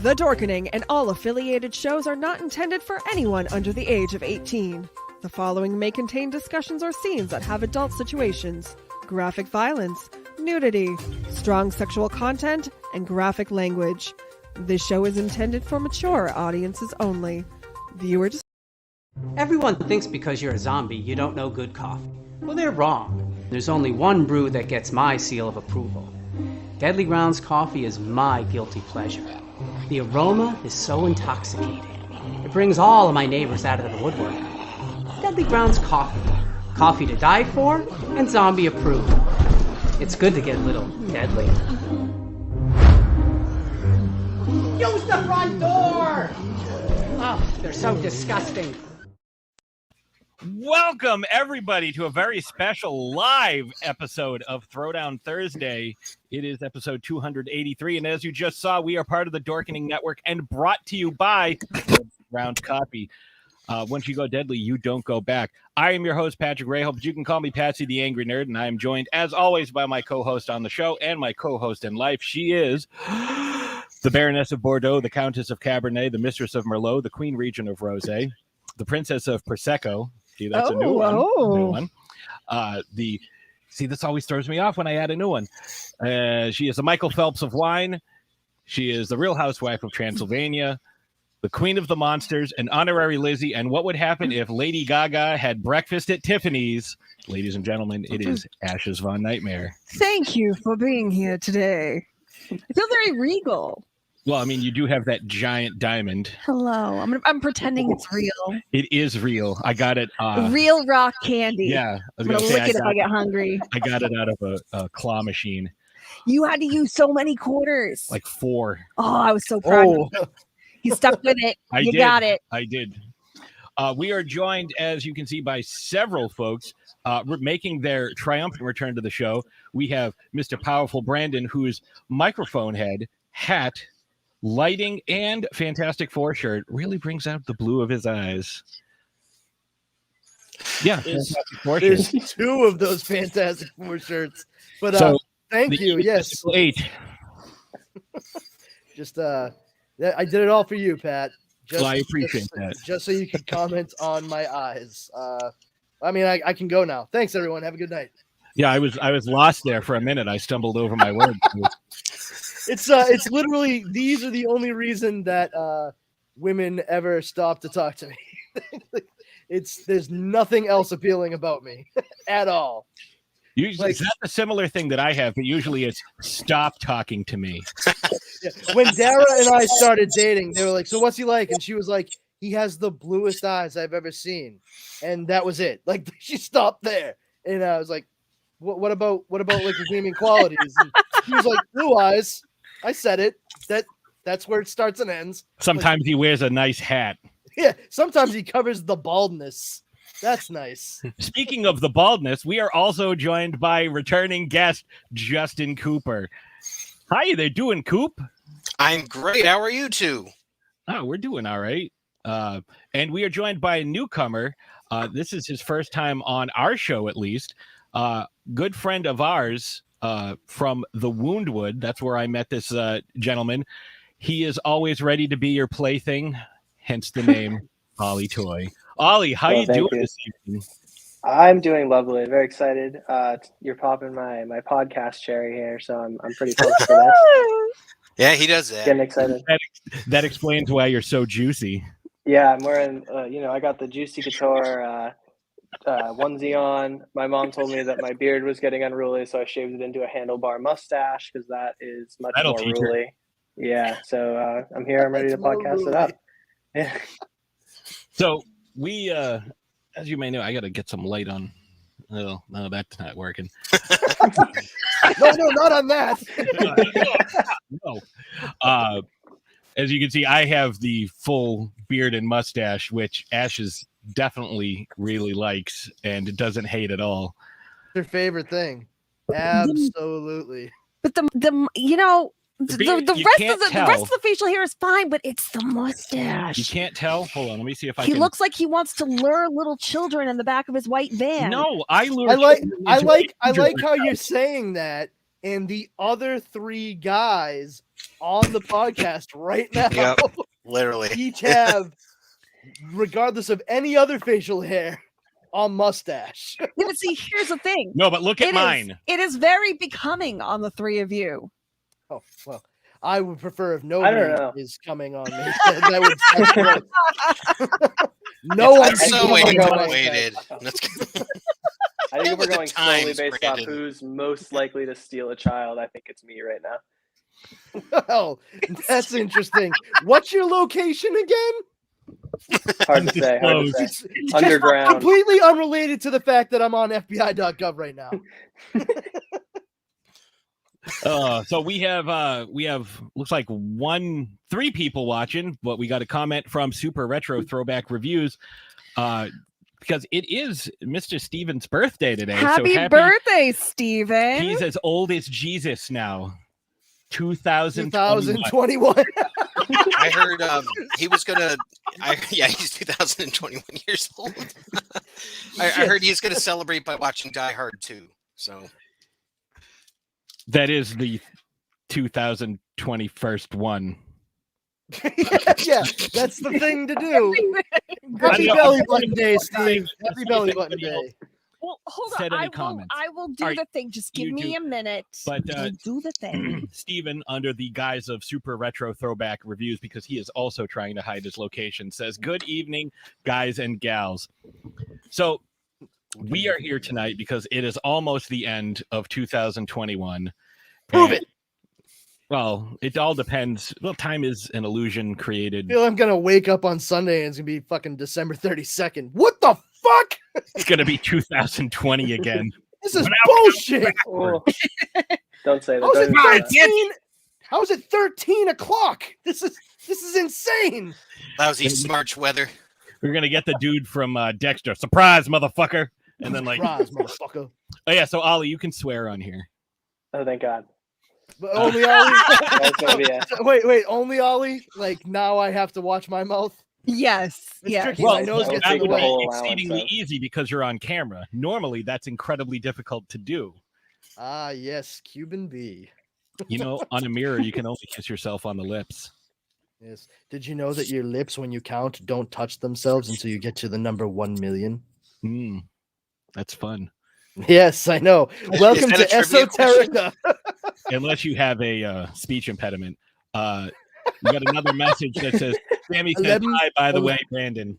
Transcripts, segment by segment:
The Dorkening and all affiliated shows are not intended for anyone under the age of 18. The following may contain discussions or scenes that have adult situations, graphic violence, nudity, strong sexual content, and graphic language. This show is intended for mature audiences only. Viewer discretion. Everyone thinks because you're a zombie, you don't know good coffee. Well, they're wrong. There's only one brew that gets my seal of approval. Deadly Grounds coffee is my guilty pleasure. The aroma is so intoxicating. It brings all of my neighbors out of the woodwork. Deadly Grounds coffee. Coffee to die for and zombie approved. It's good to get a little deadly. Use the front door! Oh, they're so disgusting. Welcome, everybody, to a very special live episode of Throwdown Thursday. It is episode 283, and as you just saw, we are part of the Dorkening Network and brought to you by Round Coffee. Once you go deadly, you don't go back. I am your host, Patrick Rahal, but you can call me Patsy the Angry Nerd, and I am joined, as always, by my co-host on the show and my co-host in life. She is the Baroness of Bordeaux, the Countess of Cabernet, the Mistress of Merlot, the Queen Regent of Rosé, the Princess of Prosecco. See, that's a new one. New one. This always throws me off when I add a new one. She is the Michael Phelps of wine. She is the Real Housewife of Transylvania, the Queen of the Monsters, an honorary Lizzie. And what would happen if Lady Gaga had breakfast at Tiffany's? Ladies and gentlemen, it is Ashes Von Nightmare. Thank you for being here today. I feel very regal. Well, I mean, you do have that giant diamond. Hello. I'm pretending it's real. It is real. I got it. Real rock candy. Yeah. I'm going to lick it if I get hungry. I got it out of a claw machine. You had to use so many quarters. Like 4. Oh, I was so proud of you. You stuck with it. You got it. I did. We are joined, as you can see, by several folks making their triumphant return to the show. We have Mr. Powerful Brandon, whose microphone head, hat, lighting, and Fantastic Four shirt really brings out the blue of his eyes. Yeah, there's 2 of those Fantastic Four shirts. But thank you. Yes. 8. Just I did it all for you, Pat. Well, I appreciate that. Just so you could comment on my eyes. I can go now. Thanks, everyone. Have a good night. Yeah, I was lost there for a minute. I stumbled over my words. It's literally, these are the only reason that women ever stop to talk to me. There's nothing else appealing about me at all. Usually, it's not a similar thing that I have, but usually it's stop talking to me. Yeah. When Dara and I started dating, they were like, "So what's he like?" And she was like, "He has the bluest eyes I've ever seen," and that was it. Like, she stopped there, and I was like, "What about like redeeming qualities?" And she was like, "Blue eyes." I said it. That's where it starts and ends. Sometimes he wears a nice hat. Yeah, sometimes he covers the baldness. That's nice. Speaking of the baldness, we are also joined by returning guest Justin Cooper. How there doing, Coop? I'm great. How are you two? Oh, we're doing all right. And we are joined by a newcomer. This is his first time on our show, at least. Good friend of ours. From the Woundwood. That's where I met this gentleman. He is always ready to be your plaything, hence the name Ollie Toy. Ollie, how you doing this evening? I'm doing lovely. Very excited. You're popping my podcast cherry here, so I'm pretty pumped for this. Yeah, he does that. Getting excited. That explains why you're so juicy. Yeah, I'm wearing. I got the Juicy Couture onesie on. My mom told me that my beard was getting unruly, so I shaved it into a handlebar mustache because that is much more ruly. Yeah, so I'm here. I'm ready to podcast it up. Yeah. So we, as you may know, I got to get some light on. No, that's not working. No, not on that. No. As you can see, I have the full beard and mustache, which Ashes definitely really likes and doesn't hate at all. Your favorite thing. Absolutely. But the rest of the facial hair is fine, but it's the mustache. You can't tell. Hold on, let me see if I can. He looks like he wants to lure little children in the back of his white van. No, I like how you're saying that and the other 3 guys on the podcast right now Yep. Literally. each have, regardless of any other facial hair, a mustache. Yeah, but see, here's the thing. No, but look at mine. It is very becoming on the 3 of you. Oh, well, I would prefer if I don't nobody know. is coming on me. That's no one I'm can so come on my waited. Let's go. I think if we're With the going solely times, based Brandon. off who's most likely to steal a child, I think it's me right now. Well, that's interesting. What's your location again? Hard to say. Hard to say. It's just Underground. completely unrelated to the fact that I'm on FBI.gov right now. So we have looks like 3 people watching, but we got a comment from Super Retro Throwback Reviews because it is Mr. Steven's birthday today. Happy birthday, Steven. He's as old as Jesus now. 2021. 2021. I heard he was gonna. He's 2021 years old. I heard he's gonna celebrate by watching Die Hard 2. So That is the 2021st one. Yeah, that's the thing to do. Happy belly button day, Steve. Happy belly button day. Well, hold Said on. any I comments. will do All right, the thing. Just give you me do. a minute. But, I'll do the thing. Steven, under the guise of Super Retro Throwback Reviews, because he is also trying to hide his location, says, "Good evening, guys and gals." So we are here tonight because it is almost the end of 2021. Prove it. Well, it all depends. Well, time is an illusion created. I feel I'm gonna wake up on Sunday and it's gonna be fucking December 32nd. What the fuck? It's going to be 2020 again. This is bullshit. Oh. Don't say that. How's it Don't say that. 13? How is it 13 o'clock? This is insane. lousy March weather. We're going to get the dude from Dexter. Surprise, motherfucker. And then, like, Surprise, motherfucker. oh, yeah. So, Ollie, you can swear on here. Oh, thank God. But only Ollie. That's gonna be it. Wait, only Ollie? Like now I have to watch my mouth? Yes. It's Yes. tricky. Well, My nose gets that in the would way. be Whole allowance, exceedingly so. easy because you're on camera. Normally, that's incredibly difficult to do. Ah, yes, Cuban B. You know, on a mirror, you can only kiss yourself on the lips. Yes. Did you know that your lips, when you count, don't touch themselves until you get to the number 1 million? That's fun. Yes, I know. Welcome that to a trivia Esoterica. Unless you have a speech impediment. We got another message that says, Sammy said 11, hi, by the way, Brandon.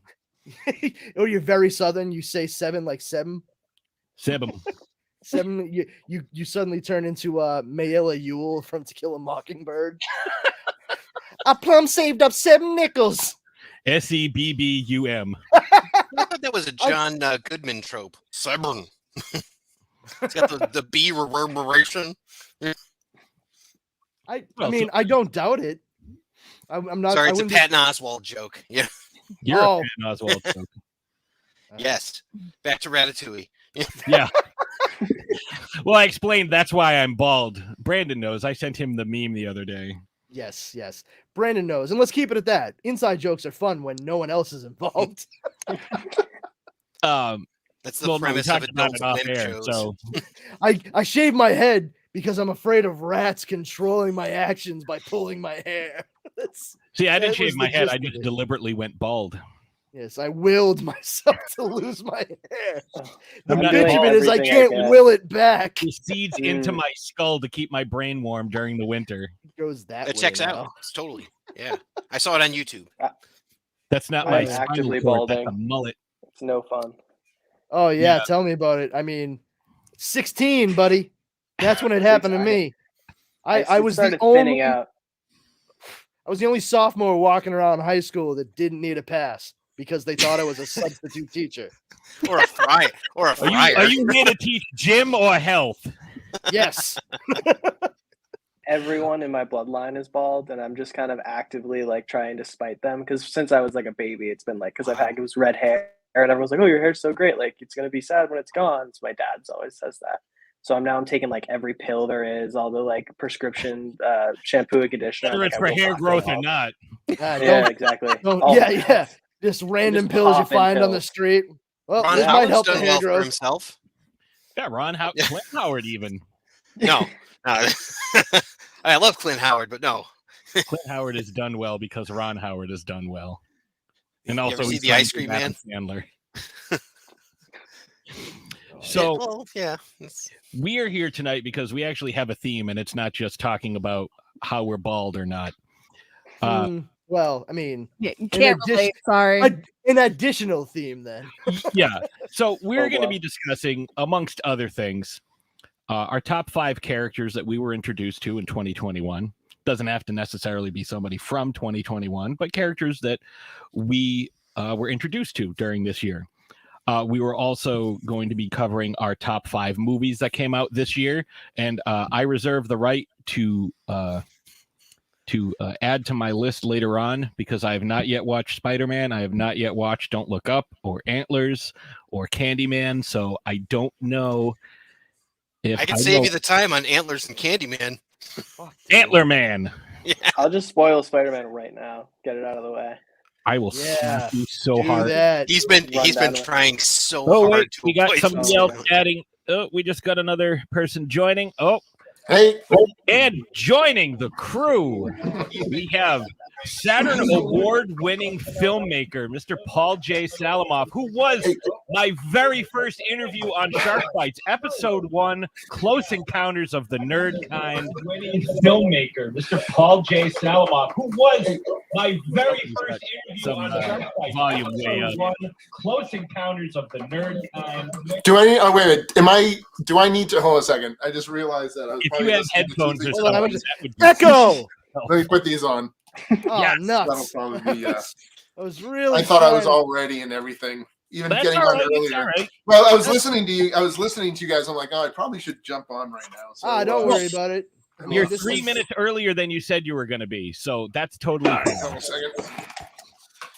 Oh, you're very southern. You say 7 like 7. Sebum. 7. You suddenly turn into Mayella Ewell from To Kill a Mockingbird. I plumb saved up 7 nickels. SEBBUM. I thought that was a John Goodman trope. Sebron. It's got the B reverberation. I mean, I don't doubt it. I'm not. Sorry, I it's a wouldn't Patton Oswalt joke. Yeah. You're Oh. a fan, Oswald. So- Yes. Back to Ratatouille. yeah. Well, I explained that's why I'm bald. Brandon knows. I sent him the meme the other day. Yes. Brandon knows, and let's keep it at that. Inside jokes are fun when no one else is involved. That's the Well, no, we premise of talked about adult it off men air, shows. so I shave my head because I'm afraid of rats controlling my actions by pulling my hair. see, I didn't That was shave my the head. gist I of just it. deliberately went bald. Yes, I willed myself to lose my hair. The I'm not bitch of it is I everything I can't can. will it back. It seeds into my skull to keep my brain warm during the winter. It goes that That way checks now. out. It's totally. Yeah. I saw it on YouTube. That's not I'm my actively spinal cord. That's a balding. mullet. It's no fun. Oh yeah, Yeah. tell me about it. I mean, 16, buddy. That's when it happened to me. I was the started thinning only out. I was the only sophomore walking around high school that didn't need a pass because they thought I was a substitute teacher. Or a fry. Or a Are fryer. you here to teach gym or health? Yes. Everyone in my bloodline is bald, and I'm just kind of actively like trying to spite them because since I was like a baby, it's been like because I've had it was red hair, and everyone's like, "Oh, your hair's so great! Like it's gonna be sad when it's gone." So my dad's always says that. So I'm taking like every pill there is, all the like prescription shampoo and conditioner. Whether like, it's I for will hair not go growth or bald. not. Yeah, exactly. All Yeah, the yeah. pills. Just random Just pills you popping find on the pills. street. Well, Ron this might Howard's help the done hair well for growth. himself. Yeah, Ron Clint Howard even. No. I love Clint Howard, but no. Clint Howard has done well because Ron Howard has done well. And You also, ever see he's The friends Ice with Cream Adam Man? Sandler. So yeah. we are here tonight because we actually have a theme, and it's not just talking about how we're bald or not. Well, I mean, Yeah, you can't relate. Sorry. an additional theme then. Yeah. So we're going to wow. be discussing, amongst other things, our top 5 characters that we were introduced to in 2021. Doesn't have to necessarily be somebody from 2021, but characters that we were introduced to during this year. We were also going to be covering our top 5 movies that came out this year, and I reserve the right to add to my list later on because I have not yet watched Spider-Man. I have not yet watched Don't Look Up or Antlers or Candyman, so I don't know if I can save you the time on Antlers and Candyman. Antler Man. Yeah. I'll just spoil Spider-Man right now. Get it out of the way. I will smack you so Do hard. that. He's been Rundown. trying so Oh, hard wait, to we got avoid somebody this. else adding. Oh, we just got another person joining. Oh, Hey, and joining the crew, we have Saturn Award-winning filmmaker, Mr. Paul J. Salamoff, who was my very first interview on Shark Bites, Episode 1, Close Encounters of the Nerd Kind. Winning filmmaker, Mr. Paul J. Salamoff, who was my very first interview on Shark Bites, volume Episode 1, Close Encounters of the Nerd Kind. do I need? Oh wait a minute. Do I need to hold a second? I just realized that I was If probably you have listening to headphones or two things. Hold on, something, I'm that would be Echo. Let me put these on. Oh, Yes, That'll nuts. probably be. I was really. I thought I was trying- all ready and everything, even That's getting all on right. It's all earlier. right. Well, I was listening to you. I was listening to you guys. I'm like, oh, I probably should jump on right now. So, Don't worry about it. You're This 3 is- minutes earlier than you said you were going to be, so that's totally Hold fine. on a second.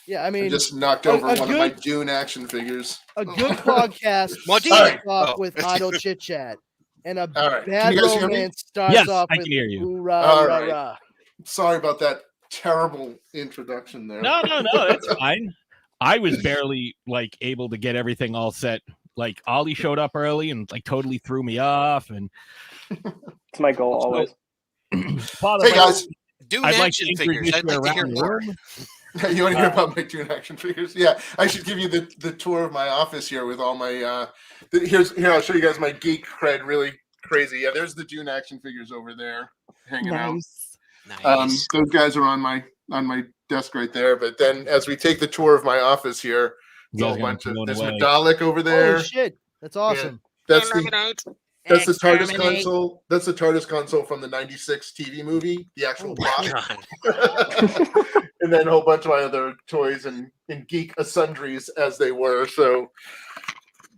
Yeah, I I mean, just knocked a over one of my good- Dune action figures. a good podcast Monty! starts off Oh. with idle chit chat, and a All right. Can bad you guys hear me? romance starts Yes, off I with can hear you. hoorah, All rah, right. rah. Sorry about that terrible introduction there. No, that's fine. I was barely able to get everything all set. Like Ollie showed up early and totally threw me off. And It's my goal always. Father, Hey guys, Dune I'd like action to figures. introduce I'd you like to hear around the more. room. you want to hear about my Dune action figures? Yeah, I should give you the tour of my office here with all my. Here, I'll show you guys my geek cred. Really crazy. Yeah, there's the Dune action figures over there hanging out. Nice. Nice. Those guys are on my desk right there. But then, as we take the tour of my office here, You there's guys a gonna bunch of blow there's away. Dalek over there. Holy shit, that's awesome. That's the TARDIS Exterminate. console. That's the TARDIS console from the '96 TV movie, the actual box. God. And then a whole bunch of my other toys and geek sundries as they were. So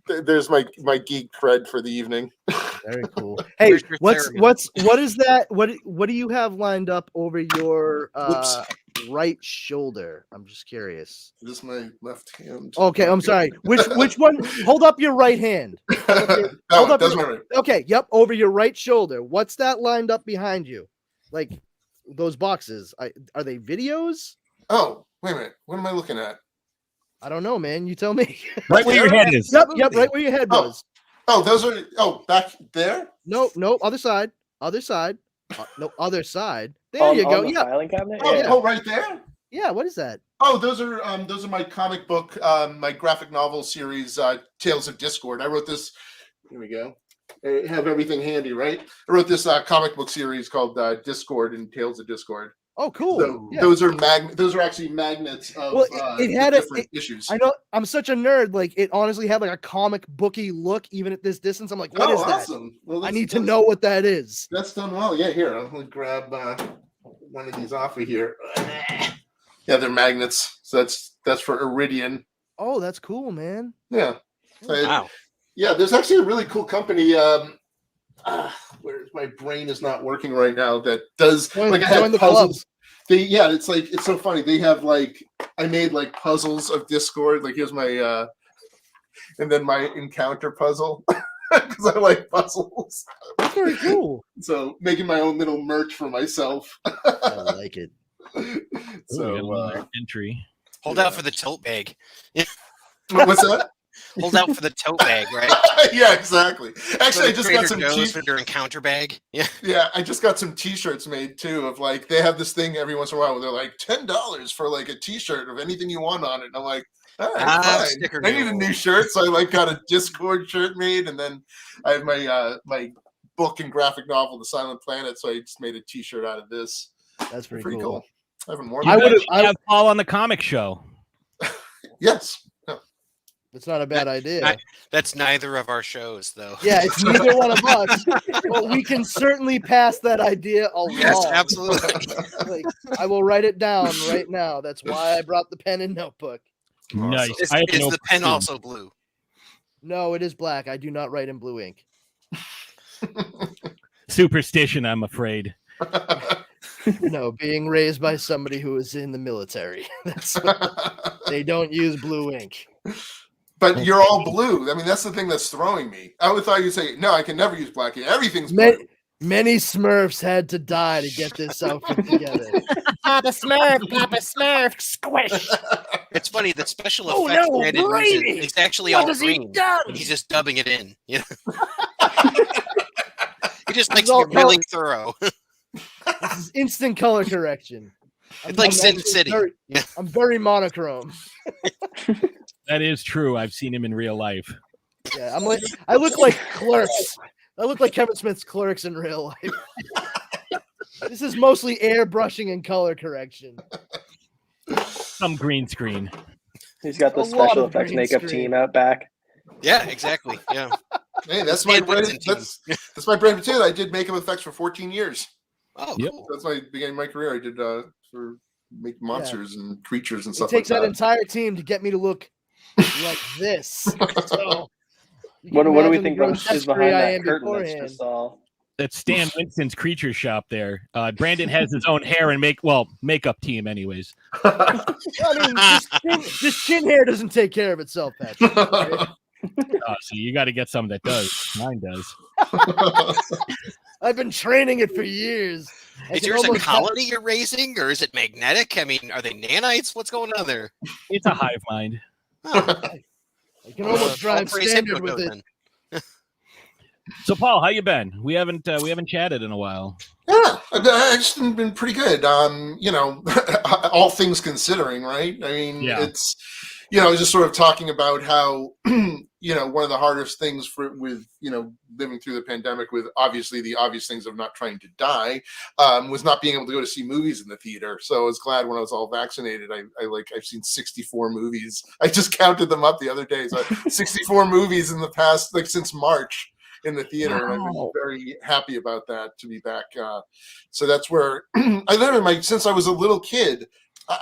there's my geek cred for the evening. Very cool. Hey, Where's your therapy? what is that? What do you have lined up over your Whoops. right shoulder? I'm just curious. This is my left hand. Okay, I'm sorry. Which one? Hold up your right hand. That hold one, up that's your- my right. Okay, yep, over your right shoulder. What's that lined up behind you? Like those boxes. Are they videos? Oh, wait a minute. What am I looking at? I don't know, man. You tell me. Right where your head is. Yep, right where your head Oh. was. Oh, those are. Oh, back there. No, other side. Other side. No, other side. There On- you go. on the Yeah. filing cabinet. Oh, Yeah. oh, right there. Yeah, what is that? Oh, those are my comic book, my graphic novel series, Tales of Discord. I wrote this. Here we go. I have everything handy, right? I wrote this comic book series called Discord and Tales of Discord. Oh, cool. So Yeah. those are actually magnets of Well, it had a- different issues. I know I'm such a nerd. Like it honestly had like a comic booky look, even at this distance. I'm like, what is that? Awesome. Well, I that's- need to that's- know what that is. That's done well. Yeah, here. I'm gonna grab one of these off of here. Yeah, they're magnets. So that's for Iridian. Oh, that's cool, man. Yeah. So, Wow. yeah, there's actually a really cool company. Where my brain is not working right now. That does Join- like I had join the puzzles. club. It's so funny. They have I made puzzles of Discord. Like here's my and then my encounter puzzle because I like puzzles. That's very cool. So making my own little merch for myself. I like it. So So entry. Hold out for the tote bag. what's that? Hold out for the tote bag, right? Yeah, exactly. Actually, I just got some for their encounter bag. Yeah. Yeah, I just got some T-shirts made too. Of like, they have this thing every once in a while where they're like $10 for like a T-shirt of anything you want on it. And I'm like, all right, fine. I need a new shirt, so I like got a Discord shirt made, and then I have my my book and graphic novel, The Silent Planet. So I just made a T-shirt out of this. That's pretty cool. I haven't worn. I would have Paul on the comic show. Yes. No. It's not a bad idea. That's neither of our shows, though. Yeah, it's neither one of us. But we can certainly pass that idea along. Yes, absolutely. Like, I will write it down right now. That's why I brought the pen and notebook. Nice. Is the pen also blue? No, it is black. I do not write in blue ink. Superstition, I'm afraid. No, being raised by somebody who is in the military. That's what, they don't use blue ink. But you're all blue. I mean, that's the thing that's throwing me. I would thought you'd say, no, I can never use black ink. Everything's blue. Many Smurfs had to die to get this outfit together. Papa Smurf, squish. It's funny, the special effects Brandon uses, it's actually all green. He's just dubbing it in. You know? He just likes to be really thorough. This is instant color correction. It's like Sin City. I'm very monochrome. That is true. I've seen him in real life. Yeah, I look like Clerks. I look like Kevin Smith's Clerks in real life. This is mostly airbrushing and color correction. Some green screen. He's got the special effects makeup team out back. Yeah, exactly. Yeah. Hey, that's my brand. That's my brand too. I did makeup effects for 14 years. Oh, yep. Cool. That's my beginning of my career. I did for make monsters and creatures and stuff. It takes that entire team to get me to look like this. So, what do we think is behind that curtain that's just all? That's Stan Winston's Creature Shop there. Brandon has his own hair and makeup team anyways. I mean, this chin hair doesn't take care of itself, Patrick. Right? So you got to get some that does. Mine does. I've been training it for years. Is yours a colony you're raising, or is it magnetic? I mean, are they nanites? What's going on there? It's a hive mind. Oh. I can almost drive standard with it. So, Paul, how you been? We haven't chatted in a while. Yeah, I've just been pretty good. You know, all things considering, right? I mean, it's, you know, just sort of talking about how, you know, one of the hardest things with, you know, living through the pandemic, with obviously the obvious things of not trying to die, was not being able to go to see movies in the theater. So I was glad when I was all vaccinated. I've seen 64 movies. I just counted them up the other day. So 64 movies in the past, like since March, in the theater. Wow. And I've been very happy about that, to be back. So that's where I literally, since I was a little kid,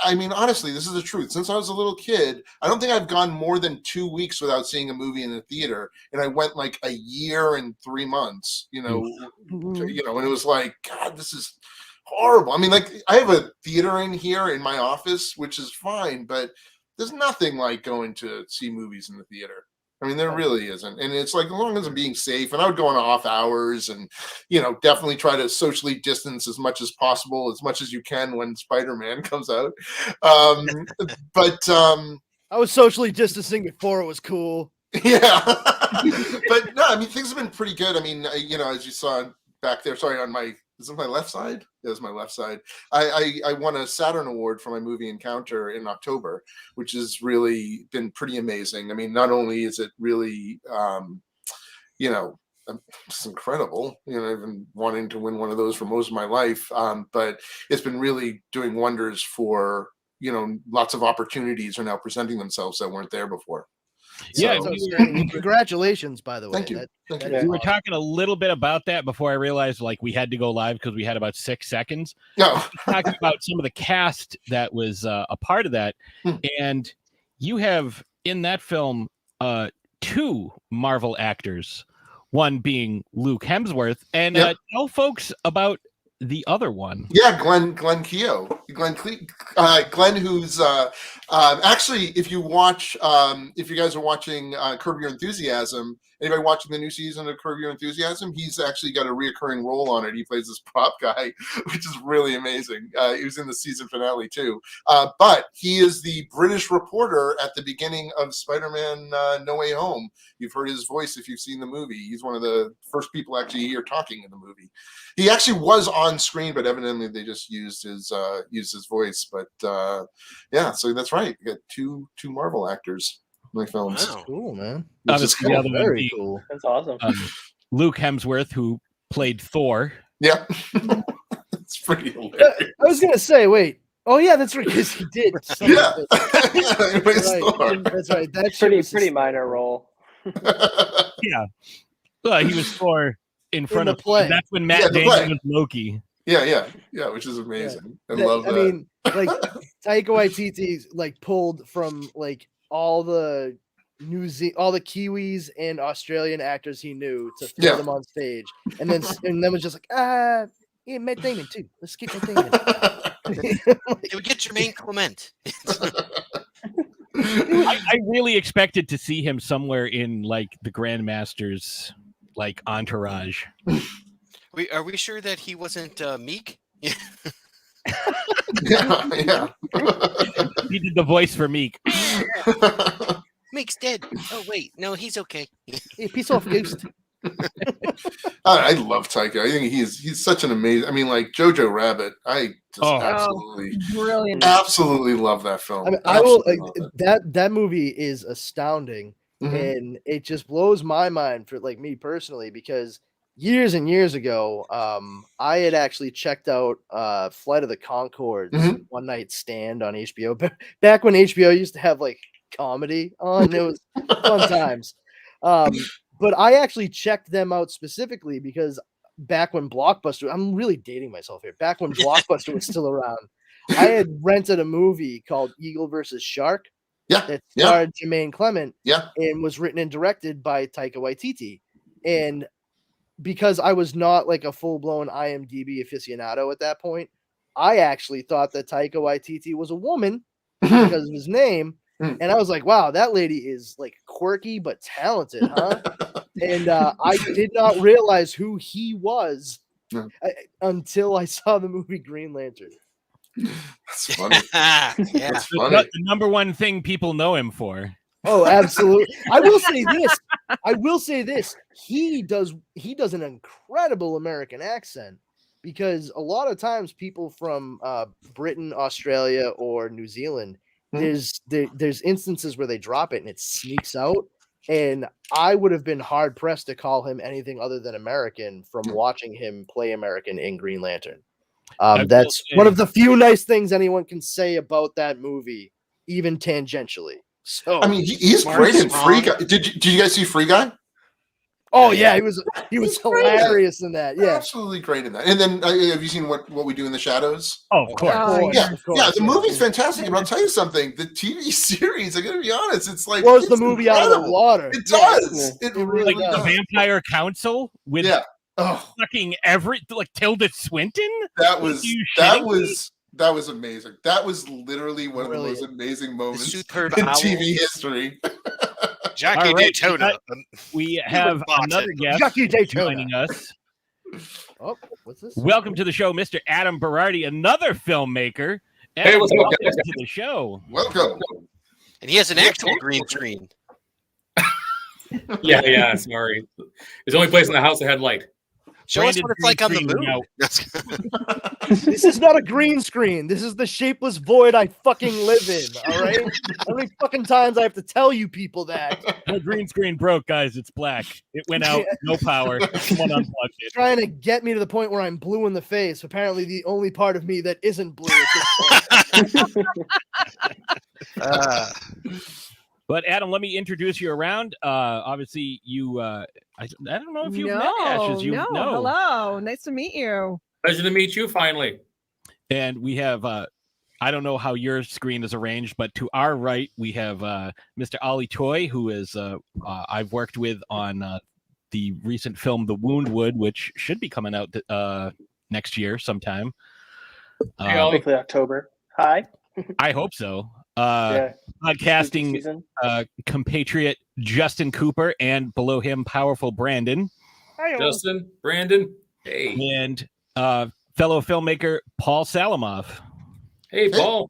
I mean, honestly, this is the truth. Since I was a little kid, I don't think I've gone more than 2 weeks without seeing a movie in the theater. And I went like a year and 3 months, you know, you know, and it was like, God, this is horrible. I mean, like, I have a theater in here in my office, which is fine, but there's nothing like going to see movies in the theater. I mean, there really isn't. And it's like, as long as I'm being safe, and I would go on off hours and, you know, definitely try to socially distance as much as possible, as much as you can when Spider-Man comes out. But I was socially distancing before it was cool. Yeah. But no, I mean, things have been pretty good. I mean, you know, as you saw back there, sorry, on my, is it my left side? It was my left side. I won a Saturn Award for my movie Encounter in October, which has really been pretty amazing. I mean, not only is it really, you know, it's incredible. You know, I've been wanting to win one of those for most of my life, but it's been really doing wonders for, you know, lots of opportunities are now presenting themselves that weren't there before. Yeah, so, congratulations, by the way. Thank you. We were talking a little bit about that before I realized like we had to go live because we had about 6 seconds. No. Talking about some of the cast that was a part of that. And you have in that film 2 Marvel actors, one being Luke Hemsworth. And tell folks about the other one. Yeah, Glenn Keogh. Glenn, who's actually, if you watch, if you guys are watching Curb Your Enthusiasm, anybody watching the new season of Curb Your Enthusiasm, he's actually got a reoccurring role on it. He plays this prop guy, which is really amazing. He was in the season finale too. But he is the British reporter at the beginning of Spider-Man No Way Home. You've heard his voice if you've seen the movie. He's one of the first people actually you hear talking in the movie. He actually was on screen, but evidently they just used his voice. But yeah, so that's right. You got two Marvel actors in my films. Wow. Cool, man. Which is The other one Very being, cool. That's awesome. Luke Hemsworth, who played Thor. Yeah, it's pretty hilarious. I was gonna say, wait. Oh yeah, that's right. Because he did. Yeah, That's right. That's right. That's Pretty minor role. Yeah. Well, he was Thor in front the of play. That's when Yeah, Matt the Damon play. was Loki. yeah, which is amazing. I love that. I mean, like Taika Waititi like pulled from like all the all the Kiwis and Australian actors he knew to throw Yeah. them on stage, and then was just like, yeah, Matt Damon too. Let's get Matt Damon. It would get Jermaine Clement. I really expected to see him somewhere in like the Grandmaster's like entourage. Are we sure that he wasn't Meek? yeah. He did the voice for Meek. Meek's dead. Oh wait, no, he's okay. Hey, piece off, Ghost. I love Taika. I think he's such an amazing. I mean, like Jojo Rabbit. I just Brilliant. absolutely love that film. I mean, I will. Absolutely love it. That movie is astounding, and it just blows my mind for like me personally because years and years ago, I had actually checked out Flight of the Conchords One Night Stand on HBO. Back when HBO used to have like comedy on, it was fun times. But I actually checked them out specifically because back when Blockbuster, I'm really dating myself here. Back when Blockbuster was still around, I had rented a movie called Eagle versus Shark. Yeah, that starred Jermaine Clement. Yeah, and was written and directed by Taika Waititi. And because I was not like a full blown IMDb aficionado at that point, I actually thought that Taika Waititi was a woman because of his name. And I was like, wow, that lady is like quirky but talented, huh? And I did not realize who he was until I saw the movie Green Lantern. That's funny. That's funny. The number one thing people know him for. Oh, absolutely. I will say this. He does an incredible American accent because a lot of times people from Britain, Australia, or New Zealand, there's instances where they drop it and it sneaks out. And I would have been hard pressed to call him anything other than American from watching him play American in Green Lantern. That's one of the few nice things anyone can say about that movie, even tangentially. So I mean, he's great in Free Guy. Did you guys see Free Guy? Oh yeah, he was hilarious in that. Yeah, absolutely great in that. And then have you seen what we do in the shadows? Oh, of course. Yeah, the movie's fantastic. But I'll tell you something. The TV series, I gotta be honest, it's like blows the movie out of the water. It does. It really like does. The Vampire Council with fucking like Tilda Swinton. That was amazing. That was literally one of the most amazing moments in TV history. Jackie Daytona. We have another guest joining us. Oh, what's this? Welcome to the show, Mr. Adam Berardi, another filmmaker. Hey, what's up, guys? To the show. Welcome. And he has an actual green screen. Yeah, sorry. It's the only place in the house that had light. Show us what it's like on the moon. This is not a green screen. This is the shapeless void I fucking live in. All right. How many fucking times I have to tell you people that? The green screen broke, guys. It's black. It went out. No power. Someone unplugged it. Trying to get me to the point where I'm blue in the face. Apparently, the only part of me that isn't blue at this point. But Adam, let me introduce you around. Obviously, you. I don't know if you've met Ashes. No. Hello, nice to meet you. Pleasure to meet you finally. And we have. I don't know how your screen is arranged, but to our right we have Mr. Ollie Toy, who is I've worked with on the recent film The Woundwood, which should be coming out next year sometime. Hey, Ollie. Hopefully October. Hi. I hope so. Yeah. Spooky Podcasting season. compatriot Justin Cooper and below him, powerful Brandon, Justin, Brandon. Hey. and fellow filmmaker Paul Salamov. Hey, Paul.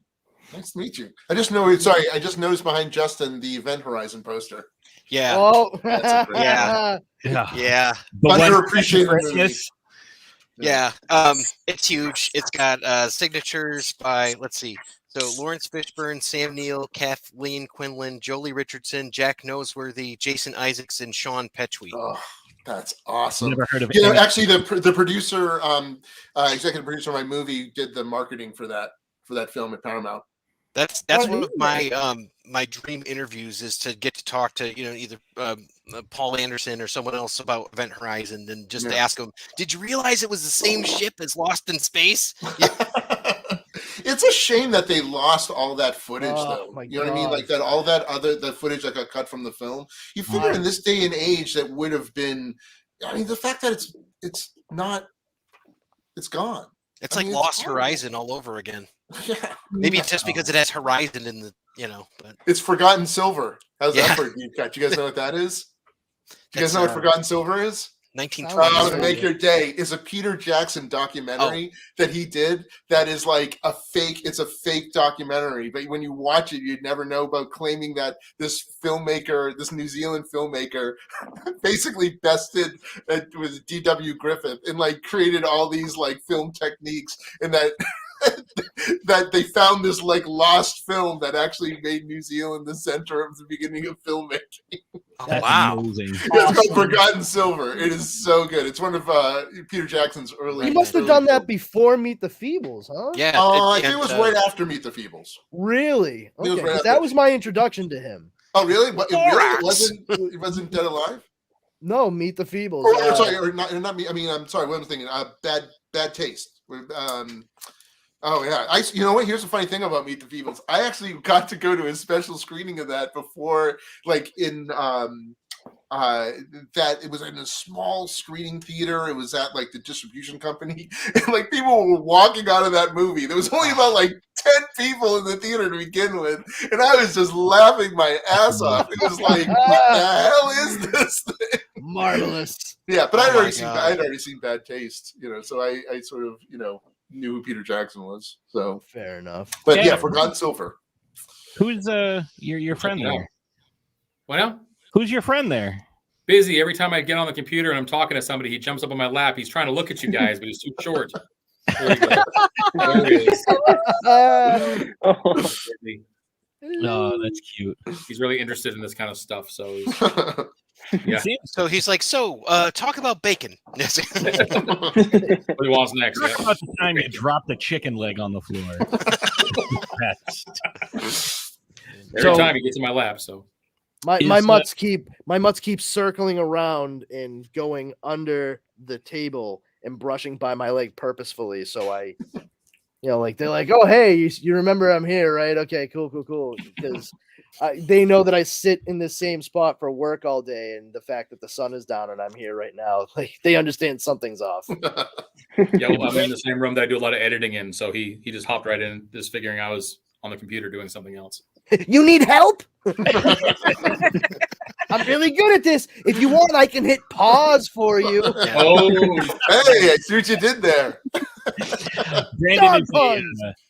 Nice to meet you. I just noticed behind Justin the Event Horizon poster. Yeah. Oh, Yeah. Yeah. The one Underappreciated movie. Christmas. Yeah. It's huge. It's got signatures by, let's see. So Lawrence Fishburne, Sam Neill, Kathleen Quinlan, Jolie Richardson, Jack Noseworthy, Jason Isaacs, and Sean Petrie. Oh, that's awesome. Never heard of it. You know, actually, the producer, executive producer of my movie, did the marketing for that film at Paramount. That's one of my my dream interviews, is to get to talk to either Paul Anderson or someone else about Event Horizon, and just to ask them, did you realize it was the same ship as Lost in Space? It's a shame that they lost all that footage, though. You know what I mean? Like that, all that the footage that got cut from the film. You figure in this day and age that would have been. I mean, the fact that it's not, it's gone. It's like Lost Horizon all over again. Yeah. Maybe it's just because it has Horizon in the, but it's Forgotten Silver. How's that for you guys? You guys know what that is? You guys know what Forgotten Silver is? 1920s. To Make Your Day is a Peter Jackson documentary that he did. That is like a fake. It's a fake documentary, but when you watch it, you'd never know about claiming that this filmmaker, this New Zealand filmmaker, basically bested with D.W. Griffith and like created all these like film techniques, and that. That they found this like lost film that actually made New Zealand the center of the beginning of filmmaking. Oh, wow. Amazing. It's called Forgotten Silver. It is so good. It's one of Peter Jackson's early. You must have done that before Meet the Feebles, huh? Yeah. I think it was right after Meet the Feebles. Really? It was Okay, right 'cause that after. was my introduction to him. Oh, really? It wasn't Dead Alive? No, Meet the Feebles. Or sorry, or not me. I mean, I'm sorry. What I'm thinking. Bad Taste. Oh yeah, you know what? Here's the funny thing about Meet the Feebles. I actually got to go to a special screening of that before, like in that it was in a small screening theater. It was at like the distribution company, and like people were walking out of that movie. There was only about like 10 people in the theater to begin with, and I was just laughing my ass off. It was like, what the hell is this thing? Marvelous. Yeah, but I'd already seen Bad Taste, so I sort of knew who Peter Jackson was. So fair enough. But yeah, Forgotten Silver. Who's your friend there? What now? Who's your friend there? Busy. Every time I get on the computer and I'm talking to somebody, he jumps up on my lap. He's trying to look at you guys, but he's too short. There you go. There he is. Oh, that's cute. He's really interested in this kind of stuff. So he's, yeah. So he's like, talk about bacon. What he wants next. Talk about the time you dropped a chicken leg on the floor. Every time he gets in my lap. So my mutts keep circling around and going under the table and brushing by my leg purposefully. So I, like they're like, oh hey, you remember I'm here, right? Okay, cool. Because they know that I sit in the same spot for work all day, and the fact that the sun is down and I'm here right now, like they understand something's off. Yeah, well, I'm in the same room that I do a lot of editing in, so he just hopped right in, just figuring I was on the computer doing something else. You need help? I'm really good at this. If you want, I can hit pause for you. Oh, hey, I see what you did there. Brandon is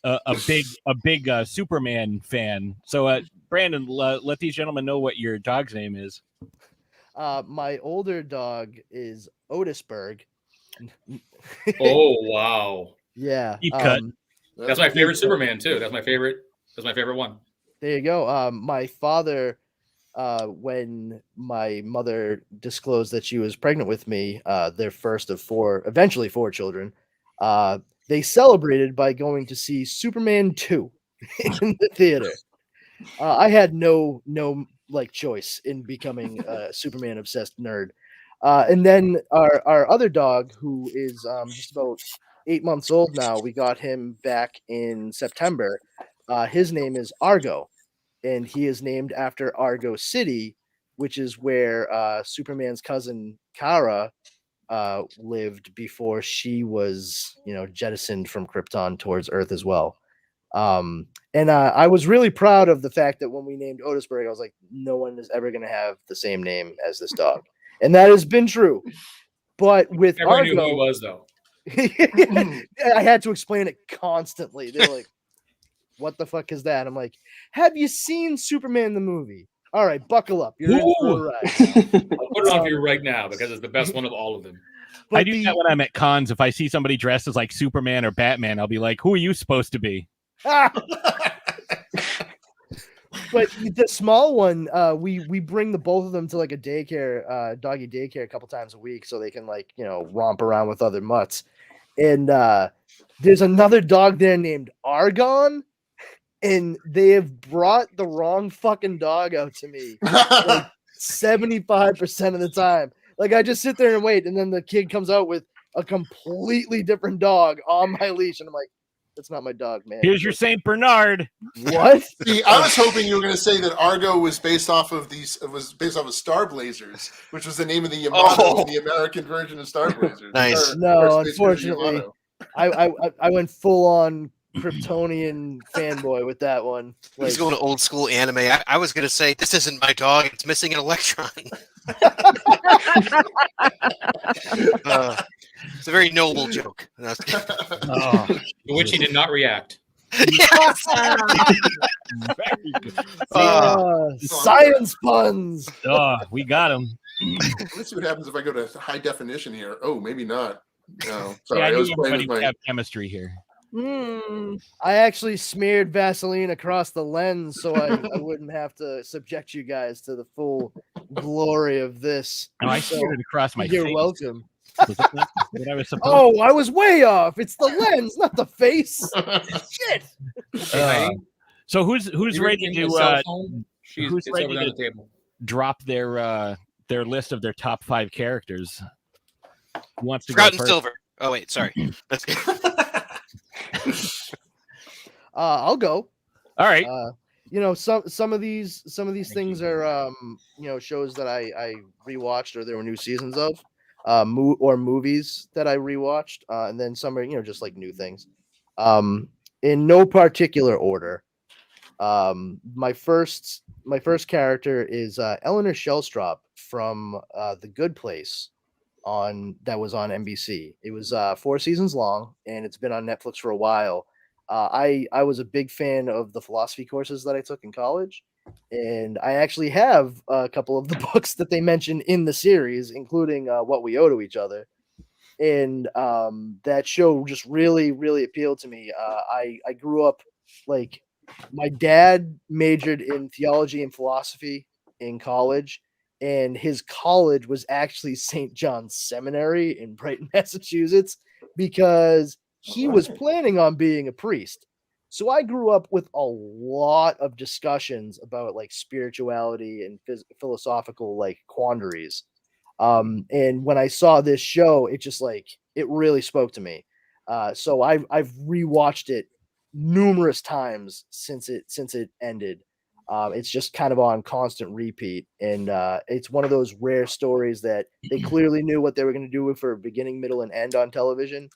a big Superman fan. So, Brandon, let these gentlemen know what your dog's name is. My older dog is Otisberg. Oh wow! Yeah, Deep cut. That's my favorite Superman too. That's my favorite one. There you go. My father, when my mother disclosed that she was pregnant with me, their first of eventually four children, they celebrated by going to see Superman 2 in the theater. I had no choice in becoming a Superman obsessed nerd. And then our other dog, who is just about 8 months old now, we got him back in September. His name is Argo, and he is named after Argo City, which is where Superman's cousin Kara lived before she was, jettisoned from Krypton towards Earth as well. And I was really proud of the fact that when we named Otisburg, I was like, no one is ever going to have the same name as this dog. And that has been true. But with Everyone knew who Argo, he was, though. I had to explain it constantly. They're like, what the fuck is that? I'm like, have you seen Superman the movie? All right, buckle up. You're in for a ride. I'll put it on for you right now because it's the best one of all of them. I do that when I'm at cons. If I see somebody dressed as like Superman or Batman, I'll be like, who are you supposed to be? But the small one, we bring the both of them to like a daycare, doggy daycare a couple times a week so they can romp around with other mutts. And there's another dog there named Argon, and they have brought the wrong fucking dog out to me like 75% of the time. Like I just sit there and wait, and then the kid comes out with a completely different dog on my leash, and I'm like, that's not my dog, man. Here's your Saint Bernard. What? See, I was hoping you were going to say that Argo was based off of Star Blazers, which was the name of the Yamato, the American version of Star Blazers. Nice. No, unfortunately, I went full on Kryptonian fanboy with that one. He's going to old school anime. I was going to say, this isn't my dog. It's missing an electron. It's a very noble joke. Which he did not react. Science puns. We got him. Let's see what happens if I go to high definition here. Oh, maybe not. No, sorry. Yeah, I was knew playing everybody with would my... have chemistry here. I actually smeared Vaseline across the lens so I wouldn't have to subject you guys to the full glory of this. No, I smeared it across my You're face. welcome. What I was supposed I was way off. It's the lens, not the face. Shit. So who's ready to Who's ready to the table. Drop their list of their top 5 characters? Who wants to Forgotten go first? Silver. Oh wait, sorry. That's good. I'll go. All right. Some of these things are shows that I rewatched or there were new seasons of, or movies that I rewatched, and then some are just like new things. In no particular order. My first character is Eleanor Shellstrop from The Good Place that was on NBC. It was 4 seasons long, and it's been on Netflix for a while. I was a big fan of the philosophy courses that I took in college, and I actually have a couple of the books that they mention in the series, including What We Owe to Each Other. And that show just really, really appealed to me. I grew up like my dad majored in theology and philosophy in college, and his college was actually St. John's Seminary in Brighton, Massachusetts, because he was planning on being a priest. So I grew up with a lot of discussions about like spirituality and philosophical like quandaries. And when I saw this show, it just it really spoke to me. So I've rewatched it numerous times since it ended. It's just kind of on constant repeat, and it's one of those rare stories that they clearly knew what they were going to do for beginning, middle, and end on television.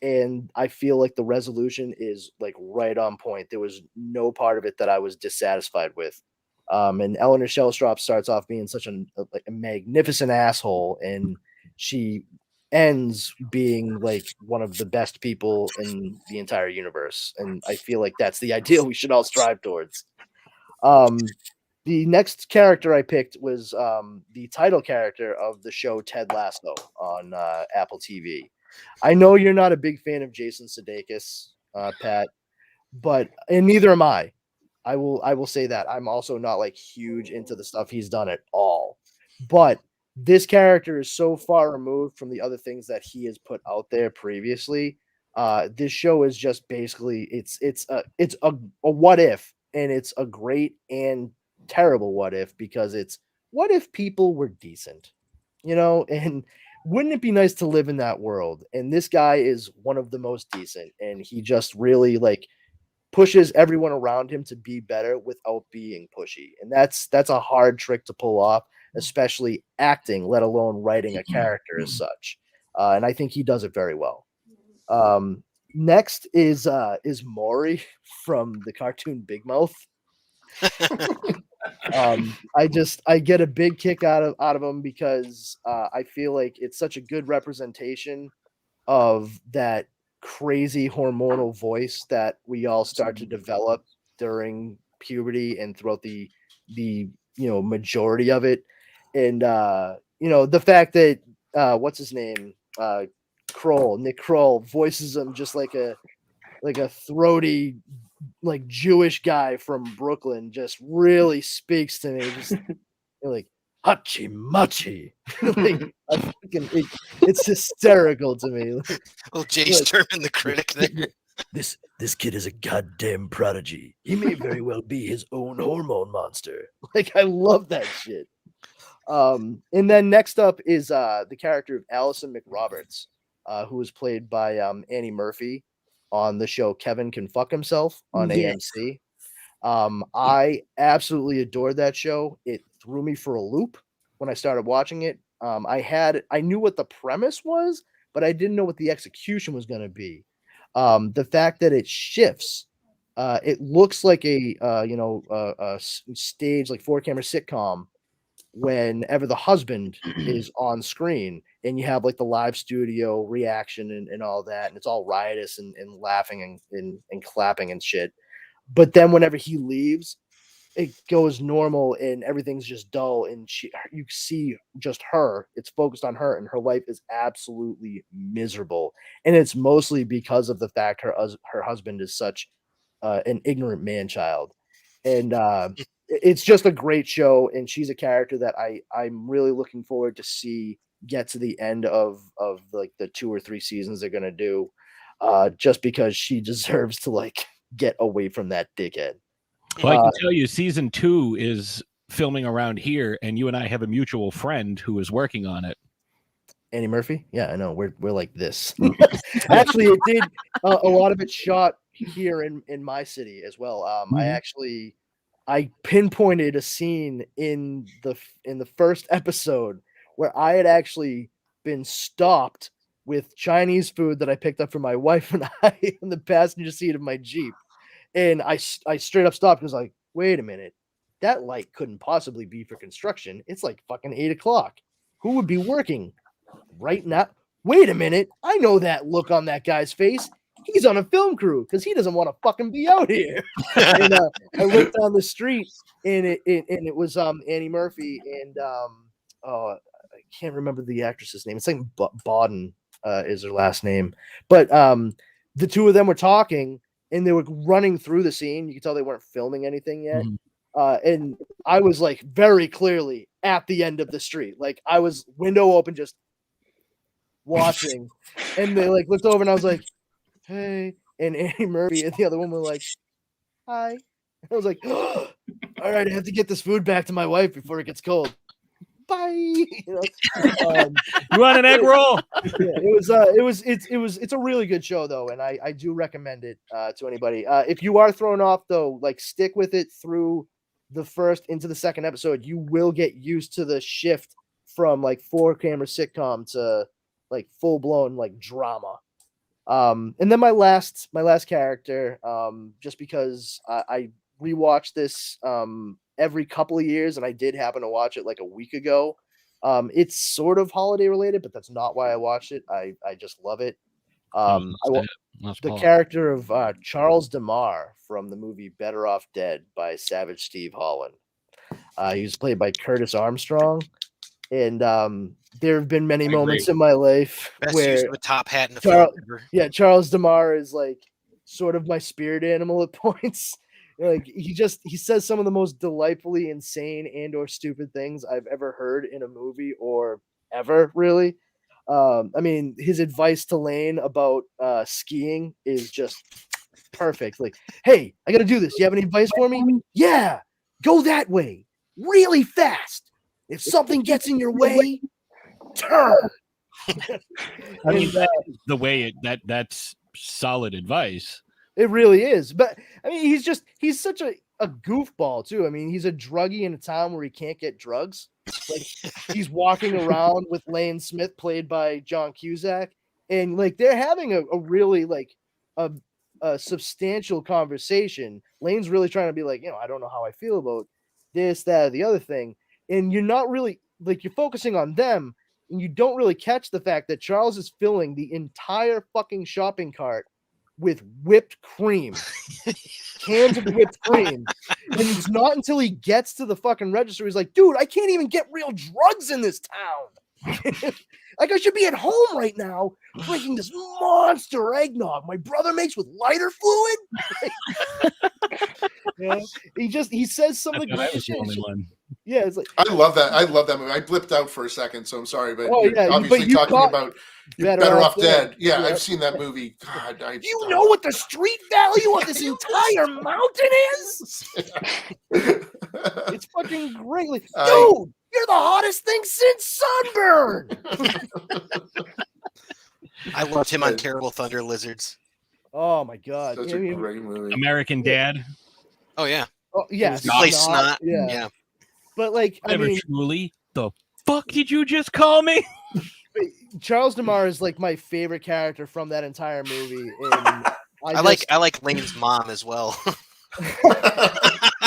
And I feel like the resolution is like right on point. There was no part of it that I was dissatisfied with. And Eleanor Shellstrop starts off being such a magnificent asshole, and she ends being like one of the best people in the entire universe. And I feel like that's the ideal we should all strive towards. The next character I picked was the title character of the show Ted Lasso on Apple TV. I know you're not a big fan of Jason Sudeikis, Pat, and neither am I. I will say that I'm also not like huge into the stuff he's done at all. But this character is so far removed from the other things that he has put out there previously. This show is just basically it's a what if, and it's a great and terrible what if, because it's what if people were decent, and wouldn't it be nice to live in that world? And this guy is one of the most decent, and he just really pushes everyone around him to be better without being pushy. And that's a hard trick to pull off, especially acting, let alone writing a character as such. and I think he does it very well. Next is Maury from the cartoon Big Mouth. I get a big kick out of him because I feel like it's such a good representation of that crazy hormonal voice that we all start to develop during puberty and throughout the majority of it. And the fact that what's his name? Nick Kroll voices him just like a throaty, like Jewish guy from Brooklyn, just really speaks to me. Just like hachi machi. It's hysterical to me. Well, Jay Sturman, the critic there. This kid is a goddamn prodigy. He may very well be his own hormone monster. Like, I love that shit. And then next up is the character of Allison McRoberts, who was played by Annie Murphy on the show Kevin Can Fuck Himself on AMC. I absolutely adored that show. It threw me for a loop when I started watching it. I knew what the premise was, but I didn't know what the execution was going to be. The fact that it shifts, it looks like a stage, like 4-camera sitcom whenever the husband is on screen, and you have like the live studio reaction and all that, and it's all riotous and laughing and clapping and shit. But then whenever he leaves, it goes normal and everything's just dull, and you see just her. It's focused on her, and her life is absolutely miserable. And it's mostly because of the fact her husband is such an ignorant man-child. And it's just a great show, and she's a character that I'm really looking forward to see get to the end of like the 2 or 3 seasons they're gonna do, just because she deserves to like get away from that dickhead. Well, I can tell you, season 2 is filming around here, and you and I have a mutual friend who is working on it. Annie Murphy? Yeah, I know. We're like this. Actually, it did a lot of it shot here in my city as well. I pinpointed a scene in the first episode where I had actually been stopped with Chinese food that I picked up for my wife and I in the passenger seat of my Jeep. And I straight up stopped and was like, wait a minute, that light couldn't possibly be for construction. It's like fucking 8:00. Who would be working right now? Wait a minute, I know that look on that guy's face. He's on a film crew because he doesn't want to fucking be out here. And I looked down the street, and it was Annie Murphy and I can't remember the actress's name. It's like Bodden is her last name, but the two of them were talking. And they were running through the scene. You could tell they weren't filming anything yet. And I was like very clearly at the end of the street. Like I was window open, just watching. And they like looked over and I was like, hey. And Annie Murphy and the other one were like, hi. And I was like, oh, all right, I have to get this food back to my wife before it gets cold. Bye. You want an egg roll? Yeah, it's a really good show though, and I do recommend it to anybody. If you are thrown off though, like stick with it through the first into the second episode. You will get used to the shift from like 4-camera sitcom to like full blown like drama. And then my last character, just because I rewatch this every couple of years, and I did happen to watch it like a week ago. It's sort of holiday related, but that's not why I watched it. I just love it. The character of Charles DeMar from the movie Better Off Dead by Savage Steve Holland. He was played by Curtis Armstrong, and there have been many moments in my life where a top hat in the film. Charles DeMar is like sort of my spirit animal at points. Like he says some of the most delightfully insane and or stupid things I've ever heard in a movie or ever, really. I mean, his advice to Lane about skiing is just perfect. Like, hey, I got to do this. You have any advice for me? Yeah, go that way really fast. If something gets in your way, turn. I mean, the way that's solid advice. It really is. But I mean, he's such a goofball too. I mean, he's a druggie in a town where he can't get drugs. Like he's walking around with Lane Smith, played by John Cusack, and like they're having a really like a substantial conversation. Lane's really trying to be like, I don't know how I feel about this, that, or the other thing, and you're not really like you're focusing on them, and you don't really catch the fact that Charles is filling the entire fucking shopping cart with whipped cream, cans of whipped cream. And it's not until he gets to the fucking register, he's like, dude, I can't even get real drugs in this town. Like, I should be at home right now drinking this monster eggnog my brother makes with lighter fluid. He says some of the greatest shit. Yeah, it's like I love that. I love that movie. I blipped out for a second, so I'm sorry, but obviously you're talking about Better Off Dead. Yeah, Yeah. I've seen that movie. God, Do you know what the street value of this entire mountain is? It's fucking great. Like, dude, you're the hottest thing since Sunburn. I loved him on Terrible Thunder Lizards. Oh my god, such a great movie. American Dad. Oh yeah. Oh yes, He plays Snot. Yeah. But like, I mean, truly, the fuck did you just call me? Charles DeMar is like my favorite character from that entire movie. And I like Lane's mom as well.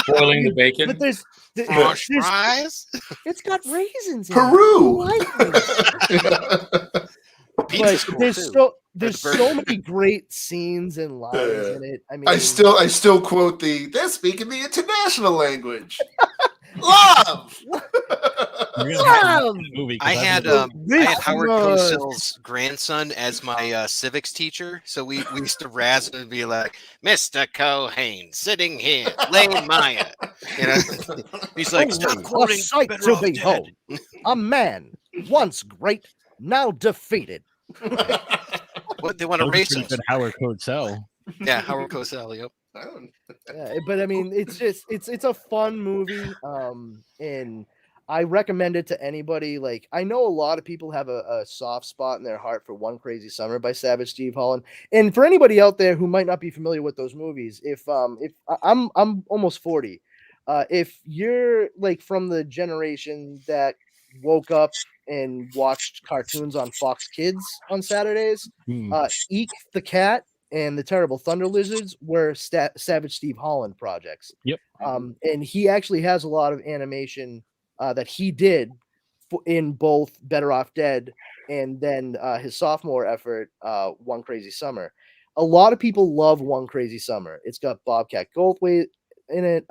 Boiling the bacon. But there's fries. It's got raisins in Peru. it. But there's so many great scenes and lines in it. I mean, I still quote they're speaking the international language. Love. I had Howard Cosell's grandson as my civics teacher, so we used to razz him and be like, "Mr. Cohane, sitting here, Lane Maya." He's like, "Stop quoting a sight Better to Off Dead." behold, a man once great, now defeated. What they want to race us? Howard Cosell. Yeah, Howard Cosell. Yep. Yeah, but I mean, it's a fun movie, and I recommend it to anybody. Like, I know a lot of people have a soft spot in their heart for One Crazy Summer by Savage Steve Holland, and for anybody out there who might not be familiar with those movies, if I'm almost 40, if you're like from the generation that woke up and watched cartoons on Fox Kids on Saturdays, Eek the Cat and the Terrible Thunder Lizards were Savage Steve Holland projects. Yep. And he actually has a lot of animation that he did in both Better Off Dead and then his sophomore effort, One Crazy Summer. A lot of people love One Crazy Summer. It's got Bobcat Goldthwait in it.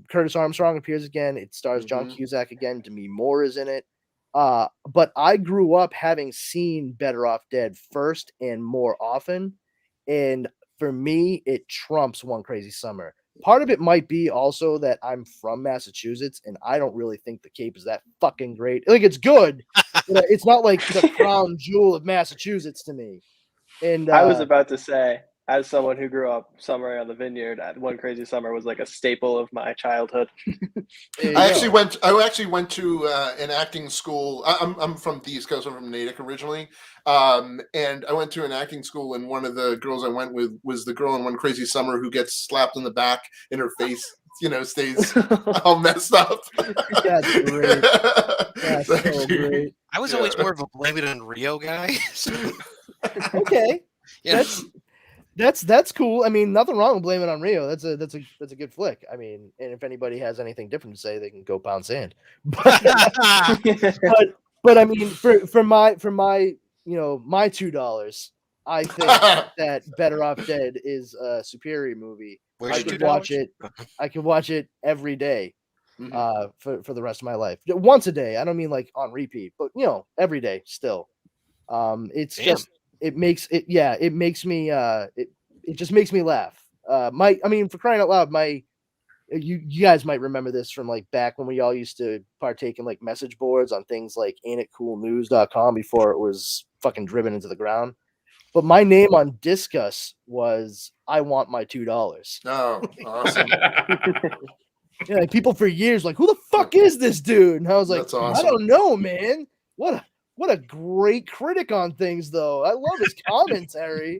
Curtis Armstrong appears again. It stars John Cusack again. Demi Moore is in it. But I grew up having seen Better Off Dead first and more often. And for me, it trumps One Crazy Summer. Part of it might be also that I'm from Massachusetts and I don't really think the Cape is that fucking great. Like, it's good, but it's not like the crown jewel of Massachusetts to me. And I was about to say, as someone who grew up somewhere on the Vineyard, One Crazy Summer was like a staple of my childhood. I actually went to an acting school. I'm from the East Coast. I'm from Natick originally, and I went to an acting school. And one of the girls I went with was the girl in One Crazy Summer who gets slapped in the back, and her face, stays all messed up. That's great. That's so great. I was always more of a blame it on Rio guy. Okay, That's cool. I mean, nothing wrong with blaming on Rio. That's a good flick. I mean, and if anybody has anything different to say, they can go pound sand. But I mean, for my my $2, I think that Better Off Dead is a superior movie. I could watch it. I could watch it every day, for the rest of my life. Once a day. I don't mean like on repeat, but every day still. It's just. It makes me it just makes me laugh. For crying out loud, you guys might remember this from like back when we all used to partake in like message boards on things like ain'titcoolnews.com before it was fucking driven into the ground. But my name on Discuss was I want my $2. Oh, awesome. Yeah, like people for years like, who the fuck is this dude? And I was like, that's awesome. I don't know, man. What a great critic on things, though. I love his commentary.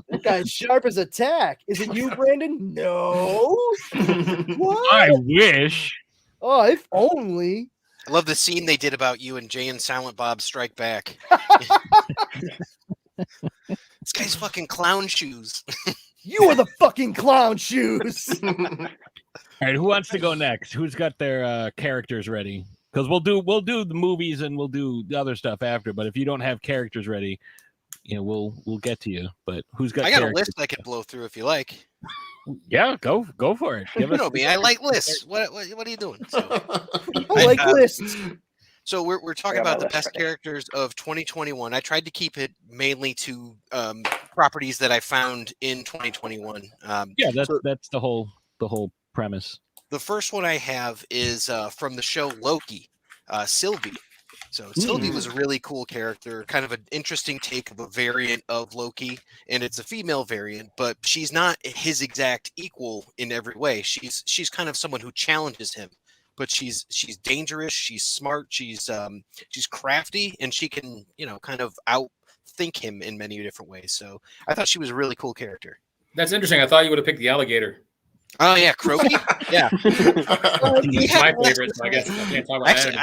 That guy's sharp as a tack. Is it you, Brandon? No. What? I wish. Oh, if only. I love the scene they did about you and Jay and Silent Bob Strike Back. This guy's fucking clown shoes. You are the fucking clown shoes. All right, who wants to go next? Who's got their characters ready? Because we'll do the movies and we'll do the other stuff after. But if you don't have characters ready, we'll get to you. But who's got? I got a characters? list I could blow through if you like. Yeah, go for it. You know me. I like lists. What are you doing? So, I like lists. So we're talking about the best characters of 2021. I tried to keep it mainly to properties that I found in 2021. Yeah, that's the whole premise. The first one I have is from the show Loki, Sylvie. So Sylvie was a really cool character, kind of an interesting take of a variant of Loki, and it's a female variant, but she's not his exact equal in every way. She's kind of someone who challenges him, but she's dangerous, she's smart, she's crafty, and she can kind of outthink him in many different ways. So I thought she was a really cool character. That's interesting. I thought you would have picked the alligator. Oh yeah, Croaky. Yeah, He's my favorite. So I guess I can't talk about Actually,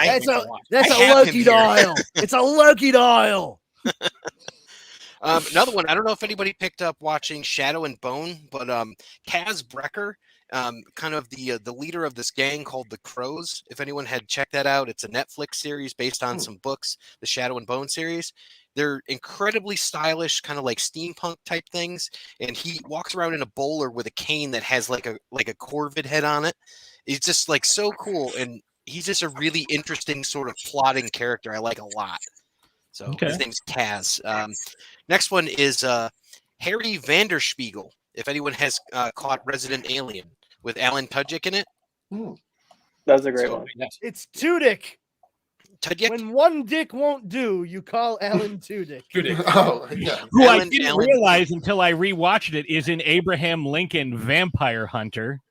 that's I a have Loki him here. dial. It's a Loki dial. Another one. I don't know if anybody picked up watching Shadow and Bone, but Kaz Brecker, kind of the leader of this gang called the Crows. If anyone had checked that out, it's a Netflix series based on some books, the Shadow and Bone series. They're incredibly stylish, kind of like steampunk type things. And he walks around in a bowler with a cane that has like a corvid head on it. It's just like so cool, and he's just a really interesting sort of plotting character. I like a lot. So his name's Kaz. Next one is Harry Vanderspiegel. If anyone has caught Resident Alien with Alan Tudyk in it. That's a great one. It's Tudyk. Tudyk? When one dick won't do, you call Alan Tudyk. Oh, yeah. Who I didn't realize until I rewatched it is in Abraham Lincoln Vampire Hunter.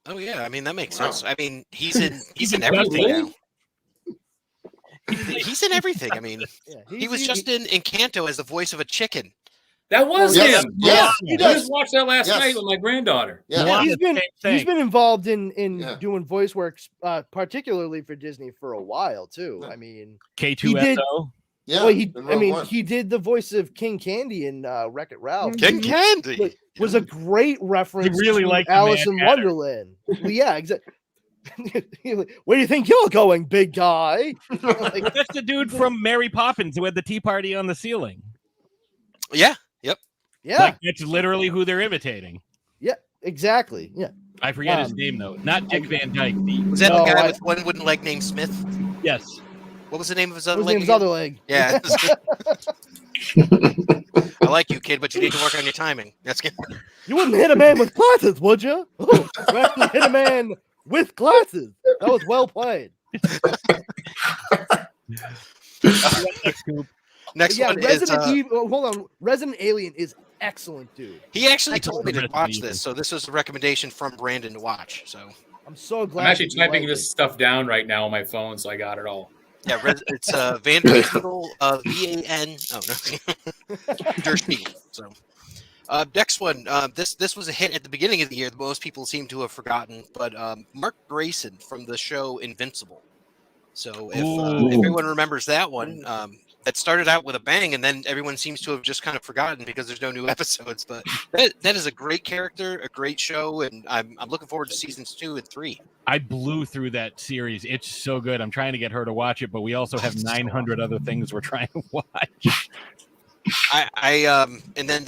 Oh yeah, I mean that makes sense. I mean he's in everything now. He's in everything. I mean, he was just in Encanto as the voice of a chicken. That was Yes, him. yes, I he does. just watched that last Yes. night with my granddaughter. Yeah. He's been involved in Yeah. doing voice works, particularly for Disney for a while too. I mean, K2SO. Yeah. Well, he did the voice of King Candy in Wreck-It Ralph. King Candy was a great reference really to liked Alice the in Mad Hatter. Wonderland. Well, yeah, exactly. Where do you think you're going, big guy? Like, That's the dude from Mary Poppins who had the tea party on the ceiling. Yeah. Yep. yeah, Like, that's literally who they're imitating. yeah, exactly. Yeah. I forget his name though. Not Dick Van Dyke. Was that No, the guy I- with one wooden leg named Smith? Yes. What was the name of his other His leg? name's again? Other Leg. Yeah. I like you, kid, but you need to work on your timing. That's good. You wouldn't hit a man with glasses, would you? Oh, rather than hit a man with glasses. That was well played. Next Yeah, one Resident is. Evil. Hold on, Resident Alien is excellent, dude. He actually Excellent. told me to Resident watch Evil. this, so this was a recommendation from Brandon to watch. So I'm so glad. I'm actually that you typing like this it. stuff down right now on my phone, so I got it all. yeah, it's Van Spiegel, VAN. Oh no, Der Spiegel. So. Next one. This was a hit at the beginning of the year that most people seem to have forgotten, but Mark Grayson from the show Invincible. So if everyone remembers that one, that started out with a bang, and then everyone seems to have just kind of forgotten because there's no new episodes. But that is a great character, a great show, and I'm looking forward to seasons 2 and 3. I blew through that series. It's so good. I'm trying to get her to watch it, but we also have 900 other things we're trying to watch. And then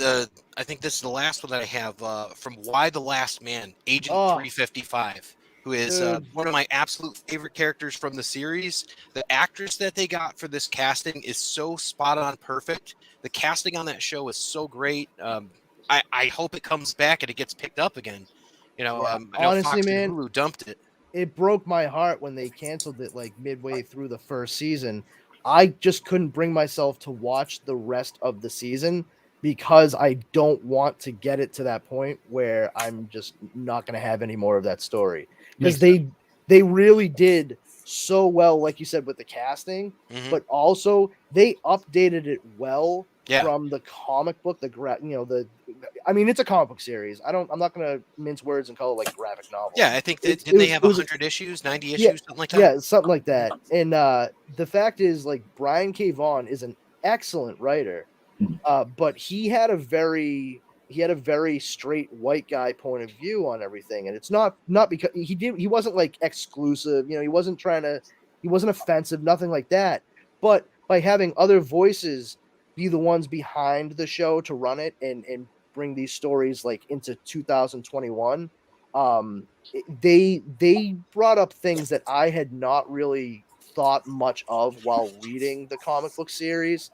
I think this is the last one that I have from Why the Last Man, Agent 355, who is one of my absolute favorite characters from the series. The actress that they got for this casting is so spot on perfect. The casting on that show is so great. I hope it comes back and it gets picked up again. I know honestly, Fox and man, Hulu dumped it. It broke my heart when they canceled it like midway through the first season. I just couldn't bring myself to watch the rest of the season because I don't want to get it to that point where I'm just not going to have any more of that story. Because they really did so well, like you said, with the casting, but also they updated it well from the comic book, I mean, it's a comic book series. I'm not gonna mince words and call it like graphic novel. Yeah, I think that did they have 100 issues, 90 issues, something like that? Yeah, something like that. And the fact is, like, Brian K. Vaughan is an excellent writer, but he had a very straight white guy point of view on everything, and it's not because he wasn't like exclusive, he wasn't offensive, nothing like that. But by having other voices be the ones behind the show to run it and bring these stories like into 2021, they brought up things that I had not really thought much of while reading the comic book series.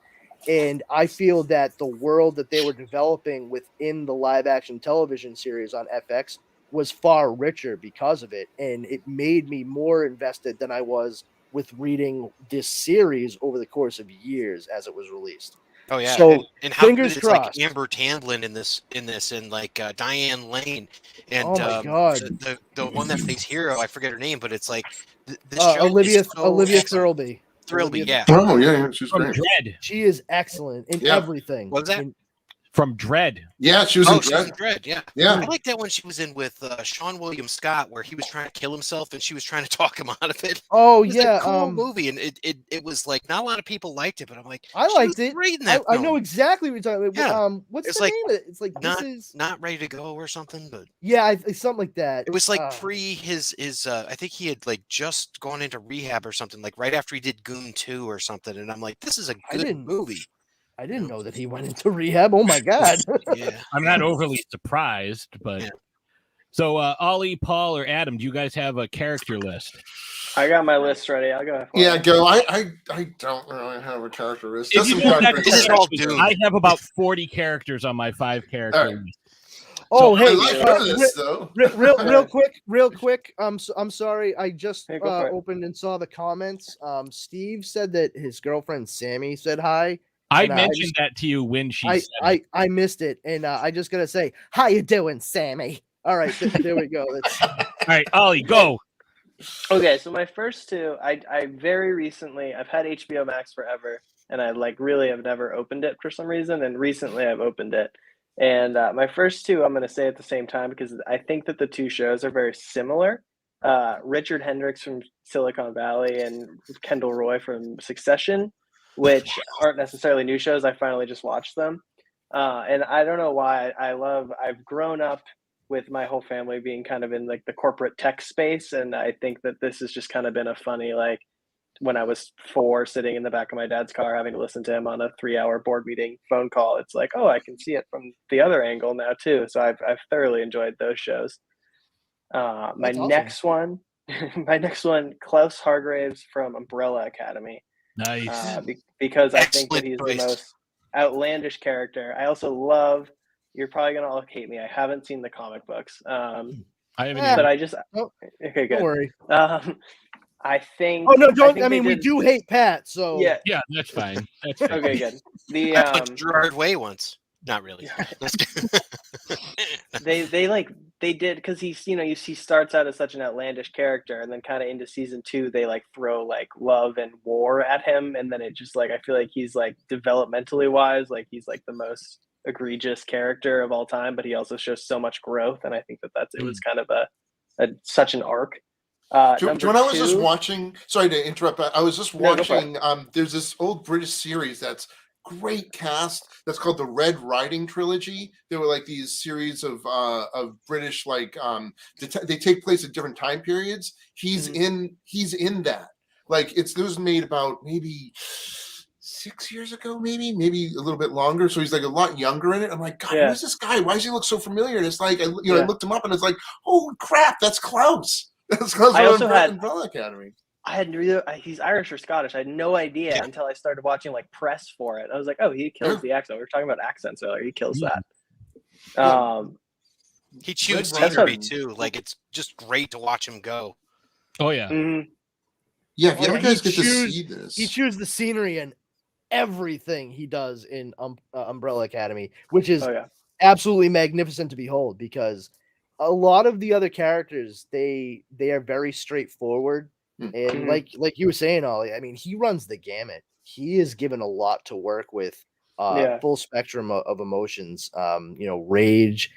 And I feel that the world that they were developing within the live action television series on FX was far richer because of it. And it made me more invested than I was with reading this series over the course of years as it was released. Oh yeah, so and how fingers good crossed. Like Amber Tamblyn in this, and like Diane Lane, and oh my god, the one that plays Hero, I forget her name, but it's like this show Olivia is so Thirlby. Yeah. Oh yeah, she's from great. Dread. She is excellent in everything. What was that? From Dread. Yeah, she was in Dread. Yeah. I like that one she was in with Sean William Scott, where he was trying to kill himself and she was trying to talk him out of it. Oh, it was a cool movie, and it was like not a lot of people liked it, but I'm like, I liked it. Great in that I know exactly what you're talking about. Yeah. What's it's the like name of it? It's like not ready to go or something, but yeah, something like that. It was like pre his I think he had like just gone into rehab or something, like right after he did Goon 2 or something, and I'm like, this is a good movie. I didn't know that he went into rehab. Oh my god. Yeah. I'm not overly surprised, but so Ollie, Paul, or Adam, do you guys have a character list? I got my list ready. I'll go. Yeah, go. I don't really have a character list. I have about 40 characters on my 5 character list. Oh, so, hey, real quick. I'm sorry. I just opened and saw the comments. Steve said that his girlfriend Sammy said hi. I mentioned that to you when she said it. I missed it, and I just gotta say, how you doing, Sammy? All right, there we go. All right, Ollie, go. Okay, so my first two, I very recently, I've had HBO Max forever, and I really have never opened it for some reason, and recently I've opened it. And my first two, I'm going to say at the same time because I think that the two shows are very similar. Richard Hendricks from Silicon Valley and Kendall Roy from Succession, which aren't necessarily new shows. I finally just watched them. And I don't know why I've grown up with my whole family being kind of in like the corporate tech space. And I think that this has just kind of been a funny, like when I was 4 sitting in the back of my dad's car, having to listen to him on a 3-hour board meeting phone call. It's like, oh, I can see it from the other angle now too. So I've thoroughly enjoyed those shows. My next one, Klaus Hargraves from Umbrella Academy. Nice. Because I think that he's the most outlandish character. I also love, you're probably going to all hate me, I haven't seen the comic books. I haven't either. But I just, okay, good. Don't worry. I think. Oh no! Don't. I mean, we do hate Pat, so yeah, that's fine. That's fine. Okay, good. The I put Gerard Way once. Not really. they did because he's he starts out as such an outlandish character, and then kind of into season 2 they throw love and war at him, and then it just I feel like he's developmentally wise, he's the most egregious character of all time, but he also shows so much growth, and I think that it was kind of such an arc. When I was just watching, sorry to interrupt, but I was just watching. There's this old British series that's great cast. That's called the Red Riding Trilogy. They were these series of British they take place at different time periods. He's in that. It was made about maybe 6 years ago, maybe a little bit longer. So he's a lot younger in it. I'm like, God, who's this guy? Why does he look so familiar? And it's I looked him up, and it's oh crap, that's Klaus. That's Klaus from Umbrella Academy. I had he's Irish or Scottish. I had no idea until I started watching press for it. I was like, oh, he kills the accent. We were talking about accents earlier. He kills that. He chews scenery too. It's just great to watch him go. Oh yeah. Mm-hmm. Yeah, if you ever guys get to see this, he chews the scenery and everything he does in Umbrella Academy, which is absolutely magnificent to behold, because a lot of the other characters, they are very straightforward. And like you were saying, Ollie, I mean, he runs the gamut. He is given a lot to work with full spectrum of emotions. Rage,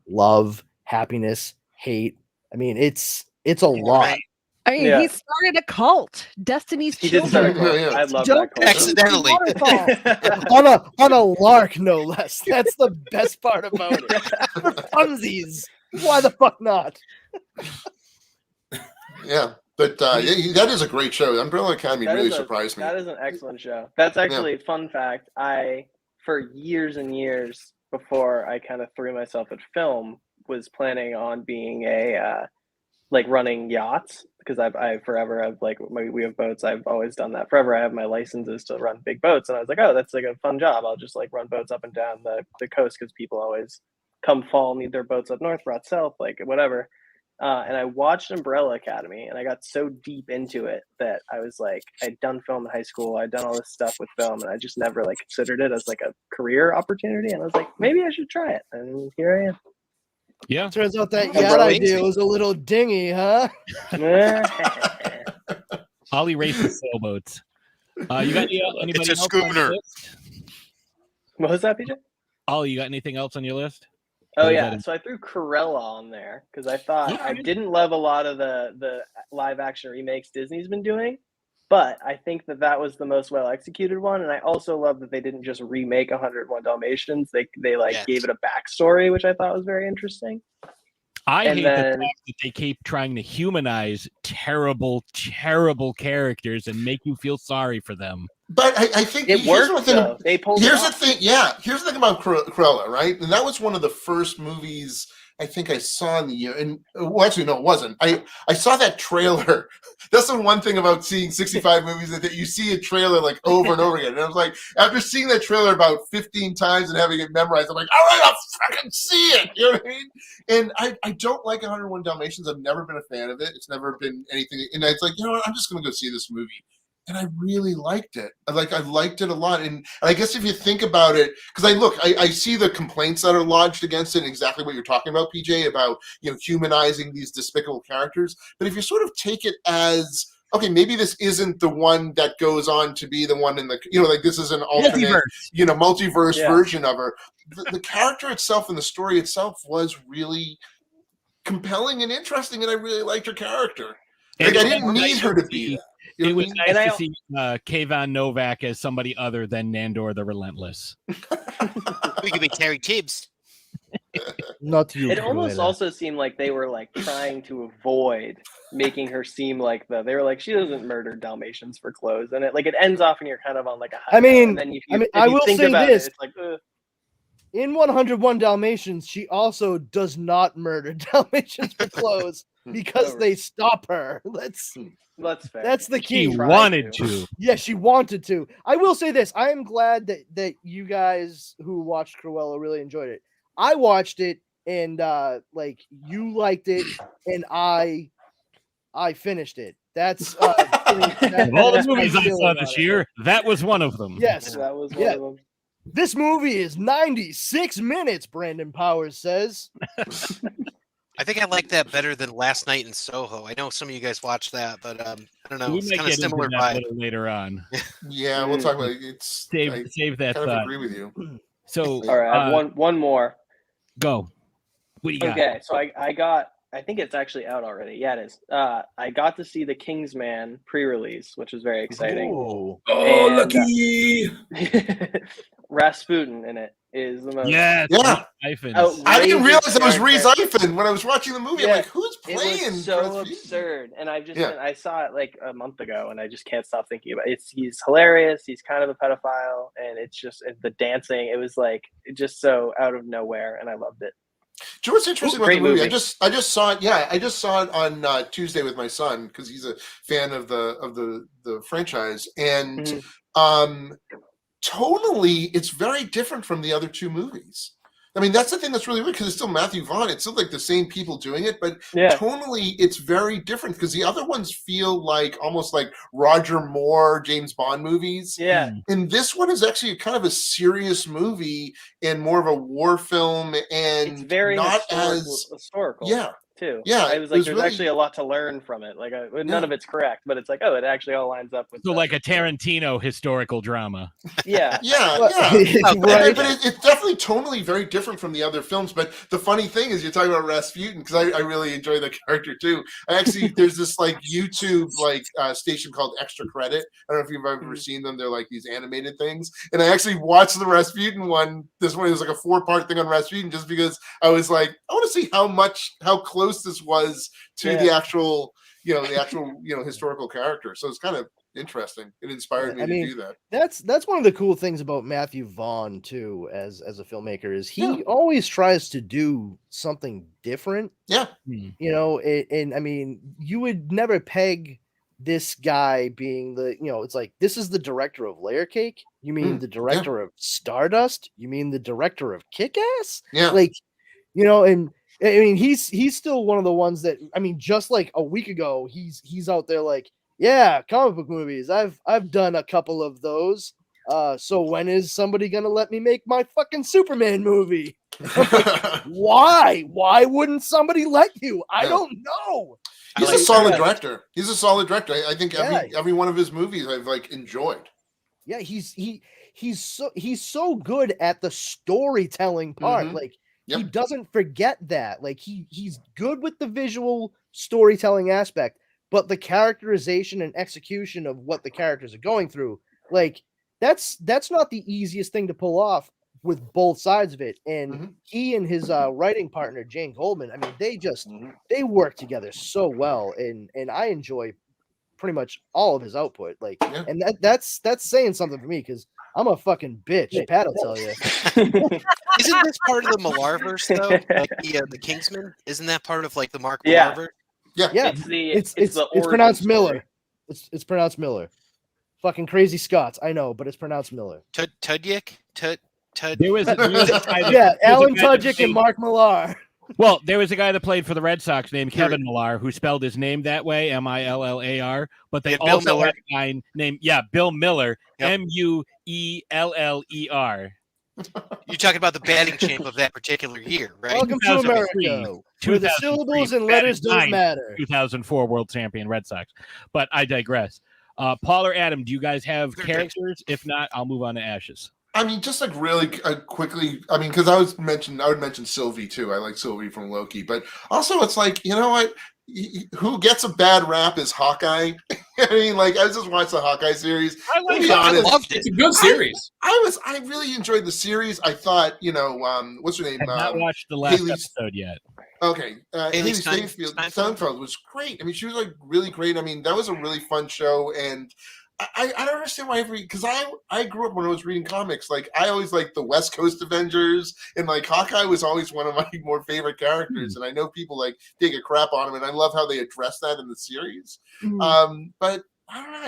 love, happiness, hate. I mean, it's a lot. Right. I mean, he started a cult, Destiny's He did Children. start a cult. I love Don't that cult. Accidentally. on a lark, no less. That's the best part about it. For funsies. Why the fuck not? Yeah. But that is a great show. Umbrella Academy really surprised me. That is an excellent show. That's actually a fun fact. For years and years before I kind of threw myself at film, was planning on being a running yachts, because we have boats. I've always done that forever. I have my licenses to run big boats, and I was like, oh, that's like a fun job. I'll just like run boats up and down the coast, because people always come fall need their boats up north, brought south, like whatever. And I watched Umbrella Academy, and I got so deep into it that I was like, I'd done film in high school, I'd done all this stuff with film, and I just never like considered it as like a career opportunity. And I was like, maybe I should try it, and here I am. Yeah. Turns out that yacht idea was a little dingy, huh? Ollie races sailboats. You got anybody It's a else schooner. on your list? What was that, PJ? Ollie, you got anything else on your list? Oh yeah, so I threw Cruella on there because I thought I didn't love a lot of the live action remakes Disney's been doing, but I think that was the most well executed one, and I also love that they didn't just remake 101 Dalmatians. They gave it a backstory, which I thought was very interesting. I hate the fact that they keep trying to humanize terrible, terrible characters and make you feel sorry for them. But I think it worked. They pulled. Here's the thing. Yeah, here's the thing about Cruella, right? And that was one of the first movies I think I saw in the year. And well, actually, no, it wasn't. I saw that trailer. That's the one thing about seeing 65 movies that you see a trailer like over and over again. And I was like, after seeing that trailer about 15 times and having it memorized, I'm like, all right, I'll fucking see it. You know what I mean? And I don't like 101 Dalmatians. I've never been a fan of it. It's never been anything. And it's like, you know what? I'm just going to go see this movie. And I really liked it. I liked it a lot. And I guess if you think about it, because I see the complaints that are lodged against it, and exactly what you're talking about, PJ, about humanizing these despicable characters. But if you sort of take it as, okay, maybe this isn't the one that goes on to be the one in the, this is an alternate, multiverse version of her. The character itself and the story itself was really compelling and interesting, and I really liked her character. Like, I didn't need her to be that. It was nice to see Kayvon Novak as somebody other than Nandor the Relentless. We could be Terry Tibbs. Not you. It almost also seemed like they were like trying to avoid making her seem like they were like, she doesn't murder Dalmatians for clothes, and it ends off and you're kind of on like a high. I mean, and then I will say this: it's like, in 101 Dalmatians, she also does not murder Dalmatians for clothes because they stop her. That's fair. That's the key. She wanted to. Yeah, she wanted to. I will say this. I am glad that you guys who watched Cruella really enjoyed it. I watched it and you liked it and I finished it. That's of all the movies I saw this year, that was one of them. Yes. That was one of them. This movie is 96 minutes, Brandon Powers says. I think I like that better than Last Night in Soho. I know some of you guys watched that, but I don't know. We It's might kind of get into similar that a vibe. little later on. Yeah, we'll talk about it. Save that I thought. agree with you. So, all right, I have one more. Go. What do you got? Okay, so I think it's actually out already. Yeah, it is. I got to see the Kingsman pre-release, which was very exciting. Oh, And, lucky! Rasputin in it is the most. Yes. Yeah. I didn't realize it was Reese Ifen when I was watching the movie. I'm like, who's playing? It was so absurd, and I saw it like a month ago, and I just can't stop thinking about it. He's hilarious. He's kind of a pedophile, and it's just the dancing. It was like just so out of nowhere, and I loved it. Do you know what's interesting about the movie? I just saw it. Yeah, I just saw it on Tuesday with my son because he's a fan of the franchise, and tonally, it's very different from the other two movies. I mean, that's the thing that's really weird because it's still Matthew Vaughn. It's still like the same people doing it, but tonally, it's very different because the other ones feel like almost like Roger Moore, James Bond movies. Yeah. And this one is actually kind of a serious movie and more of a war film, and it's very not historical. Yeah. too. Yeah, I was it like, was there's really- actually a lot to learn from it. Like, none Yeah. of it's correct, but it's like, oh, it actually all lines up with. So like a Tarantino historical drama. Yeah. Yeah, Well, yeah. right. But it's definitely tonally very different from the other films. But the funny thing is, you're talking about Rasputin, because I really enjoy the character too. I actually, there's this like YouTube station called Extra Credit. I don't know if you've ever seen them. They're like these animated things. And I actually watched the Rasputin one. This one is like a 4-part thing on Rasputin, just because I was like, I want to see how close this was to the actual historical character. So it's kind of interesting. It inspired me to do that. That's one of the cool things about Matthew Vaughn too, as a filmmaker, is he always tries to do something different. Yeah. You know, and I mean, you would never peg this guy being it's like, this is the director of Layer Cake. You mean the director of Stardust? You mean the director of Kick-Ass? Yeah. Like, and I mean, he's still one of the ones that, I mean, just like a week ago, he's out there like, yeah, comic book movies. I've done a couple of those. So when is somebody gonna let me make my fucking Superman movie? Like, why? Why wouldn't somebody let you? I don't know. He's a solid director. He's a solid director. I think every one of his movies I've enjoyed. Yeah, he's so good at the storytelling part. Mhm. Like, he doesn't forget that. Like, he's good with the visual storytelling aspect, but the characterization and execution of what the characters are going through, like, that's not the easiest thing to pull off with both sides of it. And he and his writing partner Jane Goldman, I mean, they work together so well, and I enjoy pretty much all of his output. Like, and that's saying something for me, because I'm a fucking bitch. Pat will tell you. Isn't this part of the Millarverse though? Like the Kingsman? Isn't that part of like the Mark Millarverse? Yeah. It's It's pronounced Miller. It's pronounced Miller. Fucking crazy Scots, I know, but it's pronounced Miller. Tudyak? There was a guy yeah, Alan Tudyk and Mark Millar. Well, there was a guy that played for the Red Sox named Kevin Millar, who spelled his name that way, Millar. But they also had a guy named Bill Miller, Mueller. You're talking about the batting champ of that particular year, right? Welcome to America, where the syllables and letters don't matter. 2004 World Champion Red Sox. But I digress. Paul or Adam, do you guys have characters? If not, I'll move on to Ashes. I mean, just like really quickly, I mean, because I would mention Sylvie too. I like Sylvie from Loki, but also it's like, you know what? Who gets a bad rap is Hawkeye. I mean, like, I just watched the Hawkeye series. I loved it. It's a good series. I really enjoyed the series. I thought, what's her name? I've not watched the last episode yet. Okay, Haley Steinfeld was great. I mean, she was like really great. I mean, that was a really fun show, and I don't understand why because I grew up when I was reading comics. Like, I always liked the West Coast Avengers, and like Hawkeye was always one of my more favorite characters. And I know people like take a crap on him, and I love how they address that in the series. But I don't know.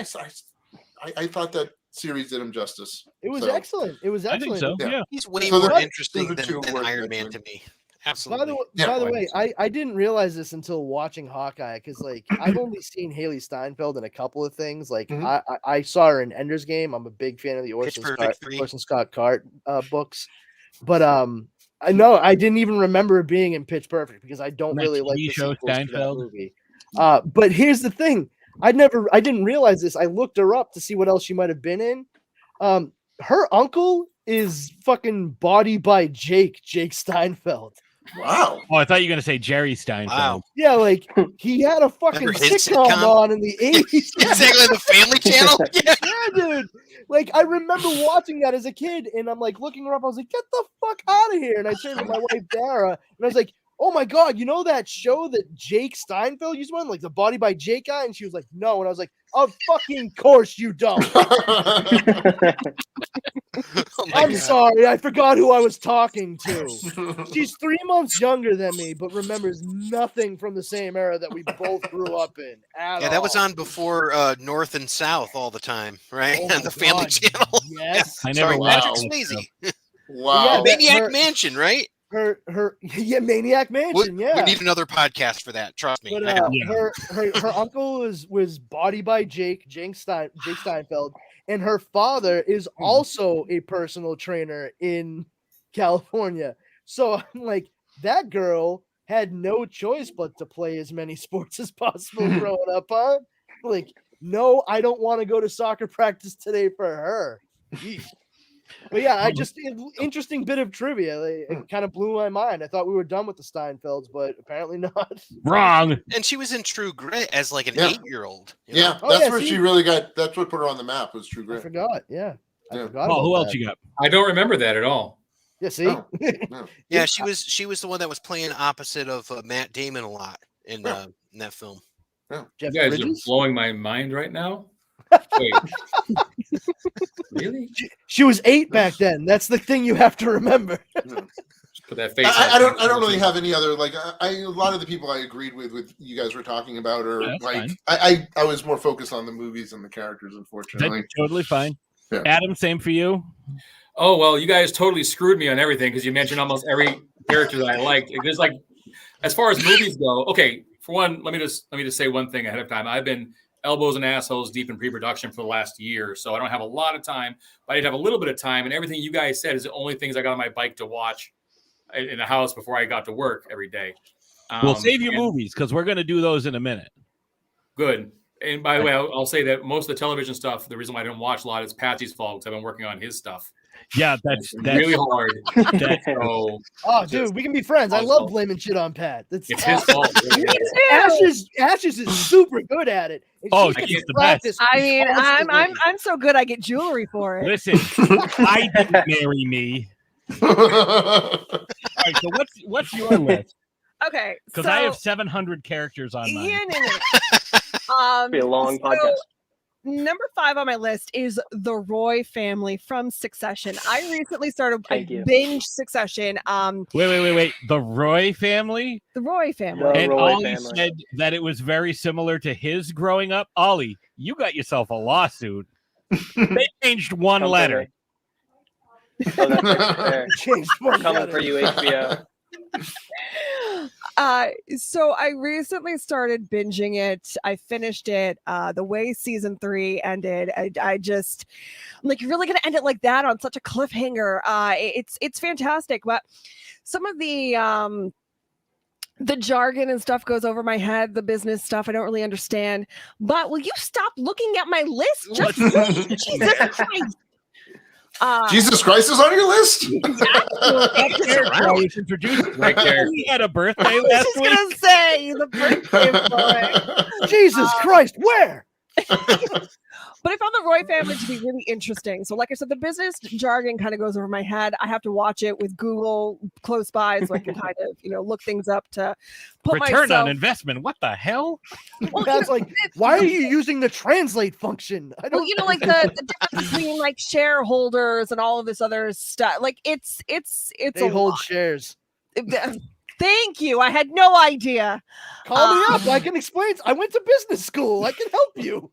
I thought that series did him justice. It was excellent. It was excellent. I think so. Yeah. He's way more interesting than Iron Man to me. Absolutely. By the way, I didn't realize this until watching Hawkeye, because like I've only seen Haley Steinfeld in a couple of things. Like I saw her in Ender's Game. I'm a big fan of the Orson Scott Card books, but I didn't even remember her being in Pitch Perfect, because I don't really like the show Steinfeld movie. But here's the thing: I didn't realize this. I looked her up to see what else she might have been in. Her uncle is fucking Body by Jake Steinfeld. Wow. Oh, I thought you were going to say Jerry Steinfeld. Wow. Yeah, like he had a fucking sitcom on in the 80s. Exactly, the Family Channel. Yeah, dude. Like, I remember watching that as a kid, and I'm like looking her up. I was like, get the fuck out of here. And I turned to my wife, Dara, and I was like, oh my God, you know that show that Jake Steinfeld used to run, like the Body by Jake guy? And she was like, no. And I was like, of fucking course you don't. I'm sorry, I forgot who I was talking to. She's 3 months younger than me, but remembers nothing from the same era that we both grew up in. That was on before North and South all the time, right? Oh on the Family Channel. Yes. I never Patrick Swayze. Wow. Maniac Mansion, right? Maniac Mansion. We need another podcast for that. Trust me. But, her uncle was Body by Jake Steinfeld, and her father is also a personal trainer in California. So I'm like, that girl had no choice but to play as many sports as possible growing up on. Like, no, I don't want to go to soccer practice today for her. Yeesh. But yeah, interesting bit of trivia. It kind of blew my mind. I thought we were done with the Steinfelds, but apparently not. Wrong. And she was in True Grit as like an 8-year-old. Yeah, that's where she really got. That's what put her on the map. Was True Grit. I forgot. Yeah. I forgot. Well, who else that. you got? I don't remember that at all. Yeah, see? Yeah, she was the one that was playing opposite of Matt Damon a lot in that film. Yeah. You guys are blowing my mind right now. Wait. Really? She was 8 back then. That's the thing you have to remember. Just put that face. I don't really have any other like. A lot of the people I agreed with you guys were talking about are like. I was more focused on the movies and the characters, unfortunately. That's totally fine. Yeah. Adam, same for you. Oh well, you guys totally screwed me on everything because you mentioned almost every character that I liked. There's like, as far as movies go, okay. For one, let me just say one thing ahead of time. I've been elbows and assholes deep in pre-production for the last year, so I don't have a lot of time, but I did have a little bit of time, and everything you guys said is the only things I got on my bike to watch in the house before I got to work every day. We'll save you movies because we're going to do those in a minute. Good. And by the way, I'll say that most of the television stuff, the reason why I didn't watch a lot is Patsy's fault because I've been working on his stuff. Yeah, that's really hard. Dude, we can be friends. I love blaming shit on Pat. It's his fault. Ashes is super good at it. She's the best. I mean, I'm so good I get jewelry for it. Listen, I didn't marry me. All right, so what's your list? Okay, because I have 700 characters on mine. It'll be a long podcast. Number 5 on my list is the Roy family from Succession. I recently started binge Succession. Wait. The Roy family? The Roy family. And Ollie said that it was very similar to his growing up. Ollie, you got yourself a lawsuit. They changed one letter. Oh, that's fair. Coming for you, HBO. So I recently started binging it. I finished it the way season 3 ended. I'm like, you're really gonna end it like that on such a cliffhanger. It's fantastic, but some of the jargon and stuff goes over my head, the business stuff I don't really understand. But will you stop looking at my list? Just Jesus Christ. Jesus Christ is on your list? Right there. He had a birthday last week. I was gonna say the birthday boy. Jesus Christ, where? But I found the Roy family to be really interesting. So like I said, the business jargon kind of goes over my head. I have to watch it with Google close by so I can kind of, look things up to put Return on investment. What the hell? Well, that's like, why are you using the translate function? Like the difference between like shareholders and all of this other stuff. Like it's they hold shares. Thank you. I had no idea. Call me up. I can explain. I went to business school. I can help you.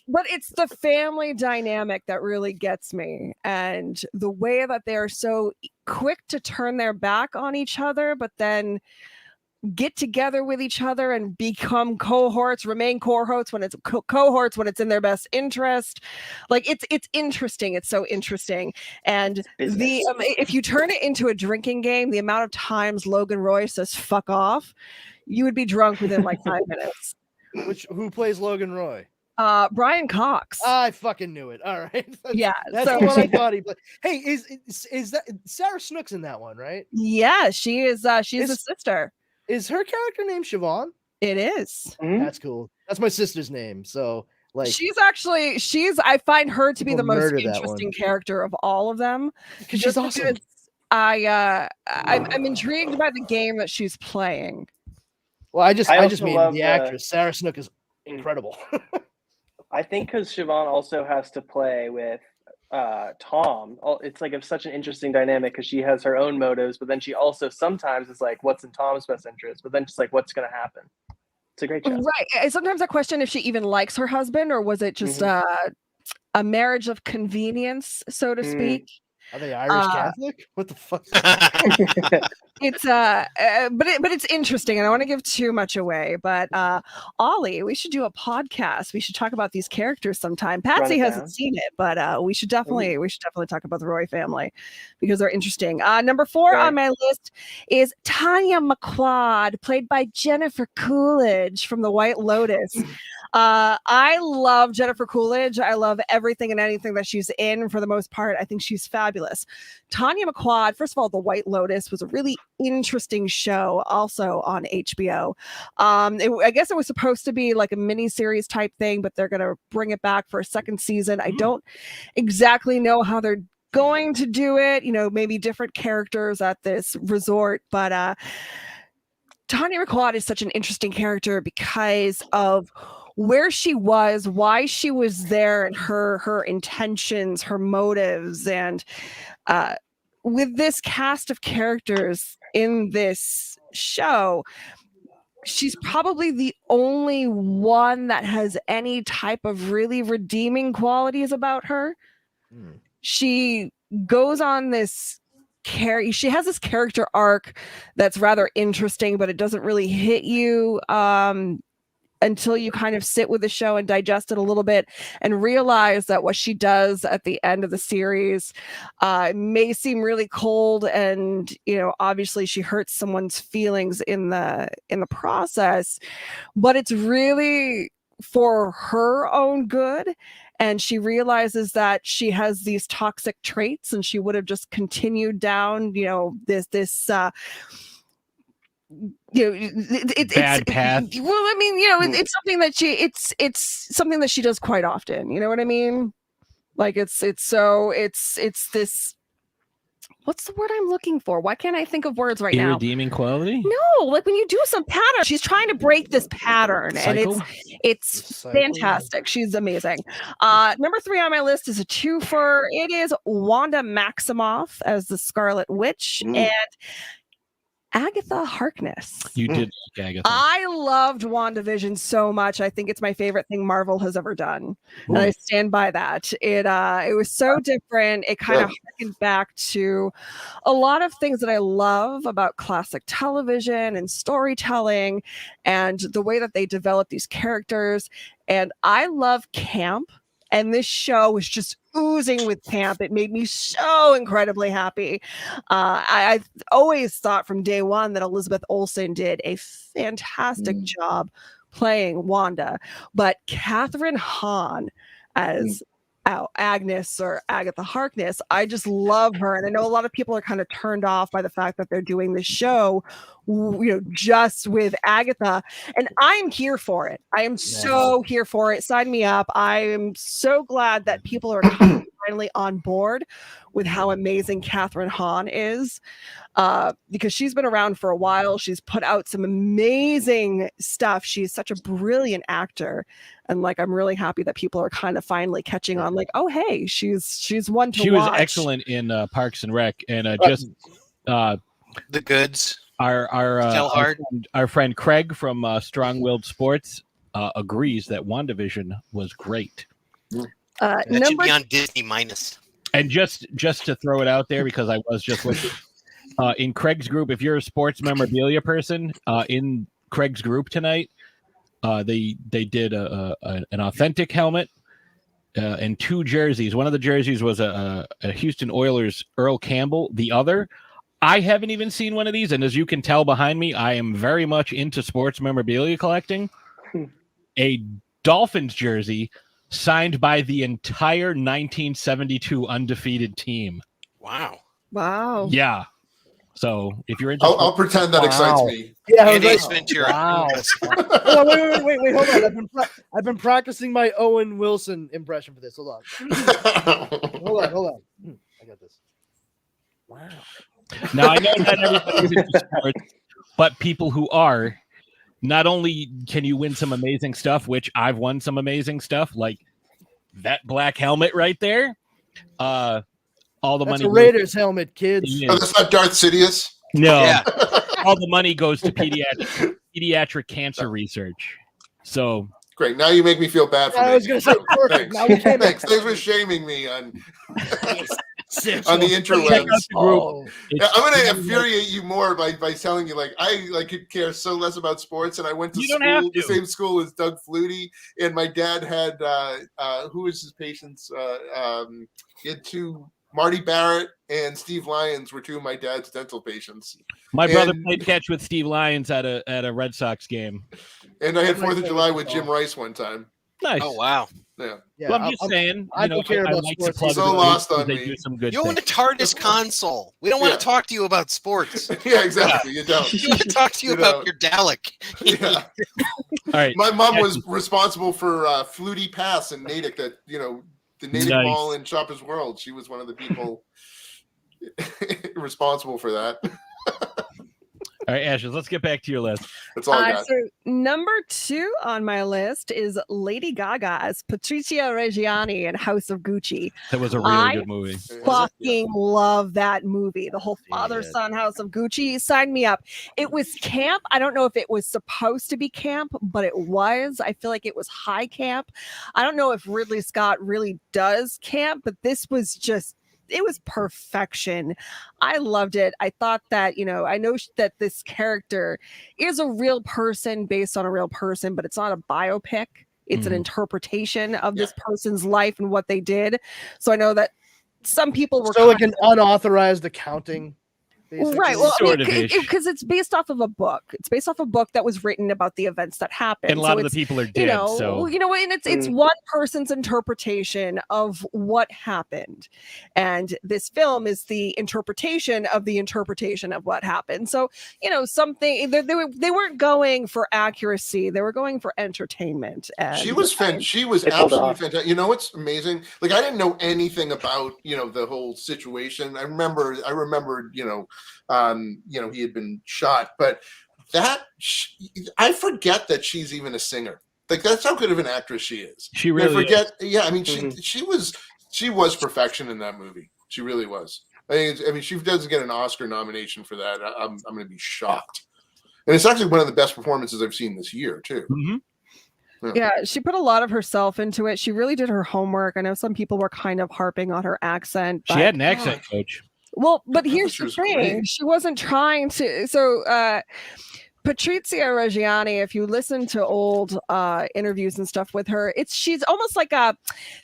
But it's the family dynamic that really gets me. And the way that they're so quick to turn their back on each other, but then get together with each other and become remain cohorts when it's cohorts when it's in their best interest. Like it's interesting. It's so interesting. And if you turn it into a drinking game, the amount of times Logan Roy says "fuck off," you would be drunk within like 5 minutes. Who plays Logan Roy? Brian Cox. I fucking knew it. All right. That's so, the one I thought he played. Hey, is that Sarah Snook's in that one, right? Yeah, she is. She's a sister. Is her character named Siobhan? It is. Mm-hmm. That's cool. That's my sister's name. So like, I find her to be the most interesting character of all of them because she's awesome. I'm intrigued by the game that she's playing. Well, I just mean the actress Sarah Snook is incredible. I think because Siobhan also has to play with Tom. It's like such an interesting dynamic because she has her own motives, but then she also sometimes is like, what's in Tom's best interest? But then just like, what's going to happen? It's a great show. Right. Sometimes I question if she even likes her husband or was it just a marriage of convenience, so to speak. Are they Irish Catholic? What the fuck? It's but it's interesting. I don't want to give too much away, but Ollie, we should do a podcast. We should talk about these characters sometime. Patsy hasn't seen it, but we should definitely talk about the Roy family because they're interesting. Number 4 on my list is Tanya McQuad, played by Jennifer Coolidge from The White Lotus. I love Jennifer Coolidge. I love everything and anything that she's in for the most part. I think she's fabulous. Tanya McQuad, first of all, The White Lotus was a really interesting show also on HBO. I guess it was supposed to be like a mini series type thing, but they're going to bring it back for a second season. I don't exactly know how they're going to do it. Maybe different characters at this resort, but Tanya McQuad is such an interesting character because of where she was, why she was there, and her intentions, her motives. And with this cast of characters in this show, she's probably the only one that has any type of really redeeming qualities about her. She goes on this she has this character arc that's rather interesting, but it doesn't really hit you until you kind of sit with the show and digest it a little bit and realize that what she does at the end of the series may seem really cold, and obviously she hurts someone's feelings in the process, but it's really for her own good. And she realizes that she has these toxic traits, and she would have just continued down this bad path. Well, I mean, it's something that it's something that she does quite often. You know what I mean? Like it's this. What's the word I'm looking for? Why can't I think of words right now? Irredeeming quality? No, like when you do some pattern, she's trying to break this pattern, Cycle? and it's fantastic. She's amazing. Number 3 on my list is a twofer. It is Wanda Maximoff as the Scarlet Witch and Agatha Harkness. You did like Agatha. I loved WandaVision so much. I think it's my favorite thing Marvel has ever done. And I stand by that. It was so different. It kind of harkened back to a lot of things that I love about classic television and storytelling and the way that they develop these characters. And I love camp. And this show was just oozing with camp. It made me so incredibly happy. I always thought from day one that Elizabeth Olsen did a fantastic job playing Wanda. But Catherine Hahn as Agnes or Agatha Harkness, I just love her. And I know a lot of people are kind of turned off by the fact that they're doing this show, just with Agatha. And I'm here for it. I am so here for it. Sign me up. I am so glad that people are finally on board with how amazing Catherine Hahn is, because she's been around for a while. She's put out some amazing stuff. She's such a brilliant actor. And I'm really happy that people are kind of finally catching on. Oh, hey, she's one to watch. She was excellent in Parks and Rec, and The Goods. Our friend Craig from Strong Willed Sports agrees that WandaVision was great. That should be on Disney minus. And just to throw it out there, because I was just looking in Craig's group, if you're a sports memorabilia person, in Craig's group tonight, they did an authentic helmet and 2 jerseys. One of the jerseys was a Houston Oilers Earl Campbell. The other, I haven't even seen one of these, and as you can tell behind me, I am very much into sports memorabilia collecting. A Dolphins jersey signed by the entire 1972 undefeated team. Wow. Yeah. So if you're interested, I'll pretend that excites me. Yeah, And Ace Ventura. Wow. Oh, wait, hold on. I've been practicing my Owen Wilson impression for this. Hold on. Hold on. I got this. Wow. now I know not everybody's into sports, but people who are, not only can you win some amazing stuff, which I've won some amazing stuff, like that black helmet right there. All the That's money. a Raiders helmet, kids. Oh, that's not Darth Sidious? No. Yeah. All the money goes to pediatric cancer research. So Great. Now you make me feel bad for me. I was going to say, perfect. Now we can't Thanks for shaming me on. on the interwebs. Check out the group. Oh, Yeah, I'm going to infuriate you more by telling you, like, I could care so less about sports, and I went to You don't have school, the to. same school as Doug Flutie, and my dad had, who was his patients? He had two, Marty Barrett and Steve Lyons were two of my dad's dental patients. My brother played catch with Steve Lyons at a Red Sox game. And I had 4th of July with Jim Rice one time. Nice. Oh wow. Yeah. Well, I'm just saying. I don't care about like sports. to plug So the group lost because on they me. do some good You own a things. TARDIS console. We don't want Yeah. to talk to you about sports. Yeah, exactly. You don't. We want to talk to you You about don't. your Dalek. Yeah. All right. My mom was responsible for Flutie Pass in Natick, that, the Natick Nice. Mall in Shoppers World. She was one of the people responsible for that. All right, Ashes, let's get back to your list. That's all I got. So number 2 on my list is Lady Gaga as Patrizia Reggiani in House of Gucci. That was a really good movie. Fucking love that movie. The whole father-son House of Gucci. Sign me up. It was camp. I don't know if it was supposed to be camp, but it was. I feel like it was high camp. I don't know if Ridley Scott really does camp, but this was just, it was perfection. I loved it. I thought that, I know that this character is a real person based on a real person, but it's not a biopic. It's an interpretation of this person's life and what they did. So I know that some people were so like an unauthorized accounting. Basically. Right. Well, Sort-of-ish. because it's based off of a book. It's based off a book that was written about the events that happened. And a lot of the people are dead. So And it's one person's interpretation of what happened, and this film is the interpretation of what happened. So something they weren't going for accuracy; they were going for entertainment. And She was absolutely fantastic. You know what's amazing? Like, I didn't know anything about the whole situation. I remembered he had been shot, but I forget that she's even a singer. Like, that's how good of an actress she is. She really is. Yeah, I mean, she was perfection in that movie. She really was. I mean, she doesn't get an Oscar nomination for that. I'm going to be shocked. And it's actually one of the best performances I've seen this year too. Mm-hmm. Yeah, she put a lot of herself into it. She really dดher homework. I know some people were kind of harping on her accent. She had an accent coach. Well, but here's the thing. great. She wasn't trying to. So Patrizia Reggiani, if you listen to old interviews and stuff with her, she's almost like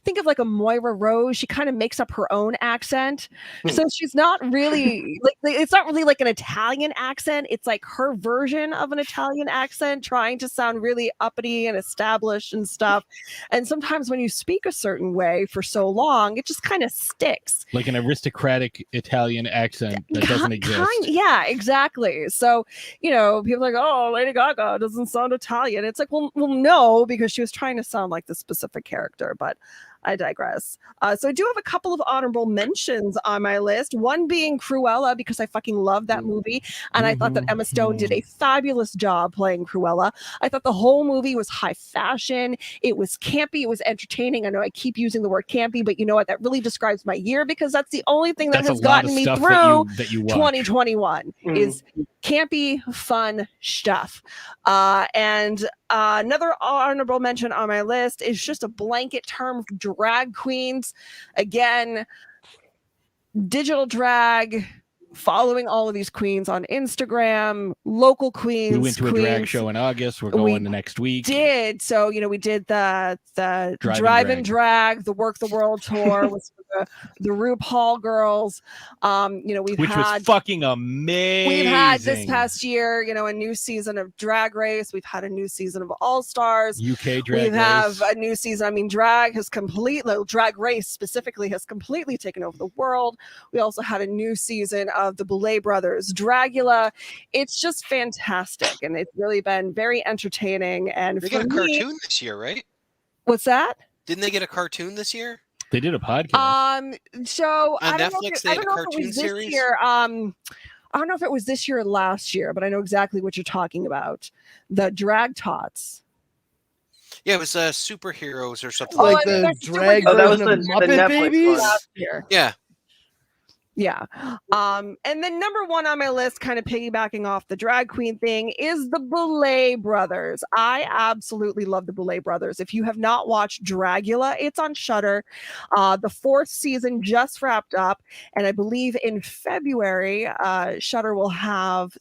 think of like a Moira Rose. She kind of makes up her own accent. So she's not really it's not really like an Italian accent. It's like her version of an Italian accent, trying to sound really uppity and established and stuff. And sometimes when you speak a certain way for so long, it just kind of sticks. Like an aristocratic Italian accent that doesn't exist. Yeah, exactly. So, people are like, oh, Lady Gaga doesn't sound Italian. It's like, well, no, because she was trying to sound like the specific character, but I digress. So I do have a couple of honorable mentions on my list. One being Cruella, because I fucking love that movie. And I thought that Emma Stone did a fabulous job playing Cruella. I thought the whole movie was high fashion. It was campy. It was entertaining. I know I keep using the word campy, but you know what? That really describes my year, because that's the only thing that has gotten me through that you 2021 is campy, fun stuff. And another honorable mention on my list is just a blanket term: drag queens. Again, digital drag, following all of these queens on Instagram, local queens. We went to a drag show in August. We're going the next week. So, we did the drive-in drag, the Work the World tour with the RuPaul girls. Which was fucking amazing. We've had this past year, a new season of Drag Race. We've had a new season of All Stars. UK Drag Race. We have a new season. I mean, Drag Race specifically has completely taken over the world. We also had a new season of the Boulet Brothers, Dragula. It's just fantastic, and it's really been very entertaining. And they got a cartoon this year, right? What's that? Didn't they get a cartoon this year? They did a podcast. So on Netflix, they had a cartoon series. I don't know if it was this year or last year, but I know exactly what you're talking about. The Drag Tots. Yeah, it was superheroes or something like the drag that was version the of Muppet Netflix Babies. one. Last year. Yeah. Yeah. And then number one on my list, kind of piggybacking off the drag queen thing, is the Boulet Brothers. I absolutely love the Boulet Brothers. If you have not watched Dragula, it's on Shudder. The 4th season just wrapped up, and I believe in February, Shudder will have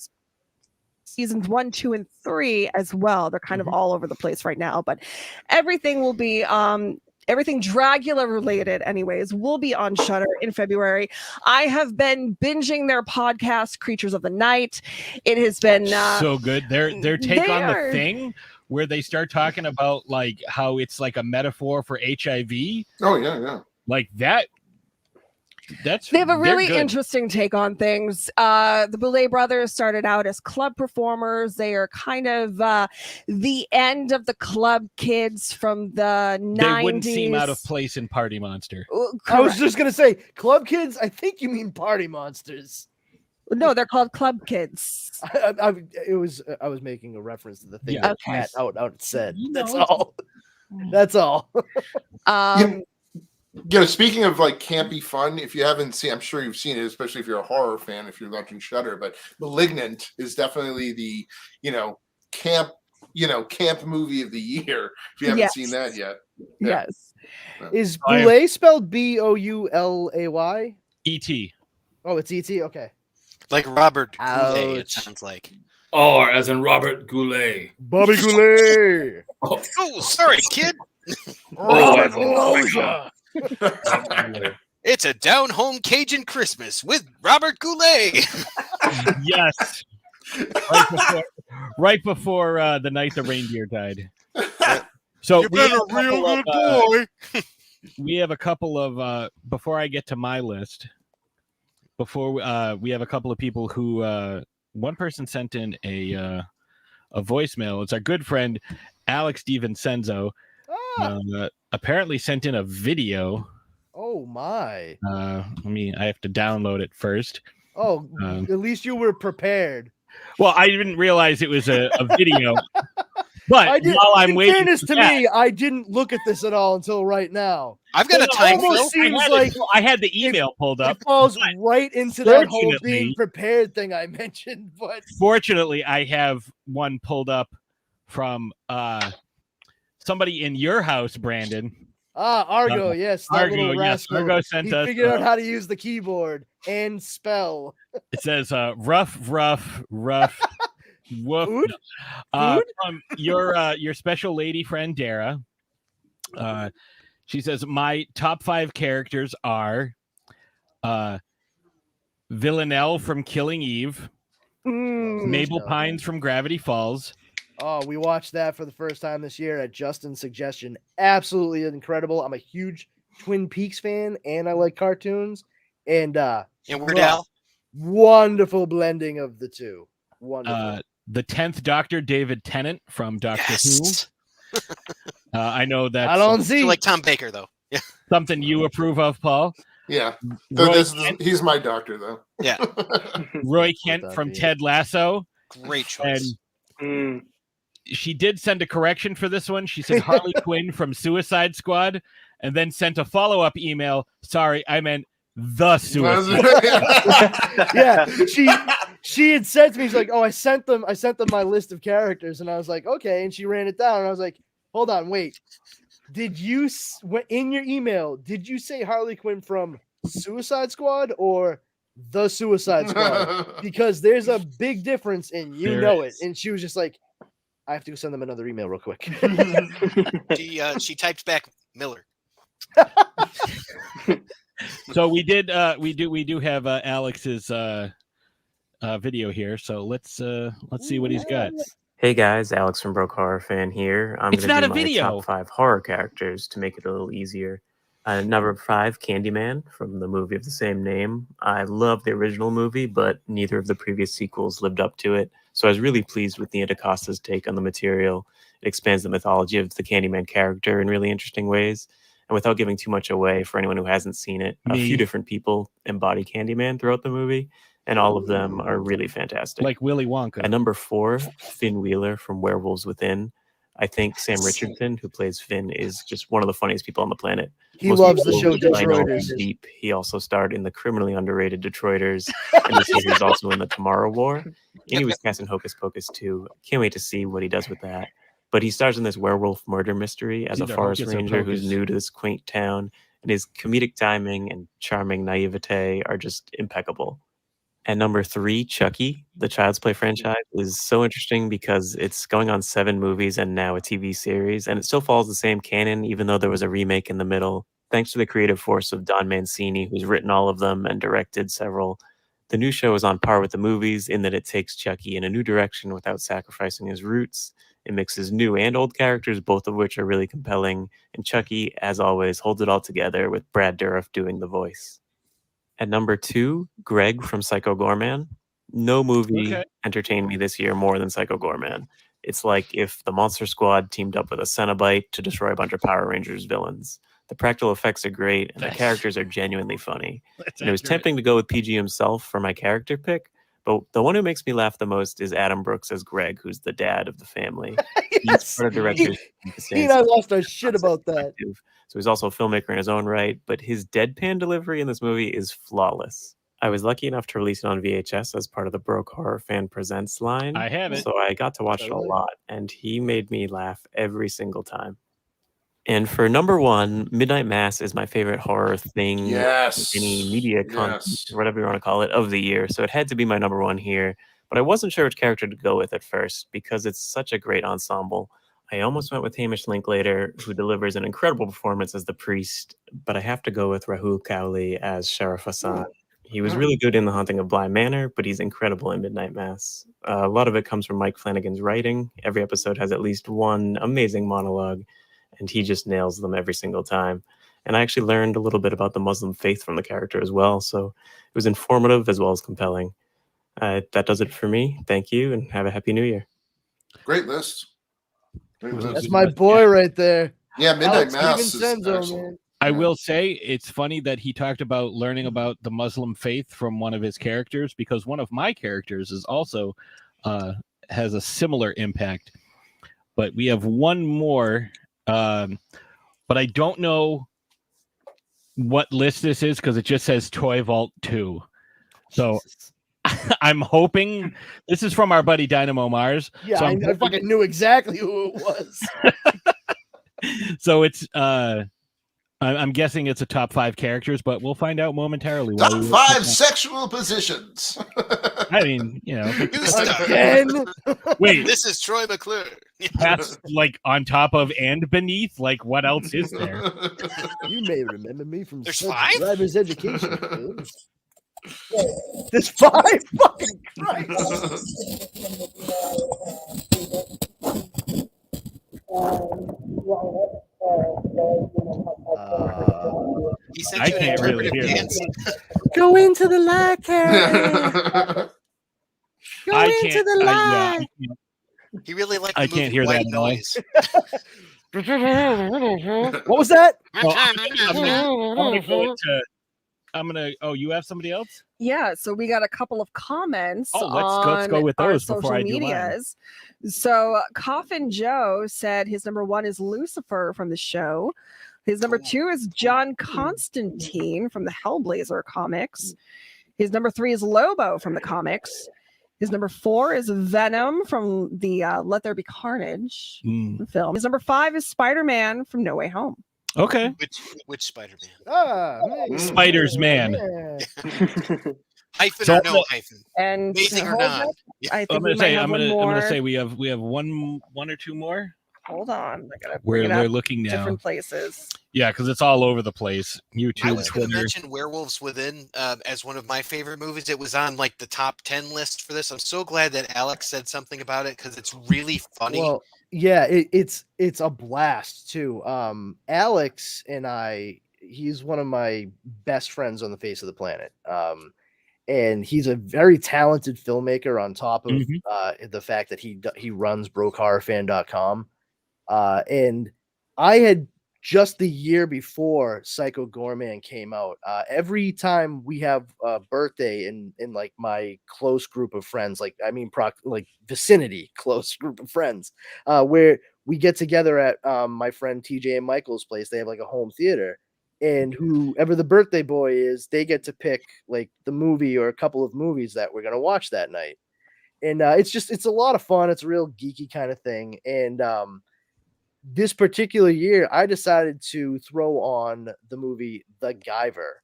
seasons 1, 2, and 3 as well. They're kind of all over the place right now, but everything will be everything Dragula related anyways will be on Shudder in February. I have been binging their podcast Creatures of the Night. It has been so good. Their take on the thing where they start talking about like how it's like a metaphor for HIV. Oh yeah. Like that. They have a really interesting take on things. The Boulet Brothers started out as club performers. They are kind of the end of the club kids from the 90s. They wouldn't seem out of place in Party Monster. I was just gonna say club kids. I think you mean Party Monsters. No, they're called club kids. I was making a reference to the thing that Pat out said. That's all. That's all. Speaking of like campy fun, if you haven't seen, I'm sure you've seen it, especially if you're a horror fan, if you're watching Shudder, but Malignant is definitely the, camp movie of the year. If you haven't seen that yet. Yeah. Yes. Is Boulay spelled Boulay? E.T. Oh, it's E.T. Okay. Like Robert Goulet, it sounds like. Oh, as in Robert Goulet. Bobby Goulet. Oh, sorry, kid. It's a down-home Cajun Christmas with Robert Goulet. Yes. Right before the night the reindeer died. So you've been a real good boy. We have a couple of before I get to my list. We have a couple of people who one person sent in a voicemail. It's our good friend Alex DiVincenzo. Apparently sent in a video. Oh my! I have to download it first. Oh, at least you were prepared. Well, I didn't realize it was a video. But while I'm waiting, in fairness to me, I didn't look at this at all until right now. I've got a time flow. I had the email pulled up. It falls right into that whole being prepared thing I mentioned. But fortunately, I have one pulled up from somebody in your house, Brandon. Argo, yes. Argo, yes. Argo sent us. Figured out how to use the keyboard and spell. It says rough. Woof. Food? From your special lady friend Dara. She says my top 5 characters are Villanelle from Killing Eve, Mabel Pines from Gravity Falls. Oh, we watched that for the first time this year at Justin's suggestion. Absolutely incredible. I'm a huge Twin Peaks fan, and I like cartoons. And Weird Al. Wonderful blending of the two. Wonderful. The 10th Doctor, David Tennant from Doctor Who. I know that. I don't see like Tom Baker though. Yeah. Something you approve of, Paul. Yeah. He's my doctor though. Yeah. Roy Kent from Ted Lasso. Great choice. And she did send a correction for this one. She said Harley Quinn from Suicide Squad, and then sent a follow-up email. Sorry, I meant the Suicide. Yeah, she had said to me, she's like, "Oh, I sent them my list of characters," and I was like, "Okay," and she ran it down, and I was like, "Hold on, wait. Did you in your email? Did you say Harley Quinn from Suicide Squad or the Suicide Squad? Because there's a big difference, and you know it." And she was just like, "I have to go send them another email real quick." She typed back Miller. So we do have Alex's video here. So let's see what he's got. Hey guys, Alex from Broke Horror Fan here. I'm It's going not to a do my video. top 5 horror characters to make it a little easier. Number 5, Candyman from the movie of the same name. I love the original movie, but neither of the previous sequels lived up to it. So I was really pleased with Nia DaCosta's take on the material. It expands the mythology of the Candyman character in really interesting ways. And without giving too much away for anyone who hasn't seen it, a few different people embody Candyman throughout the movie, and all of them are really fantastic. Like Willy Wonka. At number 4, Finn Wheeler from Werewolves Within. I think Sam Richardson, who plays Finn, is just one of the funniest people on the planet. He Most loves the people show might know him Detroiters. Deep. He also starred in the criminally underrated Detroiters, and this year he's also in the Tomorrow War. And he was cast in Hocus Pocus too. Can't wait to see what he does with that. But he stars in this werewolf murder mystery as a Either forest Hocus or ranger who's Pocus. new to this quaint town, and his comedic timing and charming naivete are just impeccable. And number 3, Chucky, the Child's Play franchise, is so interesting because it's going on 7 movies and now a TV series, and it still follows the same canon, even though there was a remake in the middle. Thanks to the creative force of Don Mancini, who's written all of them and directed several. The new show is on par with the movies in that it takes Chucky in a new direction without sacrificing his roots. It mixes new and old characters, both of which are really compelling, and Chucky, as always, holds it all together with Brad Dourif doing the voice. At number 2, Greg from Psycho Gorman. No movie entertained me this year more than Psycho Gorman. It's like if the Monster Squad teamed up with a Cenobite to destroy a bunch of Power Rangers villains. The practical effects are great, and the characters are genuinely funny. And it was tempting to go with PG himself for my character pick, but the one who makes me laugh the most is Adam Brooks as Greg, who's the dad of the family. Yes. He's directors. He and I lost our shit about that. So he's also a filmmaker in his own right, but his deadpan delivery in this movie is flawless. I was lucky enough to release it on VHS as part of the Broke Horror Fan Presents line. I have it. So I got to watch it a lot, and he made me laugh every single time. And for number 1, Midnight Mass is my favorite horror thing, any media content, or whatever you want to call it, of the year. So it had to be my number 1 here, but I wasn't sure which character to go with at first because it's such a great ensemble. I almost went with Hamish Linklater, who delivers an incredible performance as the priest, but I have to go with Rahul Cowley as Sheriff Hassan. He was really good in The Haunting of Bly Manor, but he's incredible in Midnight Mass. A lot of it comes from Mike Flanagan's writing. Every episode has at least one amazing monologue, and he just nails them every single time. And I actually learned a little bit about the Muslim faith from the character as well, so it was informative as well as compelling. That does it for me. Thank you, and have a Happy New Year. Great list. That's my boy right there. Yeah, Midnight Alex Mass is Steven Senzo, excellent. man. I will say it's funny that he talked about learning about the Muslim faith from one of his characters, because one of my characters is also has a similar impact. But we have one more, but I don't know what list this is because it just says Toy Vault 2. So I'm hoping this is from our buddy Dynamo Mars. Yeah, so I fucking knew exactly who it was. So it's I'm guessing it's a top 5 characters, but we'll find out momentarily. Top 5 sexual positions. I mean, you know, Again? Wait, This is Troy McClure. that's like on top of and beneath. Like, what else is there? You may remember me from There's Sub 5? Driver's Education. Dude. There's 5? Fucking Christ. He sent I you an can't really interpretive hear dance. Go into the light, Karen. Go I into can't. the I light. He really liked the I movie can't hear White that at all. Noise. What was that? Well, I'm gonna go to. Oh, you have somebody else? Yeah, so we got a couple of comments. Oh, let's go on with our those before social I do mine. medias. So Coffin Joe said his number 1 is Lucifer from the show. His number 2 is John Constantine from the Hellblazer comics. His number 3 is Lobo from the comics. His number 4 is Venom from the Let There Be Carnage film. His number 5 is Spider-Man from No Way Home. Okay. Which Spider-Man? Spider's Man. Hyphen So or no hyphen? And Amazing or hold not? up. I think I'm we gonna might say. have I'm one gonna more. say we have one or two more. Hold on. I gotta Where bring it they're up looking now. different places. Yeah, because it's all over the place. I YouTube, was going to Twitter. mention Werewolves Within as one of my favorite movies. It was on like the top 10 list for this. I'm so glad that Alex said something about it because it's really funny. Well, yeah, it's a blast too. Alex and I, he's one of my best friends on the face of the planet. And he's a very talented filmmaker on top of the fact that he runs brokehorrorfan.com. And I had just the year before Psycho Gorman came out. Every time we have a birthday in like my close group of friends, like vicinity close group of friends, where we get together at my friend TJ and Michael's place. They have like a home theater, and whoever the birthday boy is, they get to pick like the movie or a couple of movies that we're gonna watch that night. And it's a lot of fun. It's a real geeky kind of thing. And this particular year, I decided to throw on the movie The Guyver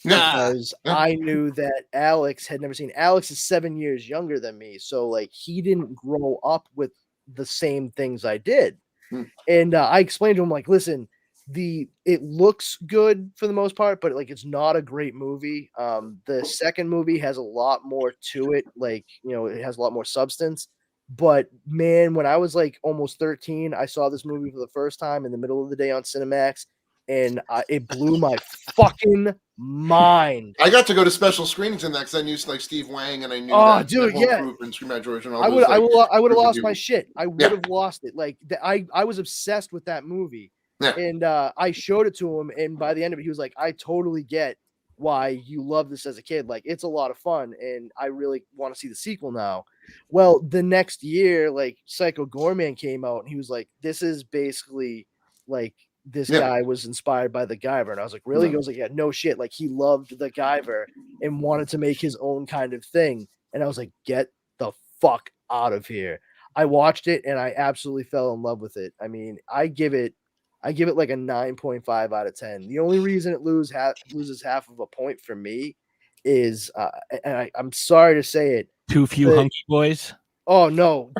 because I knew that Alex had never seen. Alex is 7 years younger than me, so like he didn't grow up with the same things I did. And I explained to him like, listen, it looks good for the most part, but like it's not a great movie. The second movie has a lot more to it, like it has a lot more substance. But man, when I was like almost 13, I saw this movie for the first time in the middle of the day on Cinemax, and it blew my fucking mind. I got to go to special screenings in that because I knew like Steve Wang and I knew that whole group and Scream Out George and all I would have lost my shit. I would have Yeah. lost it. Like I was obsessed with that movie. Yeah. And I showed it to him, and by the end of it, he was like, I totally get why you love this as a kid. Like, it's a lot of fun, and I really want to see the sequel now. Well, the next year, like, Psycho Goreman came out, and he was like, this is basically, like, this guy was inspired by the Guyver. And I was like, really? He goes like, yeah, no shit. Like, he loved the Guyver and wanted to make his own kind of thing. And I was like, get the fuck out of here. I watched it, and I absolutely fell in love with it. I mean, I give it like a 9.5 out of 10. The only reason it loses half of a point for me is, and I'm sorry to say it, too few hunky boys. Oh no,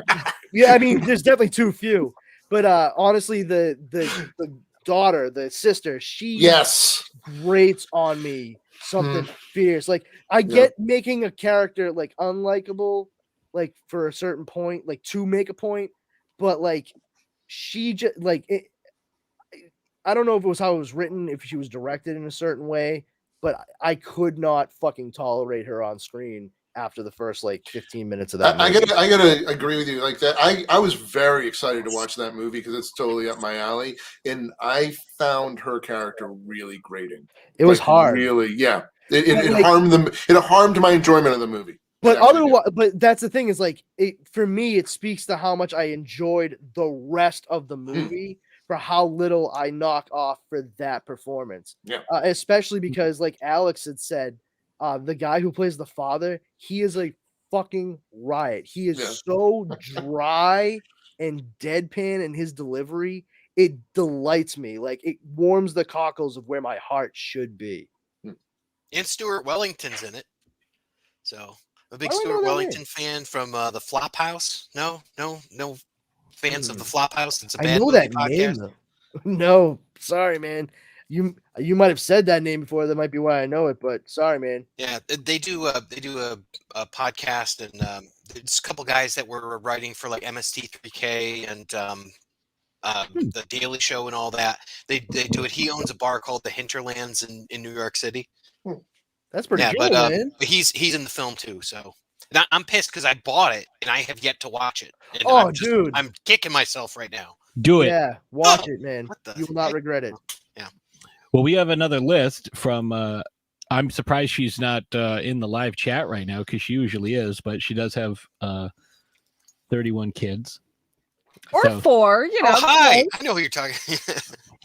yeah, I mean, there's definitely too few. But honestly, the daughter, the sister, she grates on me something fierce. Like I get making a character like unlikable, like for a certain point, like to make a point, but like she just like it. I don't know if it was how it was written, if she was directed in a certain way, but I could not fucking tolerate her on screen after the first like 15 minutes of that movie. I gotta agree with you like that. I was very excited to watch that movie because it's totally up my alley, and I found her character really grating. It was hard, really. Yeah, it harmed them. It harmed my enjoyment of the movie. But otherwise, but that's the thing is like for me, it speaks to how much I enjoyed the rest of the movie. For how little I knock off for that performance. Yeah. Especially because, like Alex had said, the guy who plays the father, he is a fucking riot. He is so dry and deadpan in his delivery. It delights me. Like, it warms the cockles of where my heart should be. And Stuart Wellington's in it. So, a big Stuart Wellington fan from the Flophouse. No fans of the Flophouse. It's a bad movie podcast. Name, though. No, sorry, man. You might have said that name before. That might be why I know it, but sorry, man. Yeah, they do a podcast, and there's a couple guys that were writing for like MST3K and the Daily Show and all that. They do it. He owns a bar called the Hinterlands in New York City. That's pretty cool, man. But he's in the film too, so. And I'm pissed because I bought it and I have yet to watch it. And dude, I'm kicking myself right now. Do it. Yeah, watch it, man. You will not regret it. Yeah. Well, we have another list from. I'm surprised she's not in the live chat right now because she usually is, but she does have 31 kids. Or 4, you know. Oh, hi. I know who you're talking.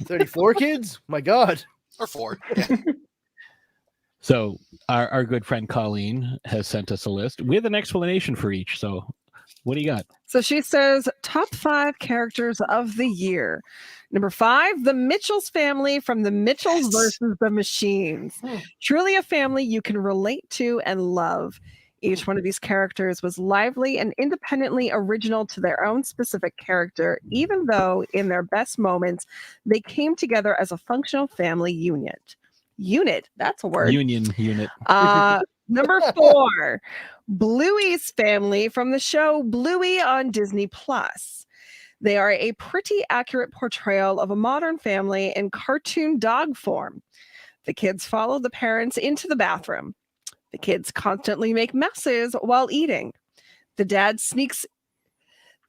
34 kids? My God. Or 4. Yeah. So our good friend Colleen has sent us a list with an explanation for each. So what do you got? So she says top 5 characters of the year. Number 5, the Mitchells family from the Mitchells versus the Machines. Truly a family you can relate to and love. Each one of these characters was lively and independently original to their own specific character, even though in their best moments, they came together as a functional family unit. Unit, that's a word. Unit. Number 4, Bluey's family from the show Bluey on Disney Plus. They are a pretty accurate portrayal of a modern family in cartoon dog form. The kids follow the parents into the bathroom. The kids constantly make messes while eating. The dad sneaks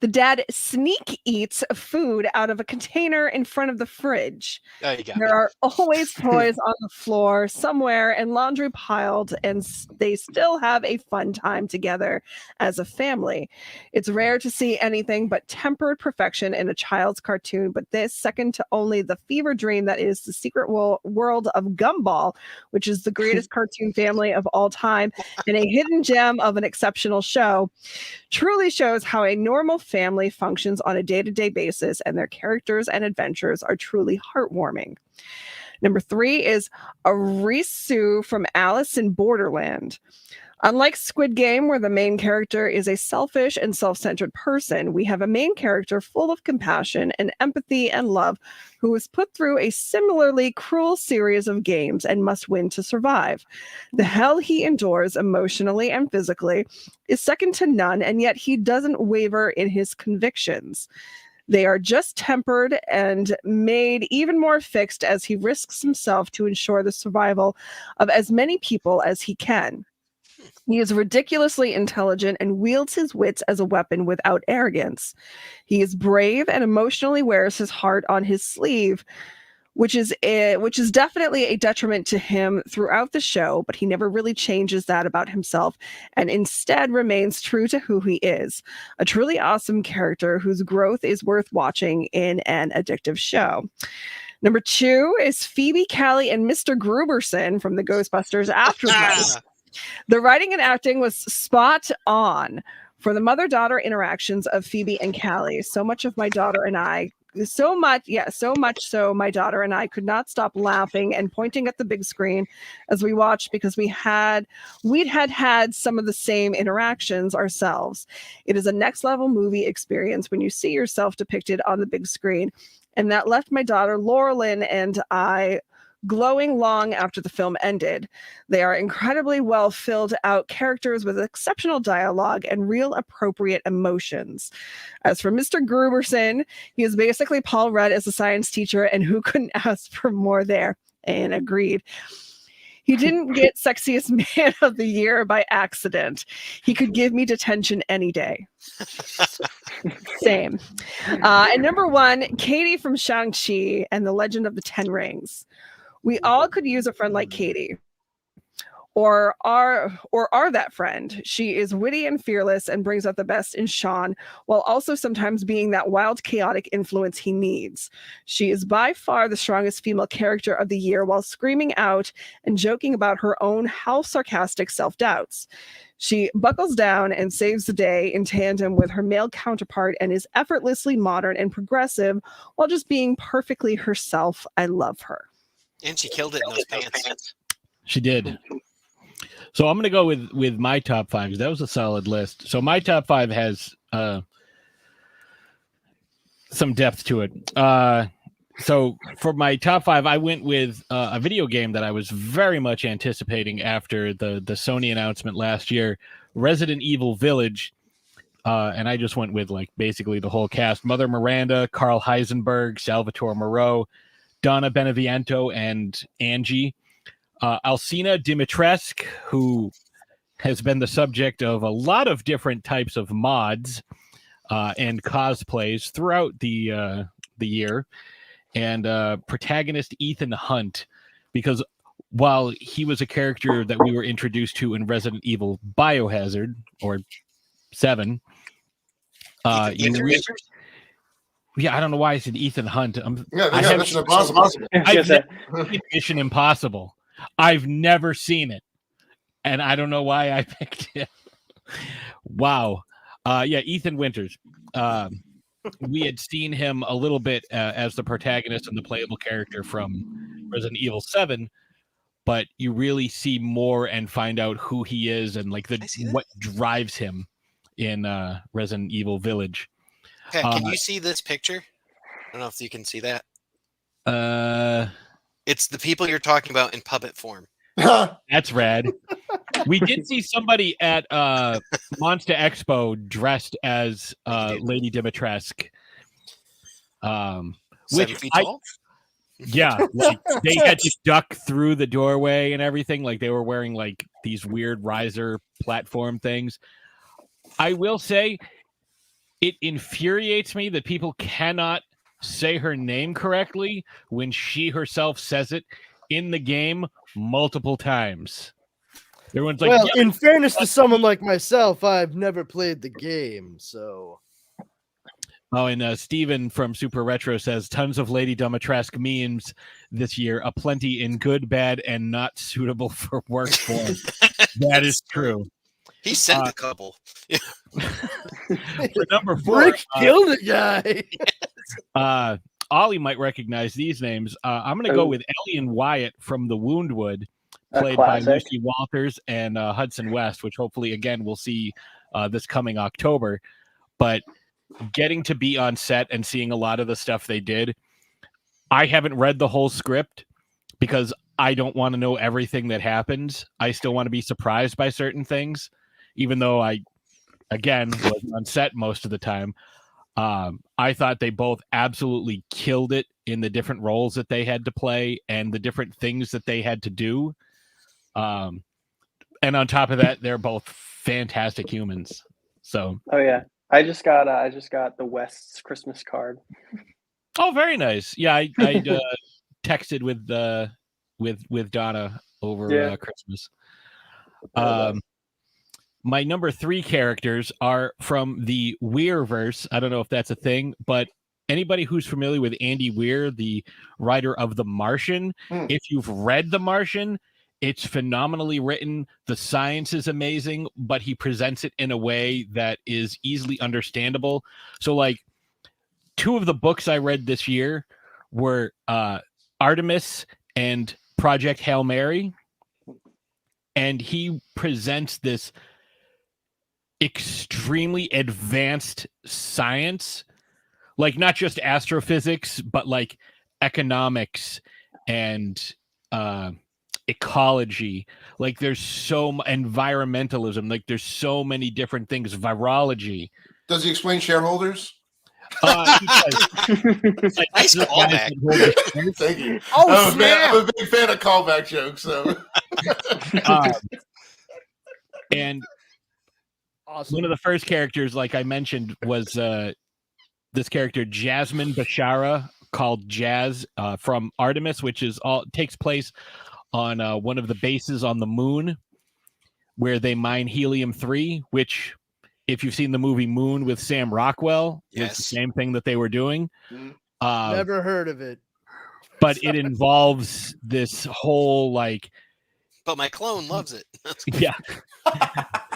The dad sneak eats food out of a container in front of the fridge. Oh, you got There me. are always toys on the floor somewhere and laundry piled, and they still have a fun time together as a family. It's rare to see anything but tempered perfection in a child's cartoon, but this, second to only the fever dream that is the secret world of Gumball, which is the greatest cartoon family of all time and a hidden gem of an exceptional show, truly shows how a normal family functions on a day-to-day basis, and their characters and adventures are truly heartwarming. Number 3 is Arisu from Alice in Borderland. Unlike Squid Game, where the main character is a selfish and self-centered person, we have a main character full of compassion and empathy and love who is put through a similarly cruel series of games and must win to survive. The hell he endures emotionally and physically is second to none, and yet he doesn't waver in his convictions. They are just tempered and made even more fixed as he risks himself to ensure the survival of as many people as he can. He is ridiculously intelligent and wields his wits as a weapon without arrogance. He is brave and emotionally wears his heart on his sleeve, which is definitely a detriment to him throughout the show, but he never really changes that about himself and instead remains true to who he is. A truly awesome character whose growth is worth watching in an addictive show. Number 2 is Phoebe, Callie, and Mr. Gruberson from the Ghostbusters Afterlife. The writing and acting was spot on for the mother-daughter interactions of Phoebe and Callie. So much so my daughter and I could not stop laughing and pointing at the big screen as we watched because we'd had some of the same interactions ourselves. It is a next level movie experience when you see yourself depicted on the big screen, and that left my daughter Laurelyn and I glowing long after the film ended. They are incredibly well filled out characters with exceptional dialogue and real appropriate emotions. As for Mr. Gruberson, he is basically Paul Rudd as a science teacher, and who couldn't ask for more there? And agreed. He didn't get Sexiest Man of the Year by accident. He could give me detention any day. Same. And number 1, Katie from Shang-Chi and the Legend of the Ten Rings. We all could use a friend like Katie, or are that friend. She is witty and fearless and brings out the best in Sean, while also sometimes being that wild, chaotic influence he needs. She is by far the strongest female character of the year, while screaming out and joking about her own how sarcastic self-doubts. She buckles down and saves the day in tandem with her male counterpart and is effortlessly modern and progressive while just being perfectly herself. I love her. And she killed it in those pants. She did. So I'm going to go with my top 5 because that was a solid list. So my top 5 has some depth to it. So for my top 5, I went with a video game that I was very much anticipating after the Sony announcement last year, Resident Evil Village. And I just went with like basically the whole cast: Mother Miranda, Carl Heisenberg, Salvatore Moreau, Donna Beneviento, and Angie. Alcina Dimitrescu, who has been the subject of a lot of different types of mods and cosplays throughout the year, and protagonist Ethan Hunt, because while he was a character that we were introduced to in Resident Evil Biohazard or 7, yeah, I don't know why I said Ethan Hunt. Mission Impossible. Mission Impossible. I've never seen it, and I don't know why I picked it. Wow. Yeah, Ethan Winters. We had seen him a little bit as the protagonist and the playable character from Resident Evil 7, but you really see more and find out who he is and like what drives him in Resident Evil Village. Pat, can you see this picture? I don't know if you can see that. It's the people you're talking about in puppet form. That's rad. We did see somebody at Monster Expo dressed as Lady Dimitrescu. 7 feet tall? Yeah, like they had to duck through the doorway and everything. Like they were wearing like these weird riser platform things. I will say, It infuriates me that people cannot say her name correctly when she herself says it in the game multiple times. Everyone's like, well, yeah, in fairness to someone like myself, I've never played the game, so. Oh, and Steven from Super Retro says tons of Lady Dimitrescu memes this year, aplenty in good, bad, and not suitable for work form. That is true. He sent a couple. For number 4, Rick killed a guy. Ollie might recognize these names. I'm going to go with Ellian Wyatt from The Woundwood, played by Lucy Walters and Hudson West, which hopefully, again, we'll see this coming October. But getting to be on set and seeing a lot of the stuff they did, I haven't read the whole script because I don't want to know everything that happens. I still want to be surprised by certain things, even though I, again, was on set most of the time. I thought they both absolutely killed it in the different roles that they had to play and the different things that they had to do. And on top of that, they're both fantastic humans. So, oh yeah, I just got the West's Christmas card. Oh, very nice. Yeah, I texted with Donna over Christmas. My number 3 characters are from the Weirverse. I don't know if that's a thing, but anybody who's familiar with Andy Weir, the writer of The Martian, if you've read The Martian, it's phenomenally written. The science is amazing, but he presents it in a way that is easily understandable. So, like, 2 of the books I read this year were Artemis and Project Hail Mary. And he presents this extremely advanced science, like not just astrophysics, but like economics and ecology. Like there's environmentalism. Like there's so many different things. Virology. Does he explain shareholders? Nice callback. Thank you. Oh, I'm a big fan of callback jokes. So. And Awesome. one of the first characters, like I mentioned, was this character Jasmine Bashara, called Jazz, from Artemis, which takes place on one of the bases on the moon, where they mine helium-3. Which, if you've seen the movie Moon with Sam Rockwell, is the same thing that they were doing. Never heard of it. But it involves this whole like. But my clone loves it. Yeah.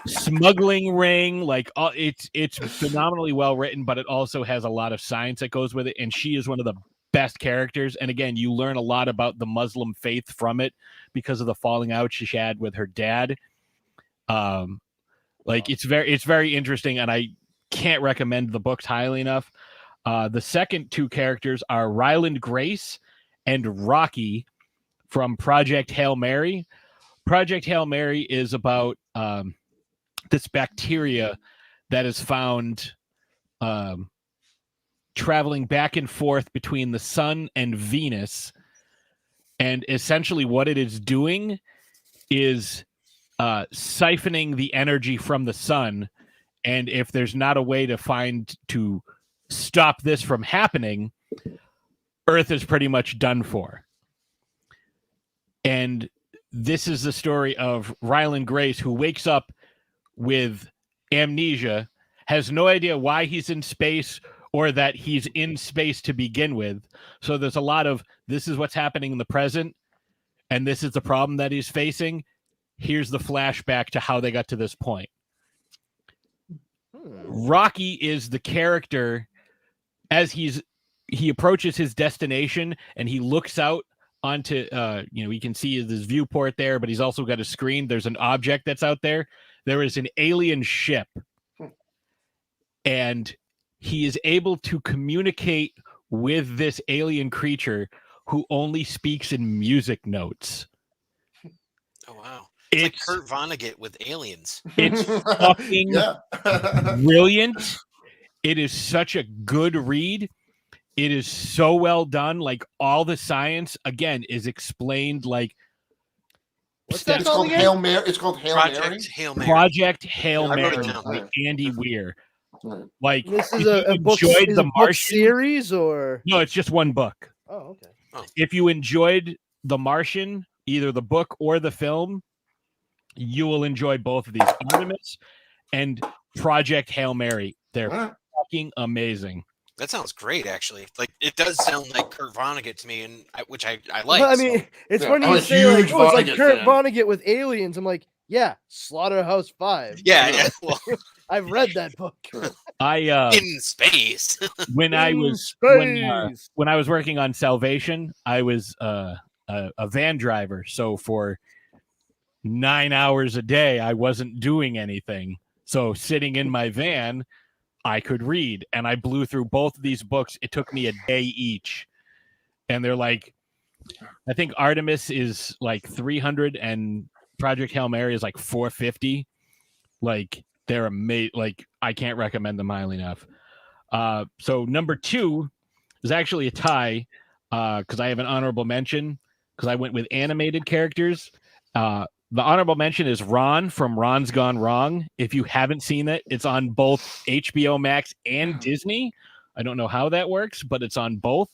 Smuggling ring, like it's phenomenally well written, but it also has a lot of science that goes with it, and she is one of the best characters. And again, you learn a lot about the Muslim faith from it because of the falling out she had with her dad. It's very interesting, and I can't recommend the books highly enough. The second 2 characters are Ryland Grace and Rocky from Project Hail Mary. Project Hail Mary is about this bacteria that is found traveling back and forth between the sun and Venus. And essentially what it is doing is siphoning the energy from the sun. And if there's not a way to stop this from happening, Earth is pretty much done for. And this is the story of Ryland Grace, who wakes up with amnesia, has no idea why he's in space or that he's in space to begin with. So there's a lot of, this is what's happening in the present, and this is the problem that he's facing. Here's the flashback to how they got to this point. Rocky is the character as he approaches his destination and he looks out onto, you can see his viewport there, but he's also got a screen. There's an object that's out there. There is an alien ship, and he is able to communicate with this alien creature who only speaks in music notes. Oh, wow. It's like Kurt Vonnegut with aliens. It's fucking brilliant. It is such a good read. It is so well done. Like, all the science, again, is explained like. What's that It's called called again? Hail Mary. It's called Hail Mary. Project Hail Mary. Project Hail I wrote Mary it down. by Andy Weir. Like, This is if a you book, enjoyed is The a book Martian, series, or no, it's just one book. oh, okay. If you enjoyed The Martian, either the book or the film, you will enjoy both of these. Artemis and Project Hail Mary. They're fucking amazing. That sounds great, actually. Like, it does sound like Kurt Vonnegut to me, and which I like. Well, I mean, so. it's funny you say like, oh, it's like Kurt Vonnegut with aliens. I'm like, yeah, Slaughterhouse 5. Yeah. Well, I've read that book. in space. When I was working on Salvation, I was a van driver. So for 9 hours a day, I wasn't doing anything. So sitting in my van, I could read, and I blew through both of these books. It took me a day each, and they're like, I think Artemis is like 300, and Project Hail Mary is like 450. Like, they're amazing. Like, I can't recommend them highly enough. So number 2 is actually a tie, because I have an honorable mention because I went with animated characters. The honorable mention is Ron from Ron's Gone Wrong. If you haven't seen it, it's on both HBO Max and Disney. I don't know how that works, but it's on both.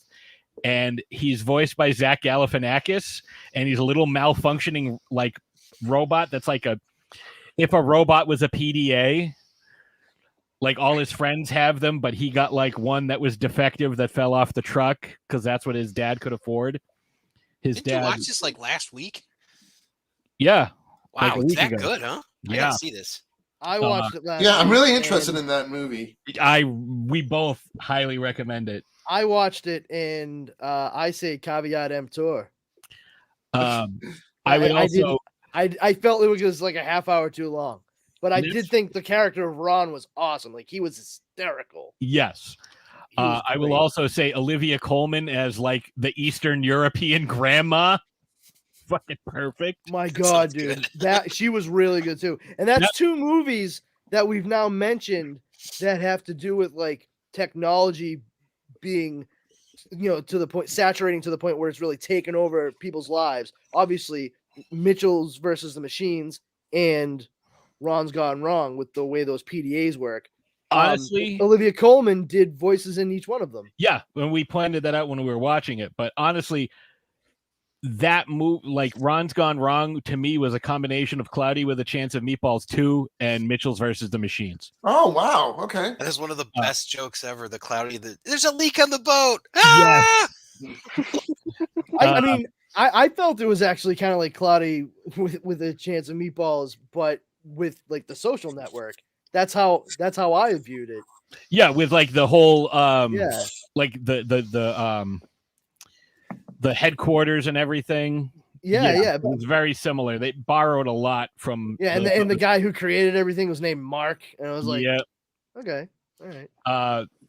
And he's voiced by Zach Galifianakis, and he's a little malfunctioning like robot that's like if a robot was a PDA, like all his friends have them, but he got like one that was defective that fell off the truck because that's what his dad could afford. Did you watch this like last week? Yeah. Wow, like it's that good, huh? I gotta see this. I watched it last Yeah, I'm week, really interested in that movie. We both highly recommend it. I watched it, and I say caveat emptor. I would also. I felt it was like a half hour too long, but I did think the character of Ron was awesome. Like, he was hysterical. Yes. I will also say Olivia Colman as like the Eastern European grandma. Fucking perfect. My God, dude, that she was really good too. And that's 2 movies that we've now mentioned that have to do with like technology being, to the point, saturating to the point where it's really taken over people's lives. Obviously, Mitchell's versus the Machines and Ron's Gone Wrong with the way those PDAs work. Honestly, Olivia Colman did voices in each one of them. Yeah, when we pointed that out when we were watching it, but honestly, that move, like Ron's Gone Wrong, to me was a combination of Cloudy with a Chance of Meatballs 2 and Mitchell's versus the Machines. Oh wow, okay. That is one of the best jokes ever. The Cloudy, there's a leak on the boat. Ah! Yes. I mean, I felt it was actually kind of like Cloudy with a Chance of Meatballs, but with like the Social Network. That's how I viewed it. Yeah, with like the whole like the headquarters and everything. Yeah. It was very similar. They borrowed a lot from and the guy who created everything was named Mark, and I was like, okay, all right.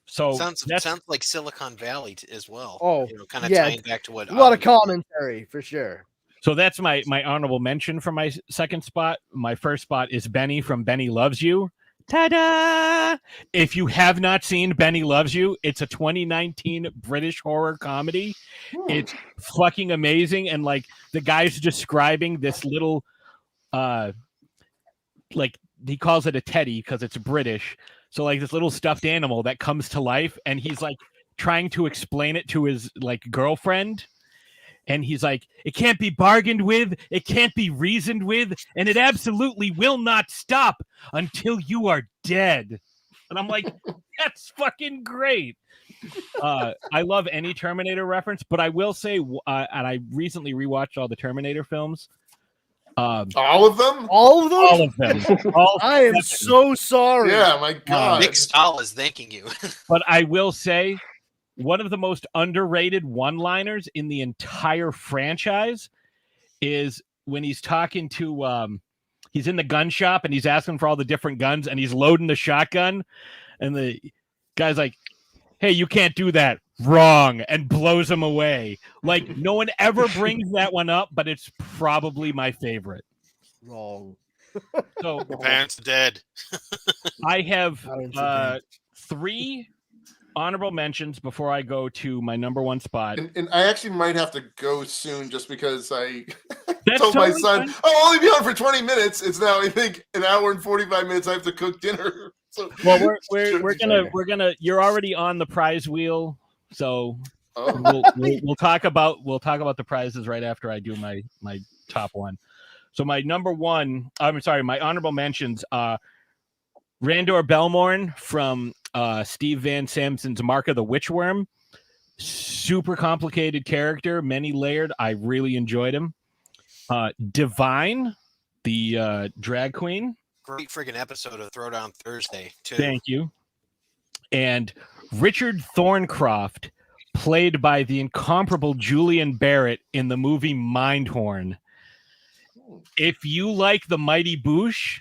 So sounds like Silicon Valley as well. Oh, kind of tying back to what a lot of commentary for sure. So that's my honorable mention for my second spot. My first spot is Benny from Benny Loves You. Ta-da! If you have not seen Benny Loves You, it's a 2019 British horror comedy. It's fucking amazing. And like the guy's describing this little like he calls it a teddy because it's British. So like this little stuffed animal that comes to life, and he's like trying to explain it to his like girlfriend. And he's like, it can't be bargained with, it can't be reasoned with, and it absolutely will not stop until you are dead. And I'm like, that's fucking great. I love any Terminator reference, but I will say, and I recently rewatched all the Terminator films. All of them? All of them? All of them. I am so sorry. Yeah, my God. Nick Stahl is thanking you. But I will say, one of the most underrated one-liners in the entire franchise is when he's talking to he's in the gun shop and he's asking for all the different guns and he's loading the shotgun and the guy's like, hey, you can't do that. Wrong, and blows him away. Like, no one ever brings that one up, but it's probably my favorite. Wrong. So your parents are dead. I have 3 honorable mentions before I go to my number 1 spot. And I actually might have to go soon just because I That's told my totally son, fine. I'll only be on for 20 minutes. It's now, I think, an hour and 45 minutes. I have to cook dinner. So, Well, we're gonna. You're already on the prize wheel, so we'll talk about the prizes right after I do my top one. So my number one, my honorable mentions. Randor Belmorn from Steve Van Samson's Mark of the Witchworm. Super complicated character, many layered. I really enjoyed him. Divine, the drag queen. Great friggin' episode of Throwdown Thursday, too. Thank you. And Richard Thorncroft, played by the incomparable Julian Barrett in the movie Mindhorn. If you like The Mighty Boosh,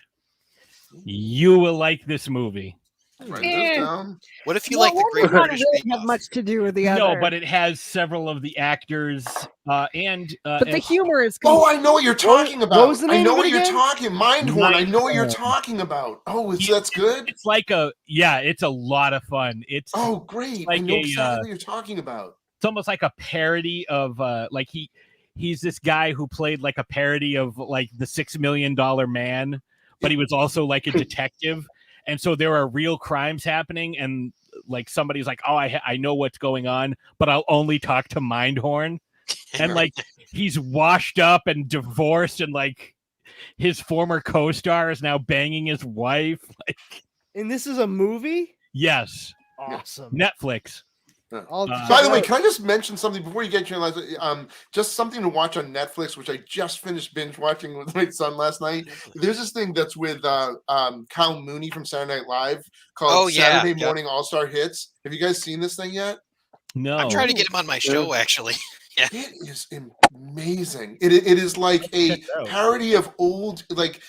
you will like this movie. Write this down. What if you like the Great one British really Bake have Off? much to do with the other. No, but it has several of the actors but the humor is. Oh, I know what you're talking about. What was the name I know of it what you're again? talking. Mindhorn. I know what you're Mindhorn. talking about. Oh, that's good. It's like it's a lot of fun. It's Great. like I know exactly what you're talking about. It's almost like a parody of he's this guy who played like a parody of like the $6 Million Man, but he was also like a detective. And so there are real crimes happening, and like somebody's like, "Oh, I know what's going on, but I'll only talk to Mindhorn." And like he's washed up and divorced, and like his former co-star is now banging his wife. Like, And this is a movie? yes, Awesome. Netflix. By the way, can I just mention something before you get your last? Just something to watch on Netflix, which I just finished binge watching with my son last night. There's this thing that's with Kyle Mooney from Saturday Night Live called Saturday Morning All-Star Hits. Have you guys seen this thing yet? No, I'm trying to get him on my show, actually. Yeah. It is amazing. It is like a parody of old, like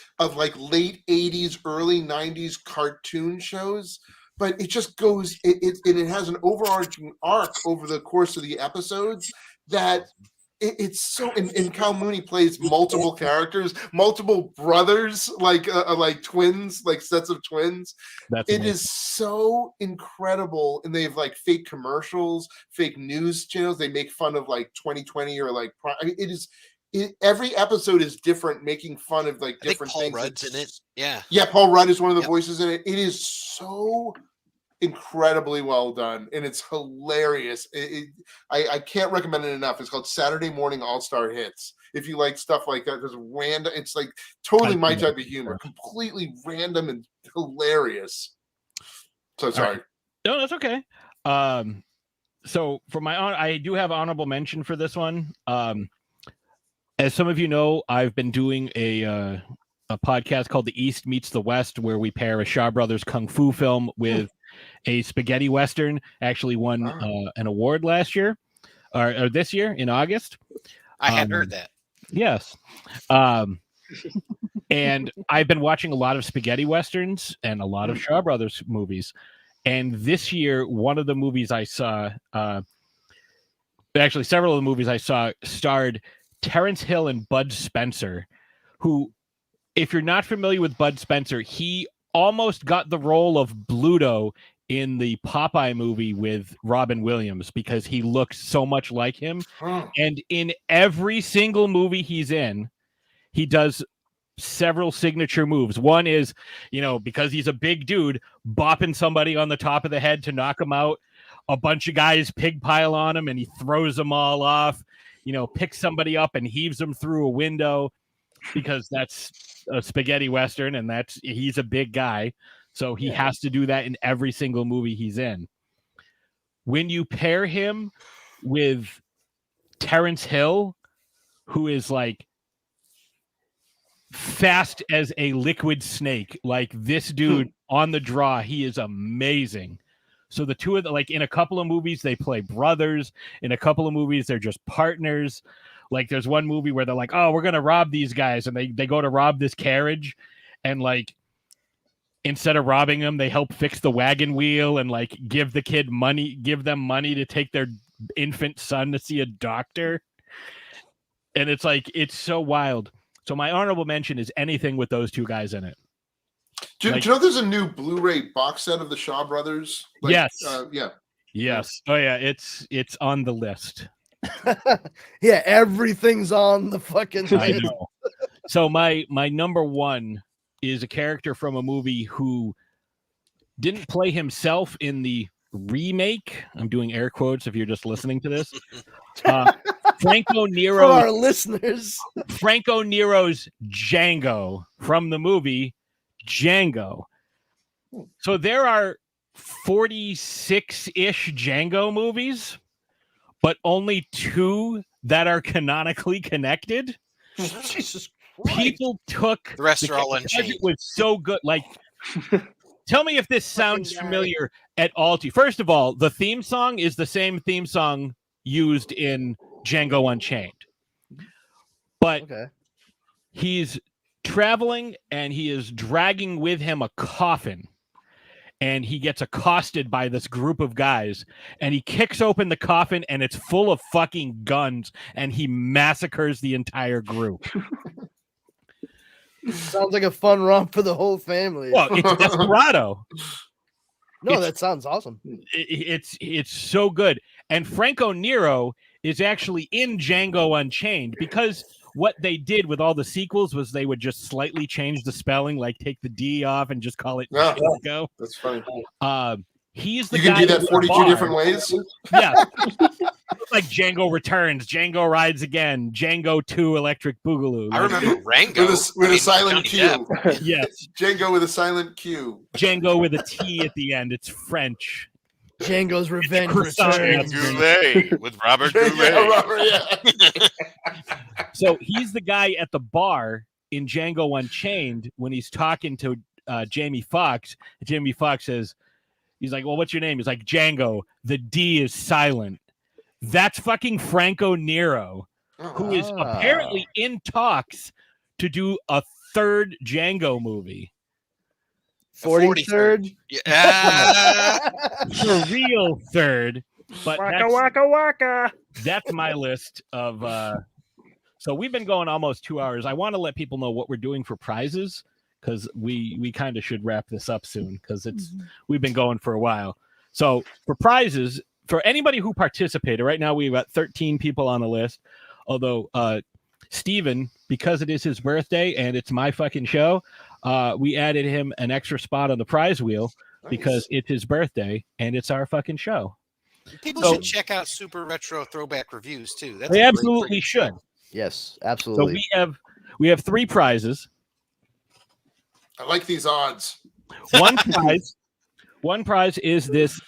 late 80s, early 90s cartoon shows. But it just goes, it has an overarching arc over the course of the episodes that it's so, and Kyle Mooney plays multiple characters, multiple brothers, like twins, like sets of twins. It is so incredible. And they have like fake commercials, fake news channels. They make fun of like 2020 or like, I mean, every episode is different, making fun of like different things. Paul Rudd's in it. Yeah. Yeah, Paul Rudd is one of the voices in it. It is so incredibly well done, and it's hilarious. I can't recommend it enough. It's called Saturday Morning All-Star Hits. If you like stuff like that, there's random. It's like totally my type of humor, completely random and hilarious. So sorry. No, that's okay. So for I do have honorable mention for this one. As some of you know, I've been doing a podcast called The East Meets the West, where we pair a Shaw Brothers kung fu film with a spaghetti western. Actually won an award last year or this year in August. I had heard that. Yes. And I've been watching a lot of spaghetti westerns and a lot of Shaw Brothers movies. And this year, one of the movies I saw, actually several of the movies I saw, starred Terrence Hill and Bud Spencer, who, if you're not familiar with Bud Spencer, he almost got the role of Bluto in the Popeye movie with Robin Williams because he looks so much like him. And in every single movie he's in, he does several signature moves. One is, because he's a big dude, bopping somebody on the top of the head to knock him out. A bunch of guys pig pile on him and he throws them all off, picks somebody up and heaves them through a window, because that's a spaghetti western and he's a big guy. So he has to do that in every single movie he's in. When you pair him with Terrence Hill, who is like fast as a liquid snake, like this dude on the draw, he is amazing. So the two of them, like in a couple of movies, they play brothers. In a couple of movies, they're just partners. Like there's one movie where they're like, "Oh, we're going to rob these guys." And they go to rob this carriage. And like, instead of robbing them, they help fix the wagon wheel and like give them money to take their infant son to see a doctor. And it's like, it's so wild. So my honorable mention is anything with those two guys in it. Do you know there's a new Blu-ray box set of the Shaw Brothers? Yes. Yeah. Yes. Oh yeah. It's on the list. Yeah. Everything's on the fucking I know. So my number one is a character from a movie who didn't play himself in the remake. I'm doing air quotes if you're just listening to this. Franco Nero, For our listeners. Franco Nero's Django from the movie Django. So there are 46-ish Django movies, but only 2 that are canonically connected. Jesus Christ. People took The rest are all because unchained. it was so good. Like, tell me if this sounds familiar at all to you. First of all, the theme song is the same theme song used in Django Unchained. But Okay. he's traveling and he is dragging with him a coffin. And he gets accosted by this group of guys. And he kicks open the coffin and it's full of fucking guns. And he massacres the entire group. Sounds like a fun romp for the whole family. Well, it's Desperado. No, that sounds awesome. It's so good. And Franco Nero is actually in Django Unchained because what they did with all the sequels was they would just slightly change the spelling, like take the D off and just call it Django. That's funny. He's the You can guy do that at the 42 bar. different ways. Yeah. Like Django Returns, Django Rides Again, Django 2 Electric Boogaloo. I remember Rango. With a silent Johnny Q. Depp. Yes. Django with a silent Q. Django with a T at the end. It's French. Django's Revenge croissant. returns. Goulet with Robert Yeah, Goulet. Robert, yeah. So he's the guy at the bar in Django Unchained when he's talking to Jamie Foxx. Jamie Foxx says, he's like, well, what's your name? He's like, Django. The D is silent. That's fucking Franco Nero, who is apparently in talks to do a 3rd Django movie. 43rd. Yeah. The real 3rd. But that's my list of so we've been going almost 2 hours. I want to let people know what we're doing for prizes because we kind of should wrap this up soon because we've been going for a while. So for prizes, for anybody who participated, right now we've got 13 people on the list. Although Steven, because it is his birthday and it's my fucking show, we added him an extra spot on the prize wheel because it's his birthday and it's our fucking show. People should check out Super Retro Throwback Reviews too. That's They a great absolutely freaking should. Yes, So absolutely. we have 3 prizes. I like these odds. One prize is this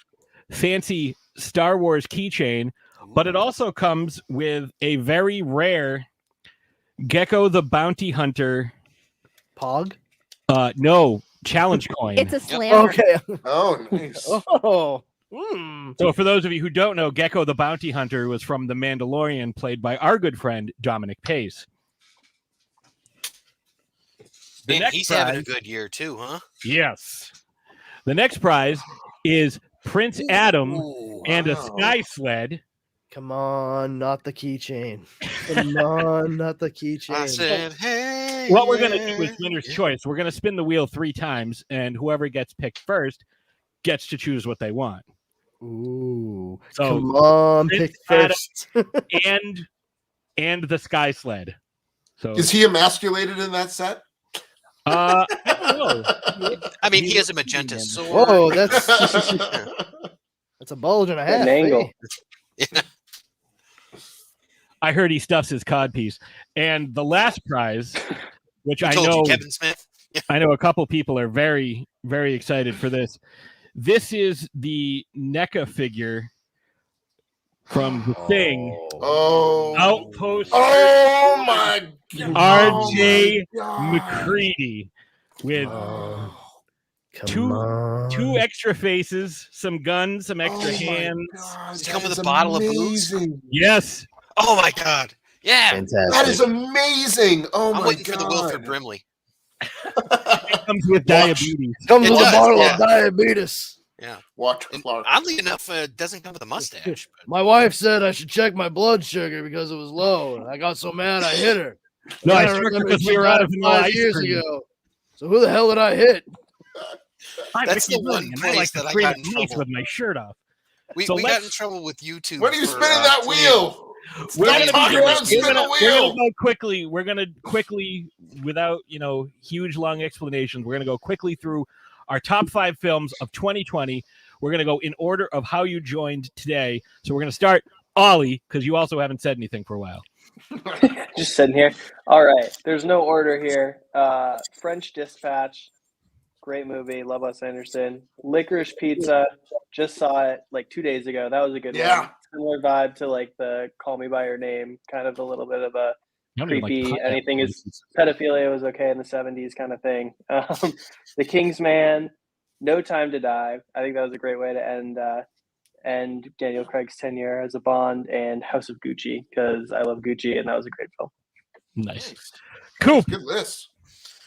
fancy Star Wars keychain, but it also comes with a very rare Gecko the Bounty Hunter. Pog? No, challenge coin. It's a slammer. Okay. Oh, nice. Oh. So for those of you who don't know, Gecko the Bounty Hunter was from The Mandalorian, played by our good friend Dominic Pace. The Man, next he's prize, having a good year too, huh? yes. The next prize is Prince Adam and a wow. sky sled. Come on, not the keychain. Come on, not the I keychain. said, hey. What we're gonna do is winner's choice. We're gonna spin the wheel 3 times, and whoever gets picked first gets to choose what they want. Ooh. So Come on, Prince pick Adam first. and the sky sled. So Is he emasculated in that set? I don't know. I mean, he has a magenta sword. Whoa, that's a bulge and a half. An angle. Yeah. I heard he stuffs his codpiece. And the last prize, which I I told know you, Kevin Smith. I know a couple people are very, very excited for this. This is the NECA figure from The Thing. Oh. Outpost Oh my God. RJ Oh my God. McCready with Come two on. extra faces, some guns, some extra Oh my hands. God, Does he that come with is a bottle of booze? amazing. Yes. Oh my God. Yeah. Fantastic. That is amazing. Oh I'm my waiting God. for the Wilford Brimley. It comes with diabetes. Comes It with does, a bottle yeah. of diabetes. Yeah. Watch And Clark. oddly enough, it doesn't come with a mustache. But My wife said I should check my blood sugar because it was low. And I got so mad I hit her. No, I Then struck her remembered because she we were out died of vanilla 5 ice years cream. ago. So who the hell did I hit? I'm That's Ricky the one Williams. place I like that to I scream got at in mice trouble. with my shirt off. we So got let's- in trouble with YouTube. When are you for, spinning that 20 wheel? We're Stop gonna, talking about we're spin gonna- the we're gonna wheel. go quickly. We're gonna quickly, without huge long explanations, we're gonna go quickly through our top 5 films of 2020. We're going to go in order of how you joined today. So we're going to start, Ollie, because you also haven't said anything for a while. Just sitting here. All right. There's no order here. French Dispatch. Great movie. Love Wes Anderson. Licorice Pizza. Just saw it like 2 days ago. That was a good one. Similar vibe to like the Call Me by Your Name, kind of a little bit of a creepy. Anything is pedophilia was okay in the 70s kind of thing. The King's Man. No Time to Die. I think that was a great way to end Daniel Craig's tenure as a Bond, and House of Gucci, because I love Gucci, and that was a great film. Nice. Cool. Good list.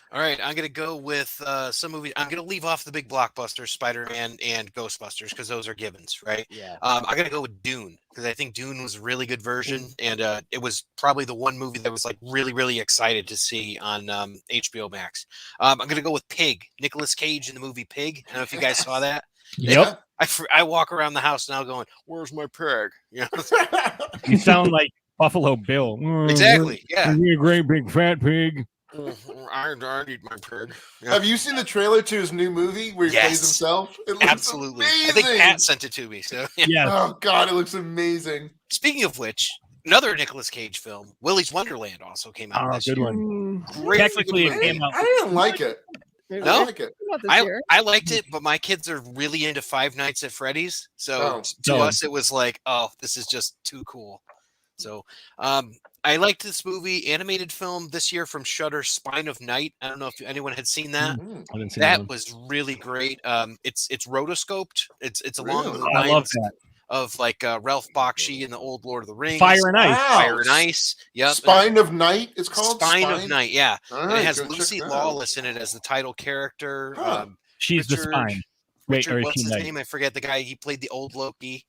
All right, I'm going to go with some movies. I'm going to leave off the big blockbusters, Spider-Man and Ghostbusters, because those are givens, right? Yeah. I'm going to go with Dune, because I think Dune was a really good version, and it was probably the one movie that was like really, really excited to see on HBO Max. I'm going to go with Pig, Nicolas Cage in the movie Pig. I don't know if you guys saw that. Yep. I walk around the house now going, "Where's my pig?" You know? You sound like Buffalo Bill. Exactly. Yeah. You're a great big fat pig. I need my pig. Yeah. Have you seen the trailer to his new movie where he plays himself? It looks absolutely. amazing. I think Pat sent it to me. So yeah. Oh God, it looks amazing. Speaking of which, another Nicolas Cage film, Willy's Wonderland, also came out. This good year. one. Great. Technically, it came out. I didn't like it. No, like it. I liked it, but my kids are really into Five Nights at Freddy's. So to us, it was like, oh, this is just too cool. So I liked this movie, animated film this year from Shudder, Spine of Night. I don't know if anyone had seen that. I didn't see that was really great. It's rotoscoped. It's along the lines I love that. of like Ralph Bakshi in the old Lord of the Rings. Fire and Ice. Wow. Fire and Ice. Yep. Spine of Night. It's called Spine of Night. Yeah. All And right, it has go check Lucy that out. Lawless in it as the title character. She's the spine. Wait, Richard, or is what's she his Night? name? I forget the guy. He played the old Loki.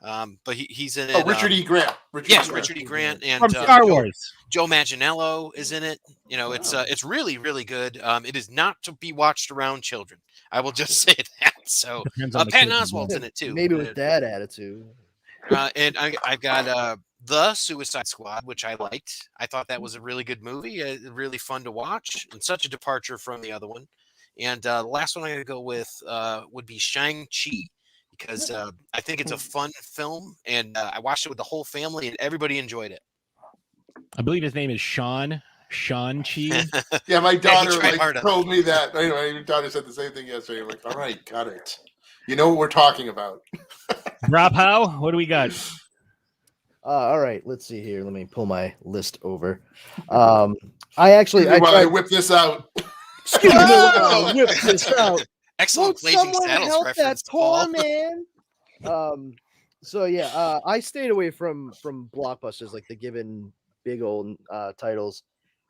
But he's in it. Oh, Richard E. Grant. Richard E. Grant and From Star Wars. Joe Manganiello is in it. You know, it's really, really good. It is not to be watched around children. I will just say that. So Patton Oswalt's in it too. Maybe with that attitude. And I've got The Suicide Squad, which I liked. I thought that was a really good movie, really fun to watch, and such a departure from the other one. And the last one I'm going to go with would be Shang-Chi, because I think it's a fun film, and I watched it with the whole family, and everybody enjoyed it. I believe his name is Sean Chi. Yeah, my daughter tried told me that. Anyway, my daughter said the same thing yesterday. I'm like, all right, got it. You know what we're talking about. Rob Howe, what do we got? All right, let's see here. Let me pull my list over. I tried to whip this out. Excuse me, whip this out. Excellent Blazing Saddles help reference, that poor Paul. man. So yeah, I stayed away from blockbusters like the given big old titles,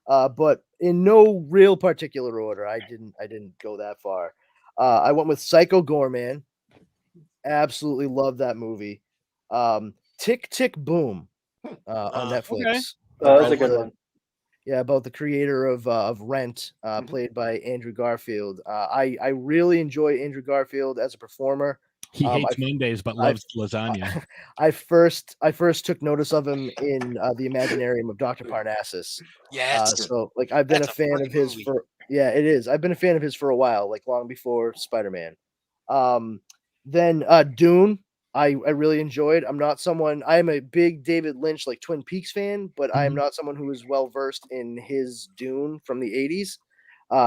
but in no real particular order. I didn't go that far. I went with Psycho Gorman. Absolutely love that movie. Tick Tick Boom on Netflix. Okay. Oh, that's a good one. Yeah, about the creator of Rent, played by Andrew Garfield. I really enjoy Andrew Garfield as a performer. He hates Mondays but loves lasagna. I first took notice of him in the Imaginarium of Dr. Parnassus. Yes. So like I've been a fan of his for it is. I've been a fan of his for a while, like long before Spider-Man. Then Dune, I really enjoyed. I am a big David Lynch like Twin Peaks fan, but I am not someone who is well versed in his Dune from the 80s.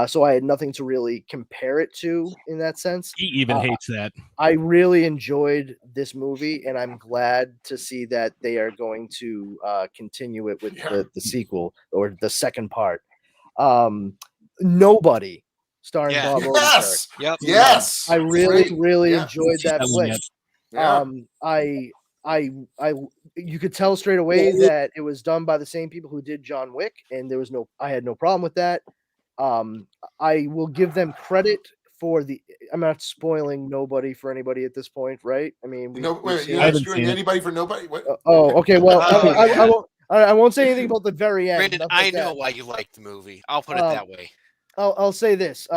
So I had nothing to really compare it to in that sense. He even hates that. I really enjoyed this movie, and I'm glad to see that they are going to continue it with the sequel or the second part. Nobody, starring Bob Odenkirk. Yep. Yes. I really enjoyed that flick. Yeah. You could tell straight away that it was done by the same people who did John Wick, and I had no problem with that. I will give them credit for I'm not spoiling nobody for anybody at this point, right? I mean, you're not screwing anybody for nobody. What? Okay. Well, I won't say anything about the very end. Brandon, I know why you like the movie. I'll put it that way. I'll say this: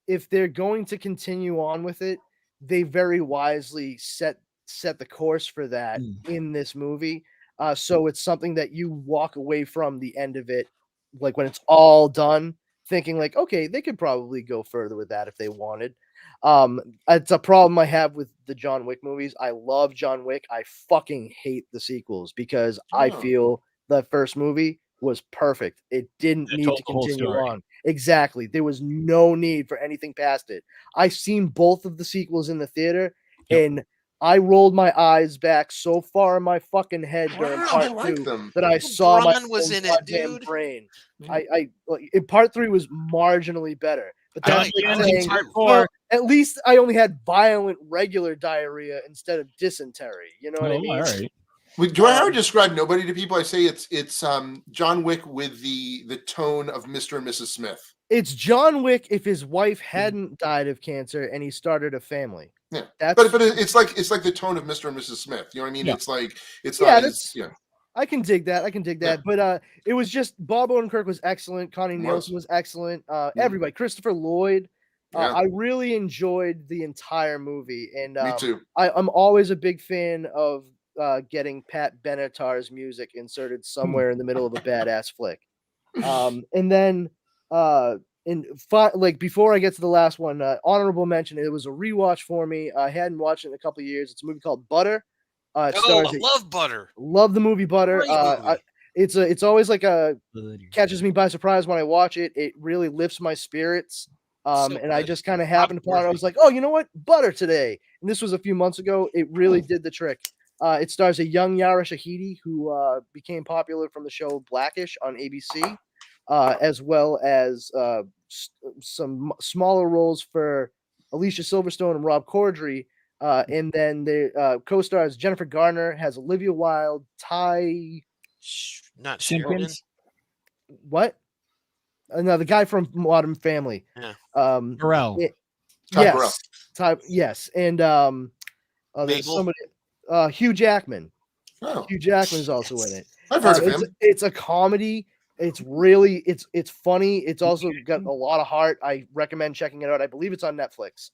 if they're going to continue on with it, they very wisely set the course for that in this movie. So it's something that you walk away from the end of it, like when it's all done, thinking like, okay, they could probably go further with that if they wanted. It's a problem I have with the John Wick movies. I love John Wick. I fucking hate the sequels because I Oh. feel the first movie was perfect. It didn't It need told to the whole continue story. on. Exactly. There was no need for anything past it. I've seen both of the sequels in the theater, Yep. and I rolled my eyes back so far in my fucking head during Wow, part I like 2 them. that I saw my Braun was own in it, goddamn dude. brain. In part 3 was marginally better, but I that's like like I like saying, part two. four. well, at least I only had violent regular diarrhea instead of dysentery. You know what I Oh, mean? all right. Do I ever describe nobody to people? I say it's John Wick with the tone of Mr. and Mrs. Smith. It's John Wick if his wife hadn't died of cancer and he started a family. Yeah, That's but it's like the tone of Mr. and Mrs. Smith. You know what I mean? Yeah. It's like it's yeah, not that's as yeah. I can dig that. I can dig that. But it was just Bob Odenkirk was excellent. Connie It Nielsen was. was excellent. Everybody, Christopher Lloyd. Yeah. I really enjoyed the entire movie, and Me too. I'm always a big fan of getting Pat Benatar's music inserted somewhere in the middle of a badass flick. And then like before I get to the last one, honorable mention. It was a rewatch for me. I hadn't watched it in a couple of years. It's a movie called Butter. It Oh, stars I love Butter. love the movie Butter. Great movie. It's always like catches me by surprise when I watch it. It really lifts my spirits. So And I good. just kind of happened upon it. I was like, oh, you know what? Butter today. And this was a few months ago. It really did the trick. It stars a young Yara Shahidi who became popular from the show Blackish on ABC, as well as some smaller roles for Alicia Silverstone and Rob Corddry. And then the co-stars Jennifer Garner, has Olivia Wilde, Not Simpkins? Sheridan. what? No, the guy from Modern Family. Yeah. Burrell. Ty Burrell. Yes, and there's Mabel. somebody, Hugh Jackman. Oh, Hugh Jackman is also in it. I've heard of him. It's a comedy. It's really it's funny. It's also got a lot of heart. I recommend checking it out. I believe it's on Netflix.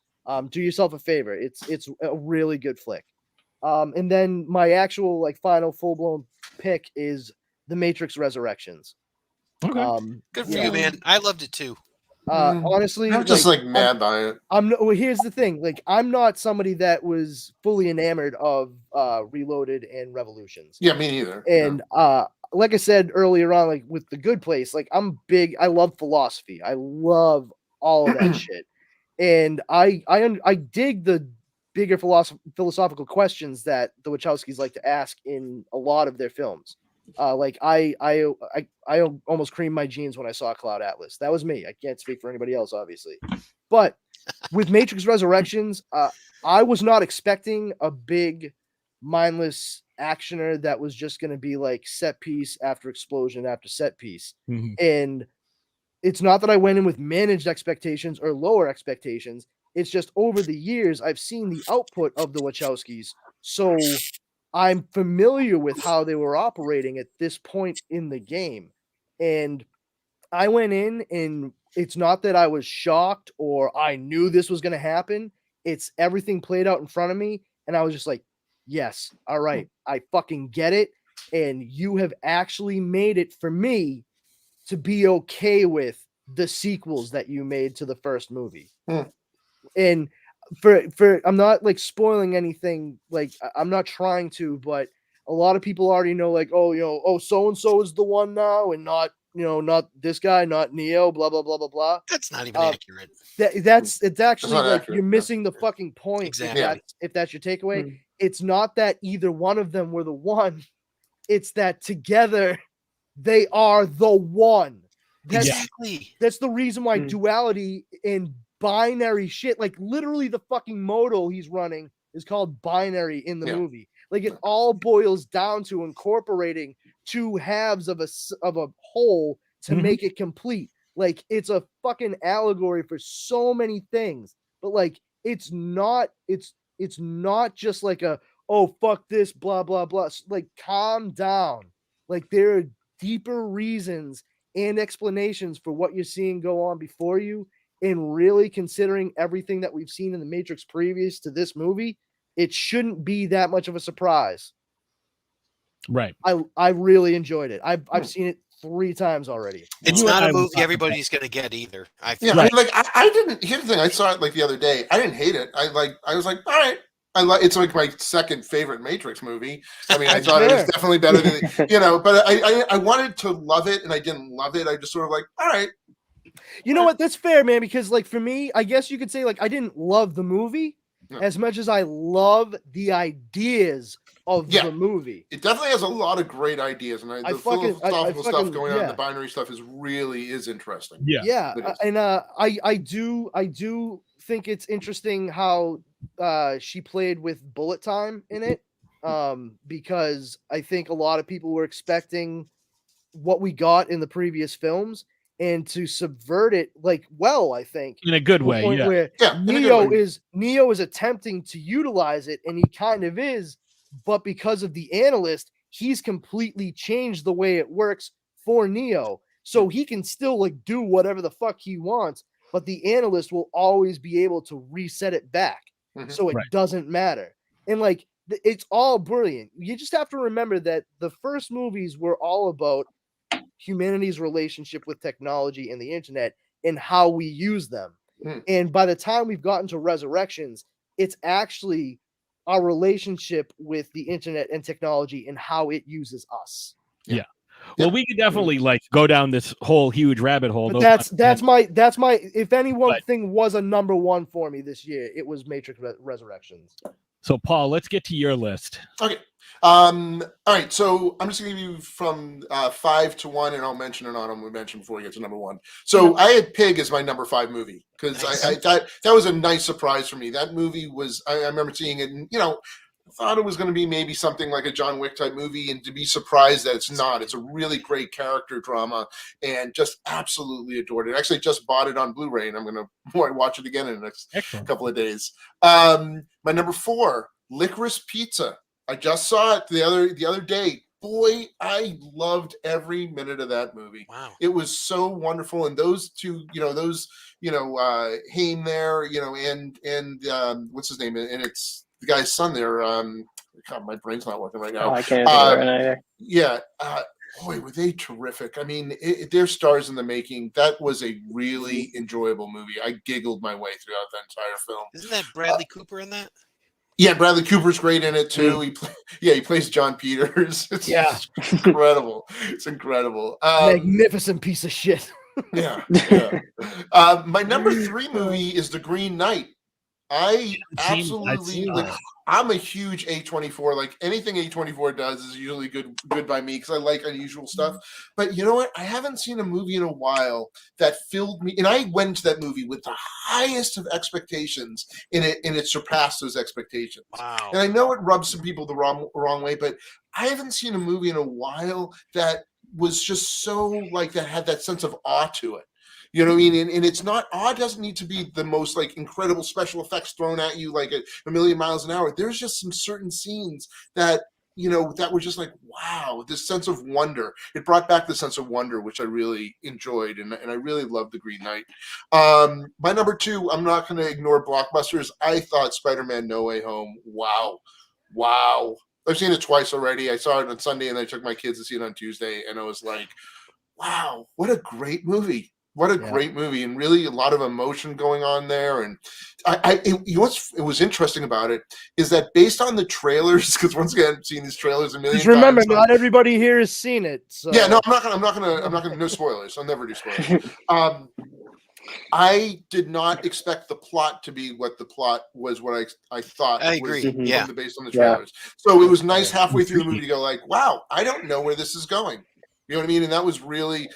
Do yourself a favor. It's a really good flick. And then my actual like final full blown pick is The Matrix Resurrections. Okay. Good for you, man. I loved it too. Honestly, I'm just like mad by it. well, here's the thing. Like, I'm not somebody that was fully enamored of Reloaded and Revolutions. Yeah, me neither. And like I said earlier on, like with The Good Place, like I love philosophy. I love all of that shit. And I dig the bigger philosophical questions that the Wachowskis like to ask in a lot of their films. Like I almost creamed my jeans when I saw Cloud Atlas. That was me. I can't speak for anybody else, obviously. But with Matrix Resurrections, I was not expecting a big, mindless actioner that was just going to be like set piece after explosion after set piece. Mhm. And it's not that I went in with managed expectations or lower expectations. It's just over the years, I've seen the output of the Wachowskis. So I'm familiar with how they were operating at this point in the game. And I went in, and it's not that I was shocked or I knew this was going to happen. It's everything played out in front of me. And I was just like, yes, all right, I fucking get it. And you have actually made it for me to be okay with the sequels that you made to the first movie. And for I'm not like spoiling anything, like I'm not trying to, but a lot of people already know, like, oh, so and so is the one now, and not this guy, not Neo, blah blah blah blah blah. That's not even accurate. It's actually not like accurate, you're no. missing the fucking point. Exactly. If that's your takeaway, it's not that either one of them were the one. It's that together they are the one. Exactly. That's the reason why duality and binary shit, like literally the fucking modal he's running is called binary in the movie. Like it all boils down to incorporating two halves of a whole to make it complete. Like it's a fucking allegory for so many things, but like it's not just like a, oh fuck this, blah blah blah. Like calm down. Like there are deeper reasons and explanations for what you're seeing go on before you. And really considering everything that we've seen in the Matrix previous to this movie, it shouldn't be that much of a surprise. Right. I really enjoyed it. I've seen it 3 times already. It's You and not I a will movie talk everybody's going to get either. I feel. Yeah, I mean, like I didn't. Here's the thing: I saw it like the other day. I didn't hate it. I was like, all right. It's like my second favorite Matrix movie. I mean, I That's thought it was fair. definitely better than but I wanted to love it, and I didn't love it. I just sort of like, all right. You know what? That's fair, man. Because like for me, I guess you could say like I didn't love the movie as much as I love the ideas of the movie. It definitely has a lot of great ideas, and the philosophical stuff going on, the binary stuff is interesting. Yeah. And I do think it's interesting how she played with bullet time in it, because I think a lot of people were expecting what we got in the previous films and to subvert it I think in a good way. Where Neo is attempting to utilize it, and he kind of is, but because of the analyst, he's completely changed the way it works for Neo. So he can still do whatever the fuck he wants, but the analyst will always be able to reset it back. So it doesn't matter. And it's all brilliant. You just have to remember that the first movies were all about humanity's relationship with technology and the internet and how we use them. And by the time we've gotten to Resurrections, it's actually our relationship with the internet and technology and how it uses us. Yeah. Well, we could definitely go down this whole huge rabbit hole. But that's my if any one thing was a number one for me this year, it was Matrix Resurrections. So Paul, let's get to your list. Okay. All right. So I'm just going to give you from 5 to 1, and I'll mention an item we mentioned before we get to number 1. So I had Pig as my number 5 movie because I thought that was a nice surprise for me. That movie was, I remember seeing it, and I thought it was going to be maybe something like a John Wick type movie, and to be surprised that it's not. It's a really great character drama, and just absolutely adored it. Actually, just bought it on Blu-ray, and I'm going to watch it again in the next couple of days. My number 4, Licorice Pizza. I just saw it the other day. Boy, I loved every minute of that movie. Wow. It was so wonderful. And those two, Haim there, and what's his name? And it's the guy's son there. God, my brain's not working right now. I can't think of it either. Yeah. Boy, were they terrific. I mean, they're stars in the making. That was a really enjoyable movie. I giggled my way throughout the entire film. Isn't that Bradley Cooper in that? Yeah, Bradley Cooper's great in it too. He plays John Peters. It's incredible. It's incredible. Magnificent piece of shit. Yeah. My number 3 movie is The Green Knight. I absolutely I'm a huge A24. Like anything A24 does is usually good by me because I like unusual stuff. But you know what? I haven't seen a movie in a while that filled me. And I went to that movie with the highest of expectations and it surpassed those expectations. Wow. And I know it rubs some people the wrong way, but I haven't seen a movie in a while that was just so that had that sense of awe to it. You know what I mean? And it's not, awe doesn't need to be the most incredible special effects thrown at you a million miles an hour. There's just some certain scenes that, that were just wow, this sense of wonder. It brought back the sense of wonder, which I really enjoyed. And I really loved The Green Knight. My number 2, I'm not going to ignore blockbusters. I thought Spider-Man No Way Home. Wow. I've seen it twice already. I saw it on Sunday and I took my kids to see it on Tuesday. And I was like, wow, what a great movie. What a great movie, and really a lot of emotion going on there. And it was interesting about it is that based on the trailers, because once again, I've seen these trailers a million times. Remember, not everybody here has seen it. So. Yeah, no, I'm not gonna. No spoilers. I'll never do spoilers. I did not expect the plot to be what the plot was. What I thought. I agree. Based on the trailers, so it was nice halfway through the movie to go wow, I don't know where this is going. You know what I mean? And that was really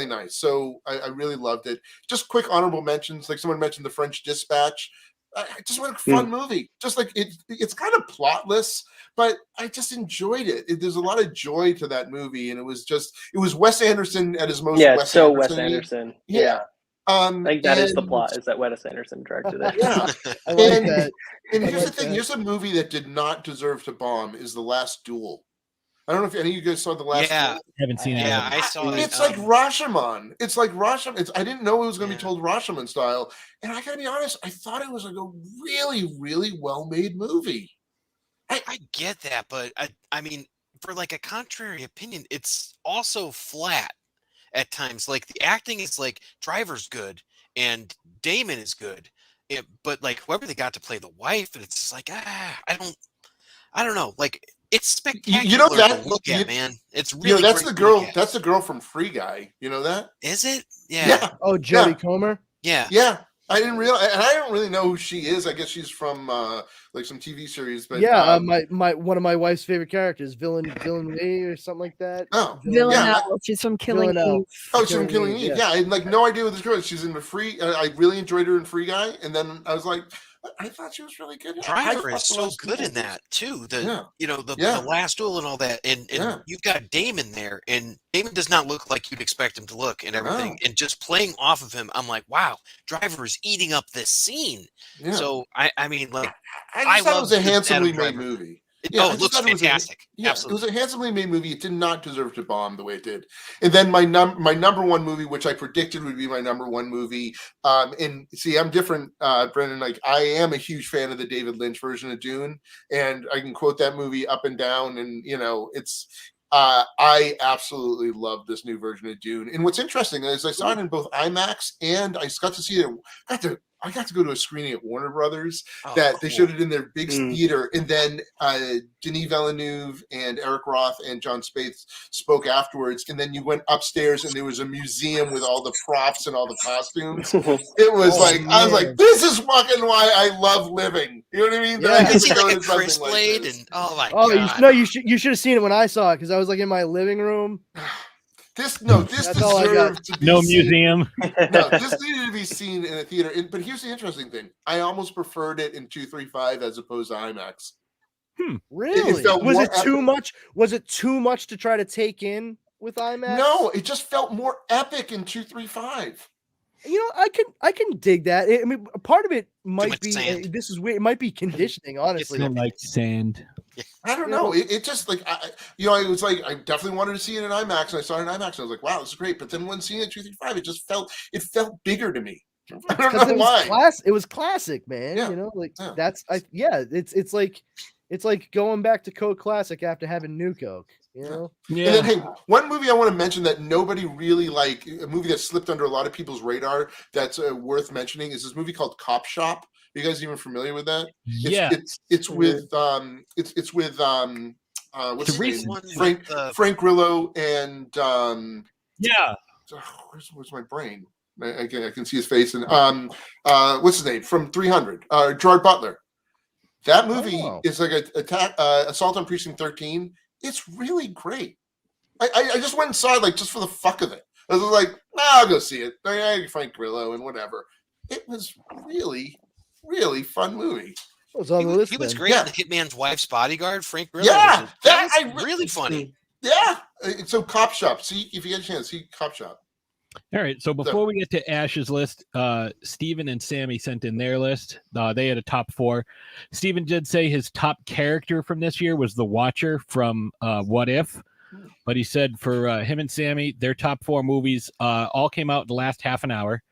nice. So I really loved it. Just quick honorable mentions, like someone mentioned The French Dispatch. I just want a fun movie. Just it's kind of plotless, but I just enjoyed it. There's a lot of joy to that movie, and it was Wes Anderson at his most. Yeah, Wes Anderson. Yeah. I think that is the and plot, is that Wes Anderson directed it. Yeah. I like that. And here's the thing. Here's a movie that did not deserve to bomb is The Last Duel. I don't know if any of you guys saw The Last Duel. I haven't seen it. Yeah, I saw it. It's like Rashomon. It's like Rashomon. I didn't know it was going to be told Rashomon style. And I got to be honest, I thought it was a really, really well-made movie. I get that, but I mean, for a contrary opinion, it's also flat. at times. Like the acting is like Driver's good and Damon is good, but like whoever they got to play the wife, and it's just like I don't know. Like it's spectacular You know that to look at, man. It's You really know, that's great the to look girl. at. That's the girl from Free Guy. You know that? Is it? Yeah. Oh, Jodie Comer. Yeah. Yeah. I didn't realize, and I don't really know who she is. I guess she's from like some TV series. But Yeah, my one of my wife's favorite characters, Villain Lee or something like that. Oh, Villanelle. She's from Killing Villanelle. Eve. Oh, she's from Killing Eve. Yeah, I had like no idea what this girl is. She's in the Free. I really enjoyed her in Free Guy, and then I was like, I thought she was really good. Driver is so good in that too. The last duel and all that, and you've got Damon there, and Damon does not look like you'd expect him to look and everything. And just playing off of him, I'm like, wow, Driver is eating up this scene. Yeah. So I mean, like, I thought it was a handsomely Adam made Driver. movie. It looks fantastic. Absolutely. It was a handsomely made movie. It did not deserve to bomb the way it did. And then my number one movie, which I predicted would be my number one movie. And see, I'm different, Brendan. Like, I am a huge fan of the David Lynch version of Dune, and I can quote that movie up and down. And it's. I absolutely love this new version of Dune. And what's interesting is I saw it in both IMAX and I got to see it. I got to go to a screening at Warner Brothers they showed it in their big theater. And then Denis Villeneuve and Eric Roth and John Spaeth spoke afterwards. And then you went upstairs and there was a museum with all the props and all the costumes. It was I was like, this is fucking why I love living. You know what I mean? Yeah. I get to See, go like to a something Chris like Blade, this. and oh my god! No, you should have seen it when I saw it because I was like in my living room. This That's all I got. deserved to be No seen. museum. No, this needed to be seen in a theater. But here's the interesting thing: I almost preferred it in 235 as opposed to IMAX. Really? felt Was more it too much? Was it too much to try to take in with IMAX? No, it just felt more epic in 235. I can dig that. I mean, part of it might much be sand. this is weird. It might be conditioning, honestly. I like sand. I don't know. It just like it was like I definitely wanted to see it in IMAX, and I saw it in IMAX, and I was like, wow, this is great. But then when seeing it in 235, it felt bigger to me. I don't know why. It was classic, man. Yeah. It's like going back to Coke Classic after having New Coke. And then, hey, one movie I want to mention that nobody really a movie that slipped under a lot of people's radar that's worth mentioning is this movie called Cop Shop. Are you guys even familiar with that? It's with what's his name? Frank Grillo and where's my brain? I can see his face and what's his name from 300? Gerard Butler. That movie is like Assault on Precinct 13. It's really great. I just went and saw it just for the fuck of it. I was like, I'll go see it. Frank Grillo and whatever. It was really, really fun movie. It was on the list. He was great in The Hitman's Wife's Bodyguard. Frank Grillo. Yeah, that was really funny. Yeah. So Cop Shop. See if you get a chance. See Cop Shop. All right. So before we get to Ash's list, Steven and Sammy sent in their list. They had a top 4. Steven did say his top character from this year was the Watcher from What If. But he said for him and Sammy, their top 4 movies all came out in the last half an hour.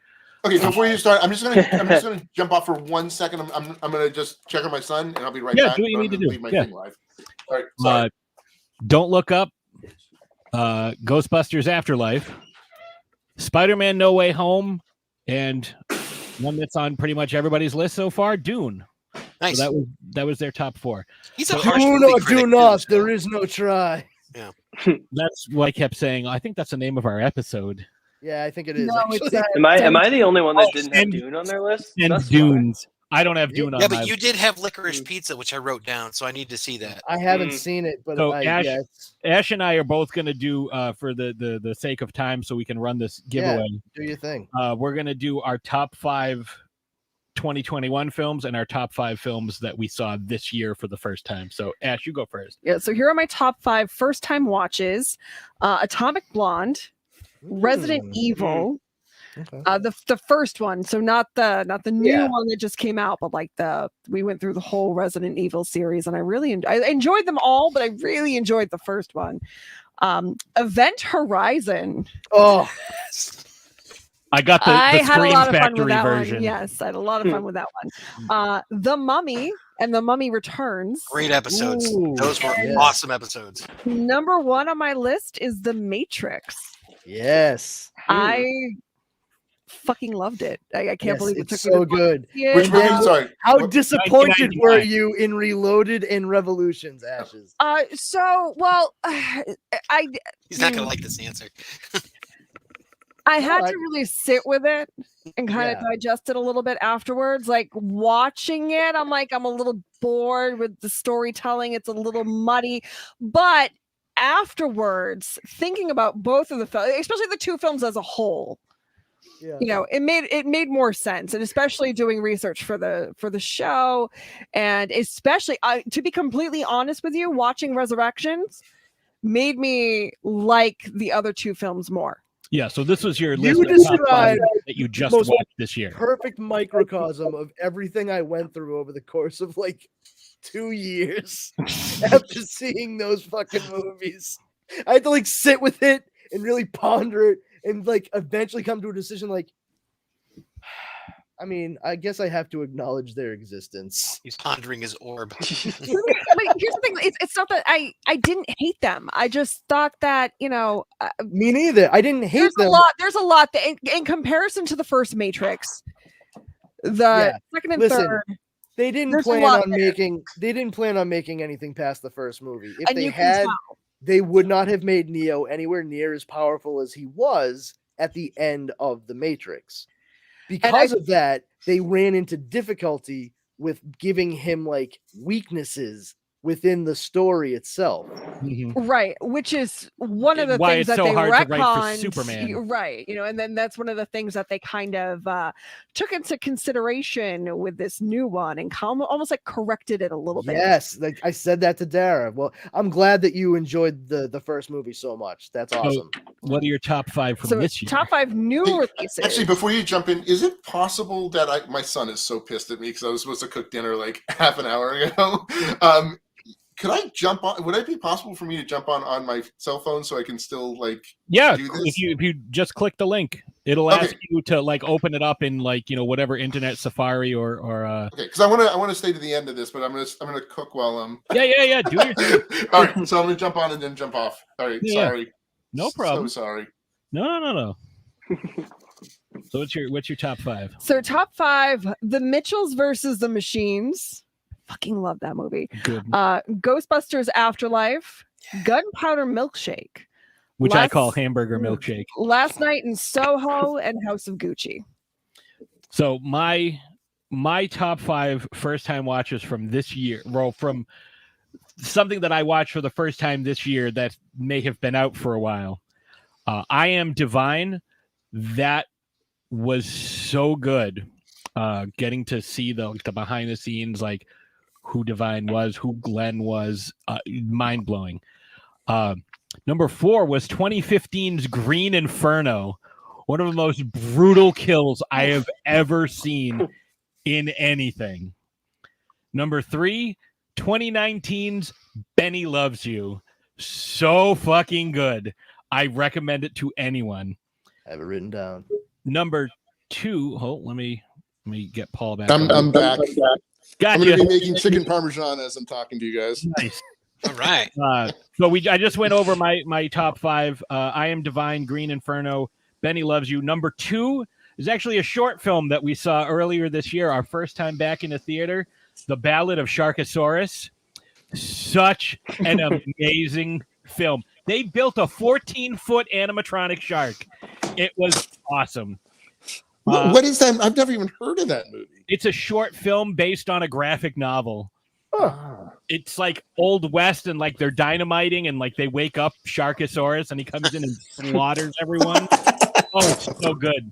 Okay, before you start, I'm just gonna jump off for 1 second. I'm gonna just check on my son, and I'll be right back. Do what you need to do. Leave my thing live. All right. Sorry. Don't Look Up, Ghostbusters Afterlife, Spider-Man No Way Home, and one that's on pretty much everybody's list so far, Dune. Nice. So that was their top 4. He's a harsh movie critic. Do not. There is no try. Yeah. That's what I kept saying. I think that's the name of our episode. Yeah, I think it is. No, actually. Am I the only one that didn't have Dune on their list? And That's Dunes. I don't have Dune on Yeah, my but you did have Licorice Pizza, which I wrote down, so I need to see that. I haven't seen it, but so Ash and I are both going to do for the sake of time, so we can run this giveaway. Do your thing. We're going to do our top 5 2021 films and our top 5 films that we saw this year for the first time. So Ash, you go first. Yeah, so here are my top 5 first time watches. Atomic Blonde, Resident Evil, the first one, so not the new one that just came out, but we went through the whole Resident Evil series, and I enjoyed them all, but I really enjoyed the first one. Event Horizon. Oh, I got the Scream Factory version. Yes, I had a lot of fun with that one. The Mummy and The Mummy Returns. Great episodes. Ooh, Those were awesome episodes. Number 1 on my list is The Matrix. Yes. I fucking loved it. I can't believe it it's took me so good. Which movie? Sorry. How disappointed were 1999. you in Reloaded and Revolutions, Ashes? He's not gonna like this answer. I had to really sit with it and kind of digest it a little bit afterwards. Like watching it, I'm a little bored with the storytelling. It's a little muddy, but afterwards, thinking about both of the films, especially the two films as a whole, it made more sense. And especially doing research for the show, and especially to be completely honest with you, watching Resurrections made me like the other two films more. Yeah, so this was your You list of top five described that you just most watched this year. Perfect microcosm of everything I went through over the course of like 2 years after seeing those fucking movies. I had to like sit with it and really ponder it and like eventually come to a decision like, I mean, I guess I have to acknowledge their existence. He's pondering his orb. But here's the thing: it's not that I didn't hate them. I just thought that me neither. I didn't hate them. There's a lot that, in comparison to the first Matrix, the second and third. They didn't plan on making anything past the first movie. If And they you can had, tell. they would not have made Neo anywhere near as powerful as he was at the end of the Matrix. Because of that, they ran into difficulty with giving him like weaknesses within the story itself. Right, which is one of the Why things it's that so they hard to write for retconned. Superman. Right, and then that's one of the things that they kind of took into consideration with this new one and almost like corrected it a little bit. Yes, like I said that to Dara. Well, I'm glad that you enjoyed the first movie so much. That's awesome. What are your top five from this year? Top five new releases. Actually, before you jump in, is it possible that my son is so pissed at me because I was supposed to cook dinner like half an hour ago? Could I jump on? Would it be possible for me to jump on my cell phone so I can still do this? If you just click the link, it'll ask you to open it up in whatever internet Safari or okay, because I want to stay to the end of this, but I'm gonna cook while I'm do your thing. All right, so I'm gonna jump on and then jump off. All right, sorry. No problem. So sorry. No. So what's your top five? So top five: The Mitchells versus the Machines. Fucking love that movie. Good. Ghostbusters Afterlife, Gunpowder Milkshake, which I call hamburger milkshake. Last Night in Soho, and House of Gucci. So my top five first time watches from this year, from something that I watched for the first time this year that may have been out for a while. I Am Divine. That was so good. Getting to see the behind the scenes, like who Divine was, who Glenn was, mind blowing. Number 4 was 2015's Green Inferno, one of the most brutal kills I have ever seen in anything. Number 3, 2019's Benny Loves You, so fucking good. I recommend it to anyone. I have it written down. Number 2, let me get Paul back. I'm back. Gotcha. I'm going to be making chicken parmesan as I'm talking to you guys. Nice. All right. I just went over my top 5. I Am Divine, Green Inferno, Benny Loves You. Number 2 is actually a short film that we saw earlier this year, our first time back in the theater, The Ballad of Sharkosaurus. Such an amazing film. They built a 14-foot animatronic shark. It was awesome. What is that? I've never even heard of that movie. It's a short film based on a graphic novel. Oh. It's like Old West, and they're dynamiting, and they wake up Sharkosaurus, and he comes in and slaughters everyone. Oh, it's so good.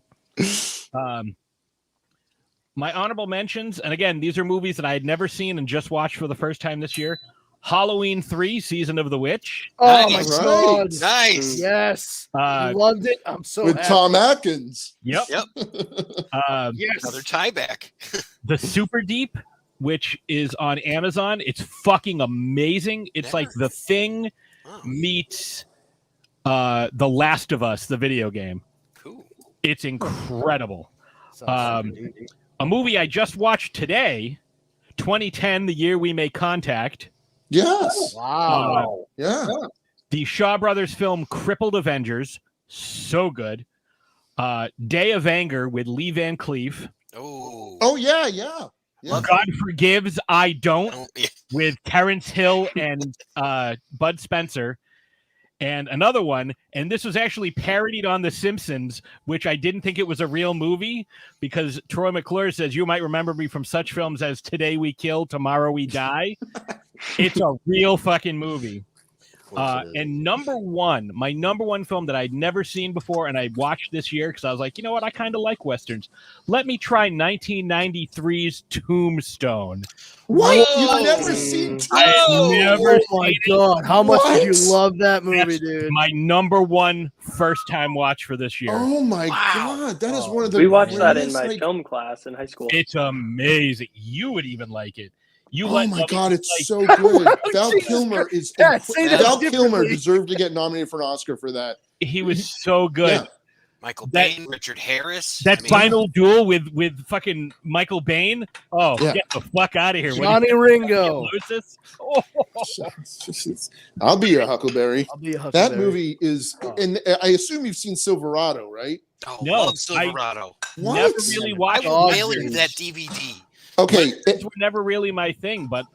My honorable mentions, and again, these are movies that I had never seen and just watched for the first time this year. Halloween 3, Season of the Witch. Oh Nice. my god! Nice. Yes, loved it. I'm so with happy. Tom Atkins. Yep. Yep. Yes, Another tie back. The Super Deep, which is on Amazon. It's fucking amazing. It's like The Thing meets The Last of Us, the video game. Cool. It's incredible. A movie I just watched today, 2010, The Year We Made Contact. Yes. Wow. Yeah. The Shaw Brothers film Crippled Avengers. so good. Day of Anger with Lee Van Cleef. Oh yeah. God Forgives, I Don't with Terrence Hill and Bud Spencer. And another one, and this was actually parodied on The Simpsons, which I didn't think it was a real movie because Troy McClure says, you might remember me from such films as Today We Kill, Tomorrow We Die. It's a real fucking movie. And my number one film that I'd never seen before and I watched this year because I was like, you know what? I kind of like Westerns. Let me try 1993's Tombstone. What? You've never seen Never Oh my god! How much did you love that movie, dude? My number one first time watch for this year. Oh my god, that is one of the. We watched that in greatest, my film class in high school. It's amazing. You would even like it. Oh my god, it's so good. Val Kilmer is. Val Kilmer deserved to get nominated for an Oscar for that. He was so good. Yeah. Michael Bain, Richard Harris. That final duel with fucking Michael Bain. Oh, Yeah. get the fuck out of here. Johnny Ringo. Oh. I'll be your Huckleberry. I'll be a That Huckleberry. movie is, and I assume you've seen Silverado, right? Oh, No, love Silverado. What? Never really I watched will it. mail you that DVD. Okay, These were never really my thing, but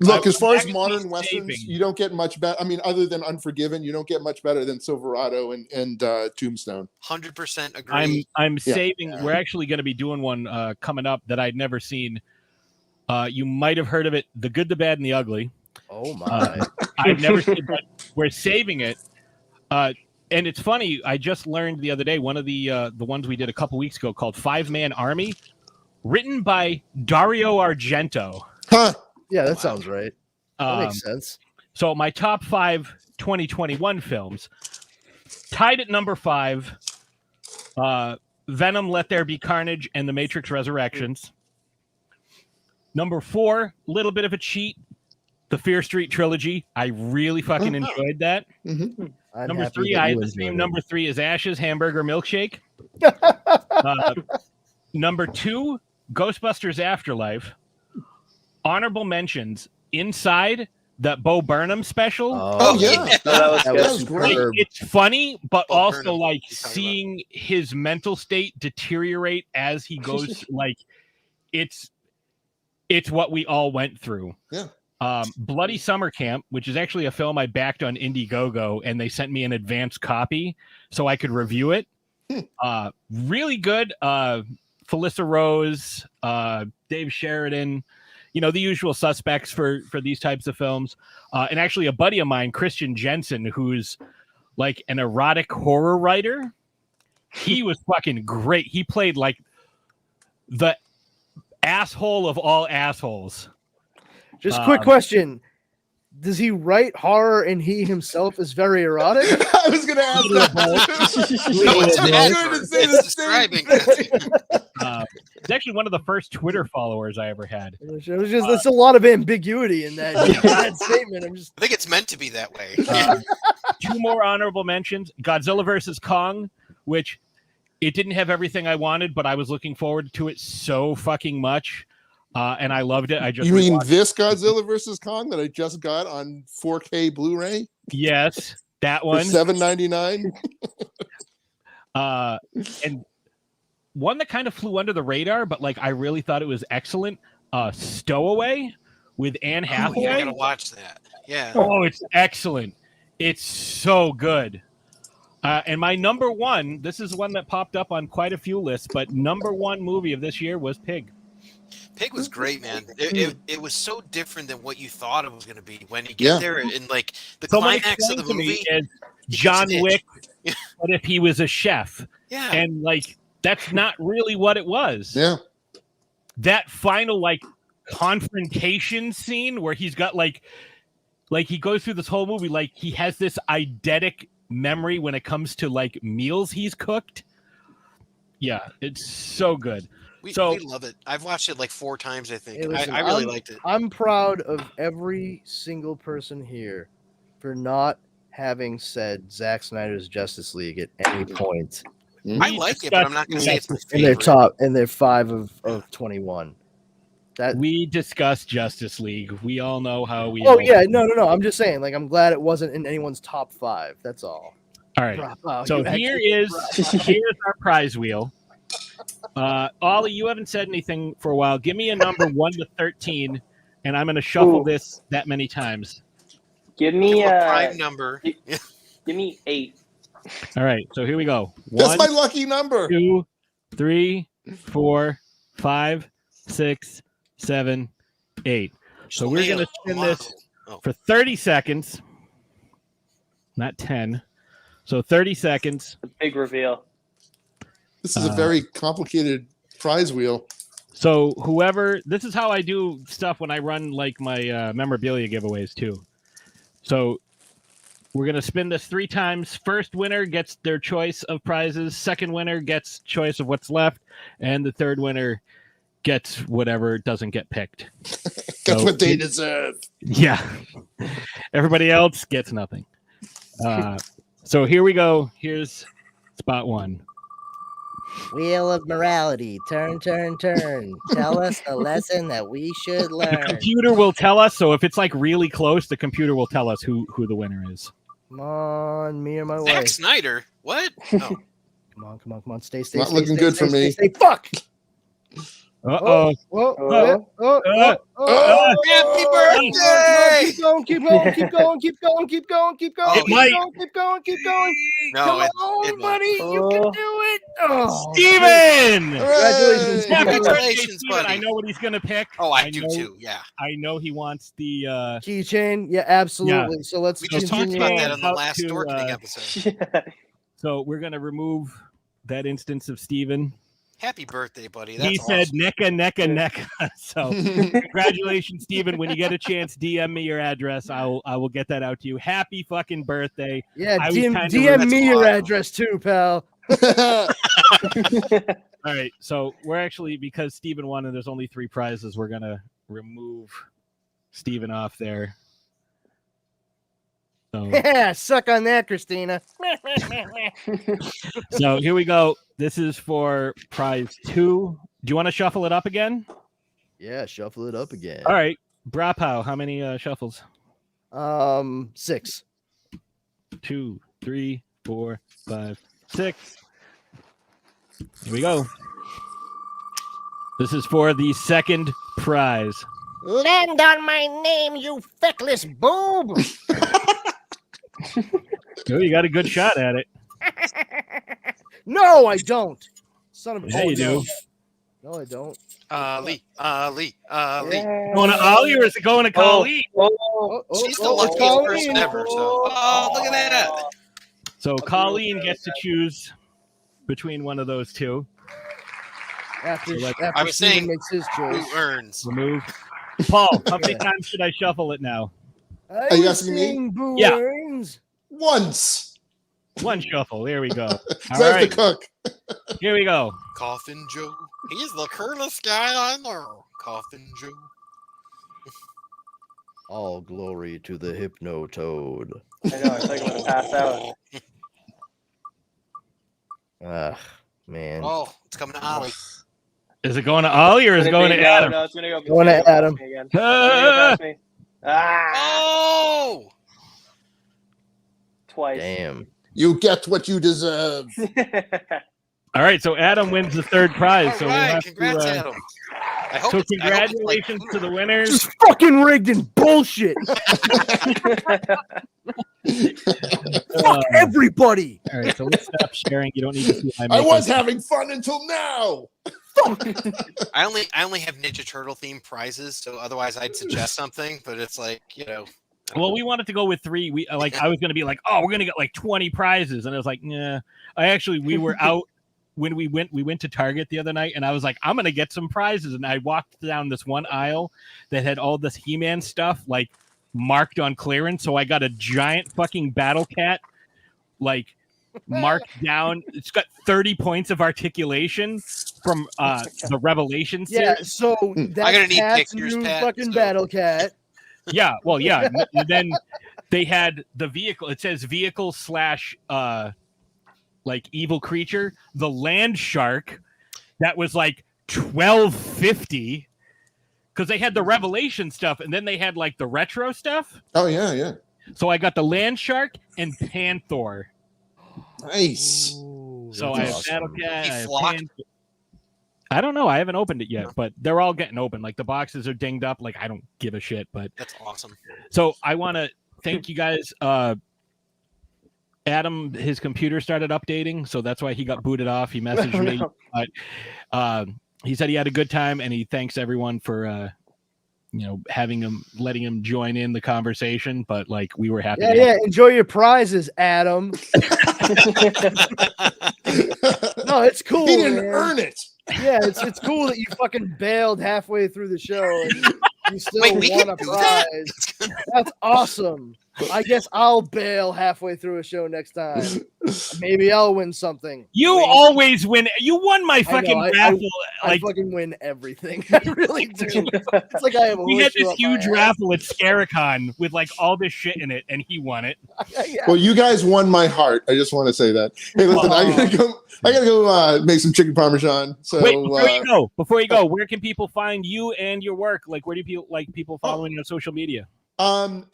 look, as far as actually modern westerns, saving. you don't get much better. I mean, other than Unforgiven, you don't get much better than Silverado and Tombstone. 100% agree. I'm Yeah. saving. We're actually going to be doing one coming up that I'd never seen. You might have heard of it, The Good, the Bad, and the Ugly. Oh my! I've never seen it, but we're saving it. And it's funny, I just learned the other day, one of the ones we did a couple weeks ago called 5-Man Army, written by Dario Argento. Huh? Yeah, that sounds right. That makes Um, sense. So my top 5 2021 films, tied at number 5, Venom, Let There Be Carnage, and The Matrix Resurrections. Number 4, little bit of a cheat, The Fear Street Trilogy. I really fucking enjoyed that. Mm-hmm. Number happy 3, that I you had the enjoyed same it. number 3 as Ashes, Hamburger Milkshake. Number 2, Ghostbusters Afterlife. Honorable mentions, Inside, that Bo Burnham special. Oh yeah, that was great. Like, it's funny, but Bo also Burnham, like you're talking seeing his mental state deteriorate as he goes. Like it's what we all went through. Yeah. Bloody Summer Camp, which is actually a film I backed on Indiegogo, and they sent me an advanced copy so I could review it. Really good. Felissa Rose, Dave Sheridan, the usual suspects for these types of films. And actually a buddy of mine, Christian Jensen, who's like an erotic horror writer. He was fucking great. He played like the asshole of all assholes. Just quick question. Does he write horror and he himself is very erotic? I was going to ask It's describing. It's actually one of the first Twitter followers I ever had. There's a lot of ambiguity in that statement. I think it's meant to be that way. 2 more honorable mentions. Godzilla vs. Kong, which it didn't have everything I wanted, but I was looking forward to it so fucking much. And I loved it. You mean this Godzilla versus Kong that I just got on 4K Blu-ray? Yes, that one. For $7.99. And one that kind of flew under the radar, but like I really thought it was excellent. Stowaway with Anne Hathaway. I gotta watch that. Yeah. Oh, it's excellent. It's so good. And my number 1, this is one that popped up on quite a few lists, but number 1 movie of this year was Pig. Pig was great, man. It was so different than what you thought it was going to be when you get there and like the Someone climax of the explained to movie. me is John Wick, Yeah. but if he was a chef. Yeah. And like that's not really what it was. Yeah. That final like confrontation scene where he's got like he goes through this whole movie like he has this eidetic memory when it comes to like meals he's cooked. Yeah, it's so good. We So love it. I've watched it like 4 times, I think. Hey, listen, I really liked it. I'm proud of every single person here for not having said Zack Snyder's Justice League at any point. I like it, but I'm not going to say it's my In their favorite. in their 5 of 21. That we discussed Justice League. We all know how we. Oh yeah, no. I'm just saying, like, I'm glad it wasn't in anyone's top 5. That's all. All right. Bravo, So you here's our prize wheel. Ollie, you haven't said anything for a while. Give me a number 1 to 13, and I'm going to shuffle this that many times. Give me a prime number. Give me 8. All right. So here we go. That's 1, my lucky number. 2, 3, 4, 5, 6, 7, 8. So we're going to spin this for 30 seconds, not 10. So 30 seconds. A big reveal. This is a very complicated prize wheel. So this is how I do stuff when I run like my memorabilia giveaways too. So we're going to spin this 3 times. First winner gets their choice of prizes. Second winner gets choice of what's left. And the third winner gets whatever doesn't get picked. That's what they deserve. Yeah. Everybody else gets nothing. So here we go. Here's spot 1. Wheel of morality. Turn, turn, turn. Tell us the lesson that we should The learn. computer will tell us. So if it's like really close, the computer will tell us who the winner is. Come on, me or my Zack wife. Snyder. What? Oh. Come on. Stay. Not looking good for me. Stay. Fuck. Uh-oh. Happy birthday! Keep going. No, Come it on, buddy. You can do it. Oh, Steven! Congratulations, Congratulations, Steven. buddy. I know what he's going to pick. Oh, I do too. Yeah. I know he wants the keychain. Yeah, absolutely. So let's We just talked continue about on. that on the How last to, Dorkening episode. So we're going to remove that instance of Steven. Happy birthday, buddy. That's He said awesome. NECA. So congratulations, Steven. When you get a chance, DM me your address. I will get that out to you. Happy fucking birthday. Yeah, I was DM kinda me your address too, pal. All right. So we're actually, because Steven won and there's only 3 prizes, we're going to remove Steven off there. So, Yeah, suck on that, Christina. so here we go. This is for prize 2. Do you want to shuffle it up again? Yeah, shuffle it up again. All right. Brapow, how many shuffles? 6. 2, 3, 4, 5, 6. Here we go. This is for the second prize. Land on my name, you feckless boob. Oh, you got a good shot at it. No, I don't. Son of a Yeah, you do. No, I don't. Ali. Going to Ollie or is it going to Colleen? She's the luckiest person ever. So, look at that. So Colleen gets to choose between one of those two. After I was Steven saying, makes his choice. who earns? Remove. Paul, how many times should I shuffle it now? Are you asking me? Yeah. Burns? Once. One shuffle. There we go. All So I have right. to cook. Here we go. Coffin Joe. He's the coolest guy I know. Coffin Joe. All glory to the Hypno Toad. I know. I think I'm gonna pass out. Ah, man. Oh, it's coming to Ollie. Is it going to Ollie or is it going to Adam? No, it's gonna go. Going to Adam. Again. It's gonna go past me. Ah, Oh! twice. Damn. You get what you deserve. All right, so Adam wins the third prize. All So we'll right, have congrats, to, Adam. I hope so it's- I hope it's like congratulations to the winners. This is fucking rigged and bullshit. Fuck everybody. All right, so let's stop sharing. You don't need to see my I makeup. was having fun until now. I only have Ninja Turtle themed prizes, so otherwise I'd suggest something, but it's like, you know. Well, we wanted to go with 3. We I was going to be like, oh, we're going to get like 20 prizes, and I was like, nah. We were out when we went to Target the other night, and I was like, I'm going to get some prizes, and I walked down this one aisle that had all this He-Man stuff like marked on clearance, so I got a giant fucking Battle Cat like marked down. It's got 30 points of articulation from the Revelation Yeah, series. so I'm that's gonna need Pat's pictures, new Pat, fucking so- Battle Cat. Yeah, well, yeah. And then they had the vehicle. It says vehicle / like evil creature. The land shark that was like $12.50 because they had the Revelation stuff and then they had like the retro stuff. Oh yeah, yeah. So I got the land shark and Panther. Nice. So I have Battlecat. I have flock? I don't know. I haven't opened it yet, but they're all getting open. Like the boxes are dinged up. Like I don't give a shit. But That's awesome. so I want to thank you guys. Adam, his computer started updating, so that's why he got booted off. He messaged me, but he said he had a good time, and he thanks everyone for letting him join in the conversation. But like we were happy. Yeah. Enjoy your prizes, Adam. No, it's cool. He didn't man. earn it. Yeah, it's cool that you fucking bailed halfway through the show and you still we won can a do that? prize. That's awesome. I guess I'll bail halfway through a show next time. Maybe I'll win something. You always win. You won my I fucking know, raffle. I fucking win everything. I really do. It's like I have a We had horseshoe this up my huge ass. raffle at Scaricon with like all this shit in it, and he won it. Yeah. Well, you guys won my heart. I just want to say that. Hey, listen, I gotta go make some chicken parmesan. So Wait, before you go, where can people find you and your work? Like, where do you like people following you on social media?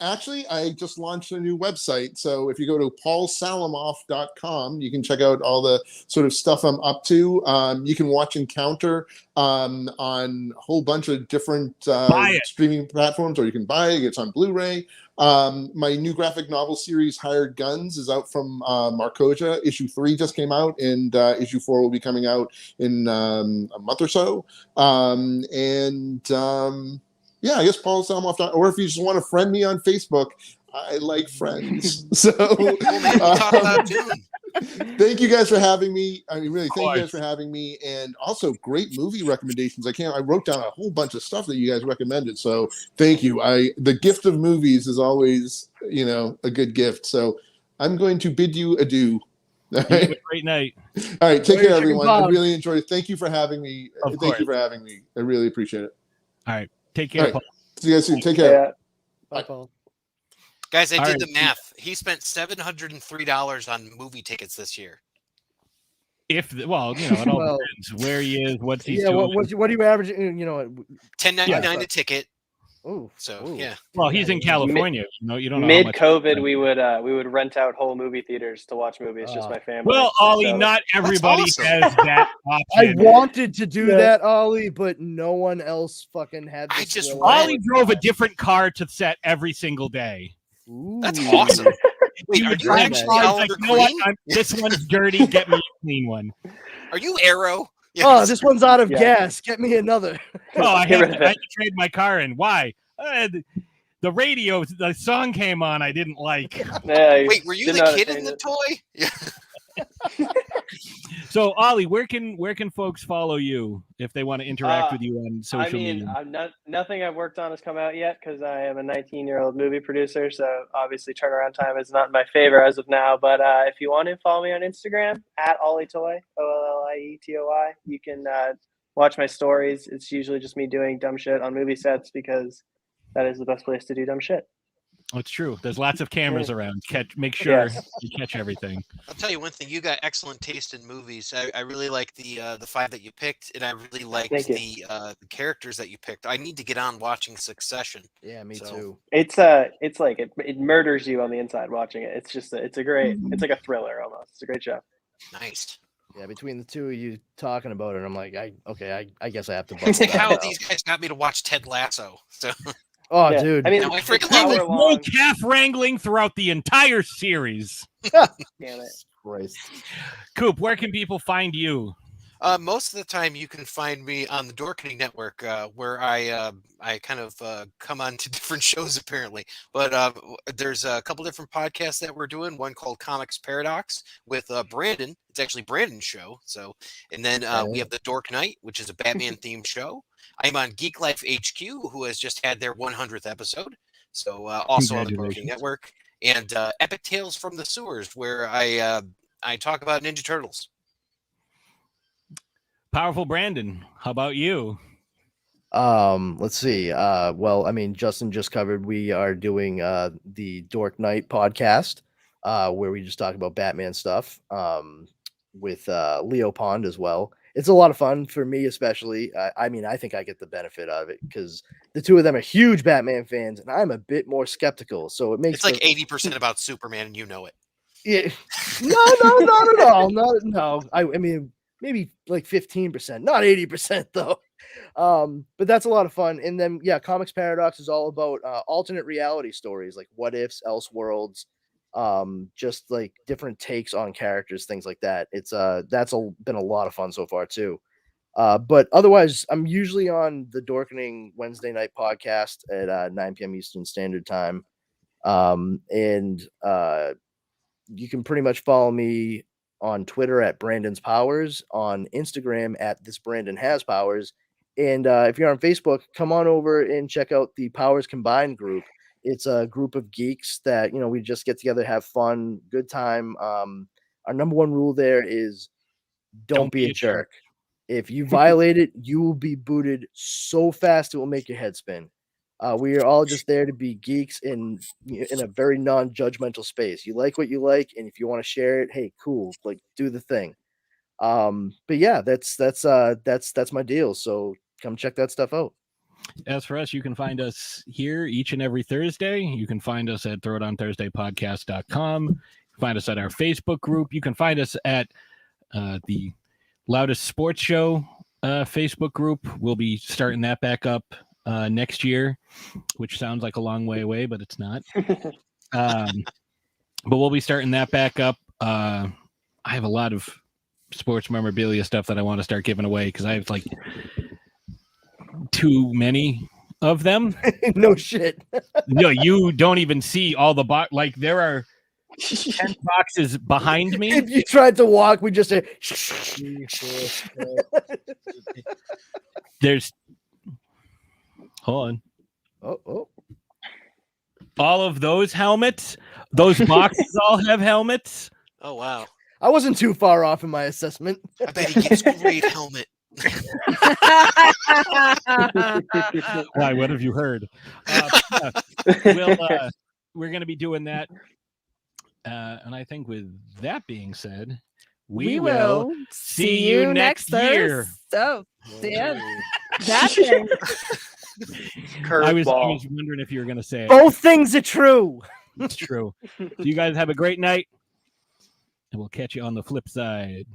Actually, I just launched a new website. So if you go to paulsalamoff.com, you can check out all the sort of stuff I'm up to. You can watch Encounter on a whole bunch of different streaming platforms, or you can buy it. It's on Blu-ray. My new graphic novel series, Hired Guns, is out from Marcoja. Issue 3 just came out, and issue 4 will be coming out in a month or so. Yeah, I guess Paul Salamoff. Or if you just want to friend me on Facebook, I like friends. So We'll talk about Dune. thank you guys for having me. I mean, really, thank you guys for having me, and also great movie recommendations. I wrote down a whole bunch of stuff that you guys recommended. So thank you. The gift of movies is always, a good gift. So I'm going to bid you adieu. Have a great night. All right, take care, everyone. I really enjoyed it. Thank you for having me. Thank you for having me. I really appreciate it. All right. Take care, Paul. See you guys soon. Take care. Bye, Paul. Guys, I did the math. He spent $703 on movie tickets this year. It all depends where he is, what's he doing. What are you averaging? $10.99 a ticket. Oh, yeah. Well, he's in California. You don't know. Mid-COVID, we would rent out whole movie theaters to watch movies. Just my family. Well, Ollie, not everybody has that option. I wanted to do that, Ollie, but no one else fucking had. Ollie drove a different car to set every single day. Ooh. That's awesome. Wait, are you actually Oliver Queen? This one's dirty. Get me a clean one. Are you Arrow? Yes. Oh, this one's out of gas. Get me another. Oh, I had to trade my car in. Why? The radio, the song came on. I didn't like. Wait, were you the kid in the toy? Yeah. So, Ollie, where can folks follow you if they want to interact with you on social media? Nothing I've worked on has come out yet because I am a 19-year-old movie producer. So obviously, turnaround time is not in my favor as of now. But if you want to follow me on Instagram at OllieToy, OLLIETOI, you can watch my stories. It's usually just me doing dumb shit on movie sets because that is the best place to do dumb shit. It's true. There's lots of cameras around. Make sure you catch everything. I'll tell you one thing. You got excellent taste in movies. I really like the 5 that you picked, and I really liked the characters that you picked. I need to get on watching Succession. Yeah, me too. It's like it murders you on the inside watching it. It's just it's like a thriller almost. It's a great show. Nice. Yeah, between the two of you talking about it, I'm like, I guess I have to. It's like how these guys got me to watch Ted Lasso. So. Oh, dude! I mean, I freaking there was no calf wrangling throughout the entire series. Damn it, Christ. Coop, where can people find you? Most of the time, you can find me on the Dorkening Network, where I kind of come on to different shows apparently. But there's a couple different podcasts that we're doing. One called Comics Paradox with Brandon. It's actually Brandon's show. So, and then we have the Dork Night, which is a Batman themed show. I'm on Geek Life HQ, who has just had their 100th episode. So also on the Dorkening Network, and Epic Tales from the Sewers, where I talk about Ninja Turtles. Powerful Brandon, how about you? Let's see. Well, I mean, Justin just covered. We are doing the Dork Night podcast, where we just talk about Batman stuff. With Leo Pond as well. It's a lot of fun for me, especially. I mean, I think I get the benefit of it because the two of them are huge Batman fans, and I'm a bit more skeptical. So it makes it's like 80% about Superman, and you know it. Yeah. No, not at all. No. I mean, maybe like 15%, not 80% though. But that's a lot of fun. And then yeah, Comics Paradox is all about alternate reality stories, like what ifs, else worlds, just like different takes on characters, things like that. It's been a lot of fun so far too. But otherwise, I'm usually on the Dorkening Wednesday night podcast at 9 p.m. Eastern Standard Time. And you can pretty much follow me on Twitter at Brandon's Powers, on Instagram at This Brandon Has Powers. And if you're on Facebook, come on over and check out the Powers Combined group. It's a group of geeks that, we just get together, have fun, good time. Our number one rule there is don't be a jerk. If you violate it, you will be booted so fast it will make your head spin. We are all just there to be geeks in a very non-judgmental space. You like what you like, and if you want to share it, hey, cool, like do the thing. But yeah, that's my deal. So come check that stuff out. As for us, you can find us here each and every Thursday. You can find us at throwdownthursdaypodcast.com. You can find us at our Facebook group. You can find us at the Loudest Sports Show Facebook group. We'll be starting that back up next year, which sounds like a long way away, but it's not. But we'll be starting that back up. I have a lot of sports memorabilia stuff that I want to start giving away because I have like too many of them. No shit. No, you don't even see all the like there are 10 boxes behind me. If you tried to walk, we just say there's hold on. Oh. All of those helmets, those boxes all have helmets. Oh wow. I wasn't too far off in my assessment. I bet he gets a great helmet. Why? What have you heard? We're going to be doing that. And I think with that being said, we will see you next year. So, yeah, that thing. I was wondering if you were going to say it. Both things are true. It's true. So you guys have a great night, and we'll catch you on the flip side.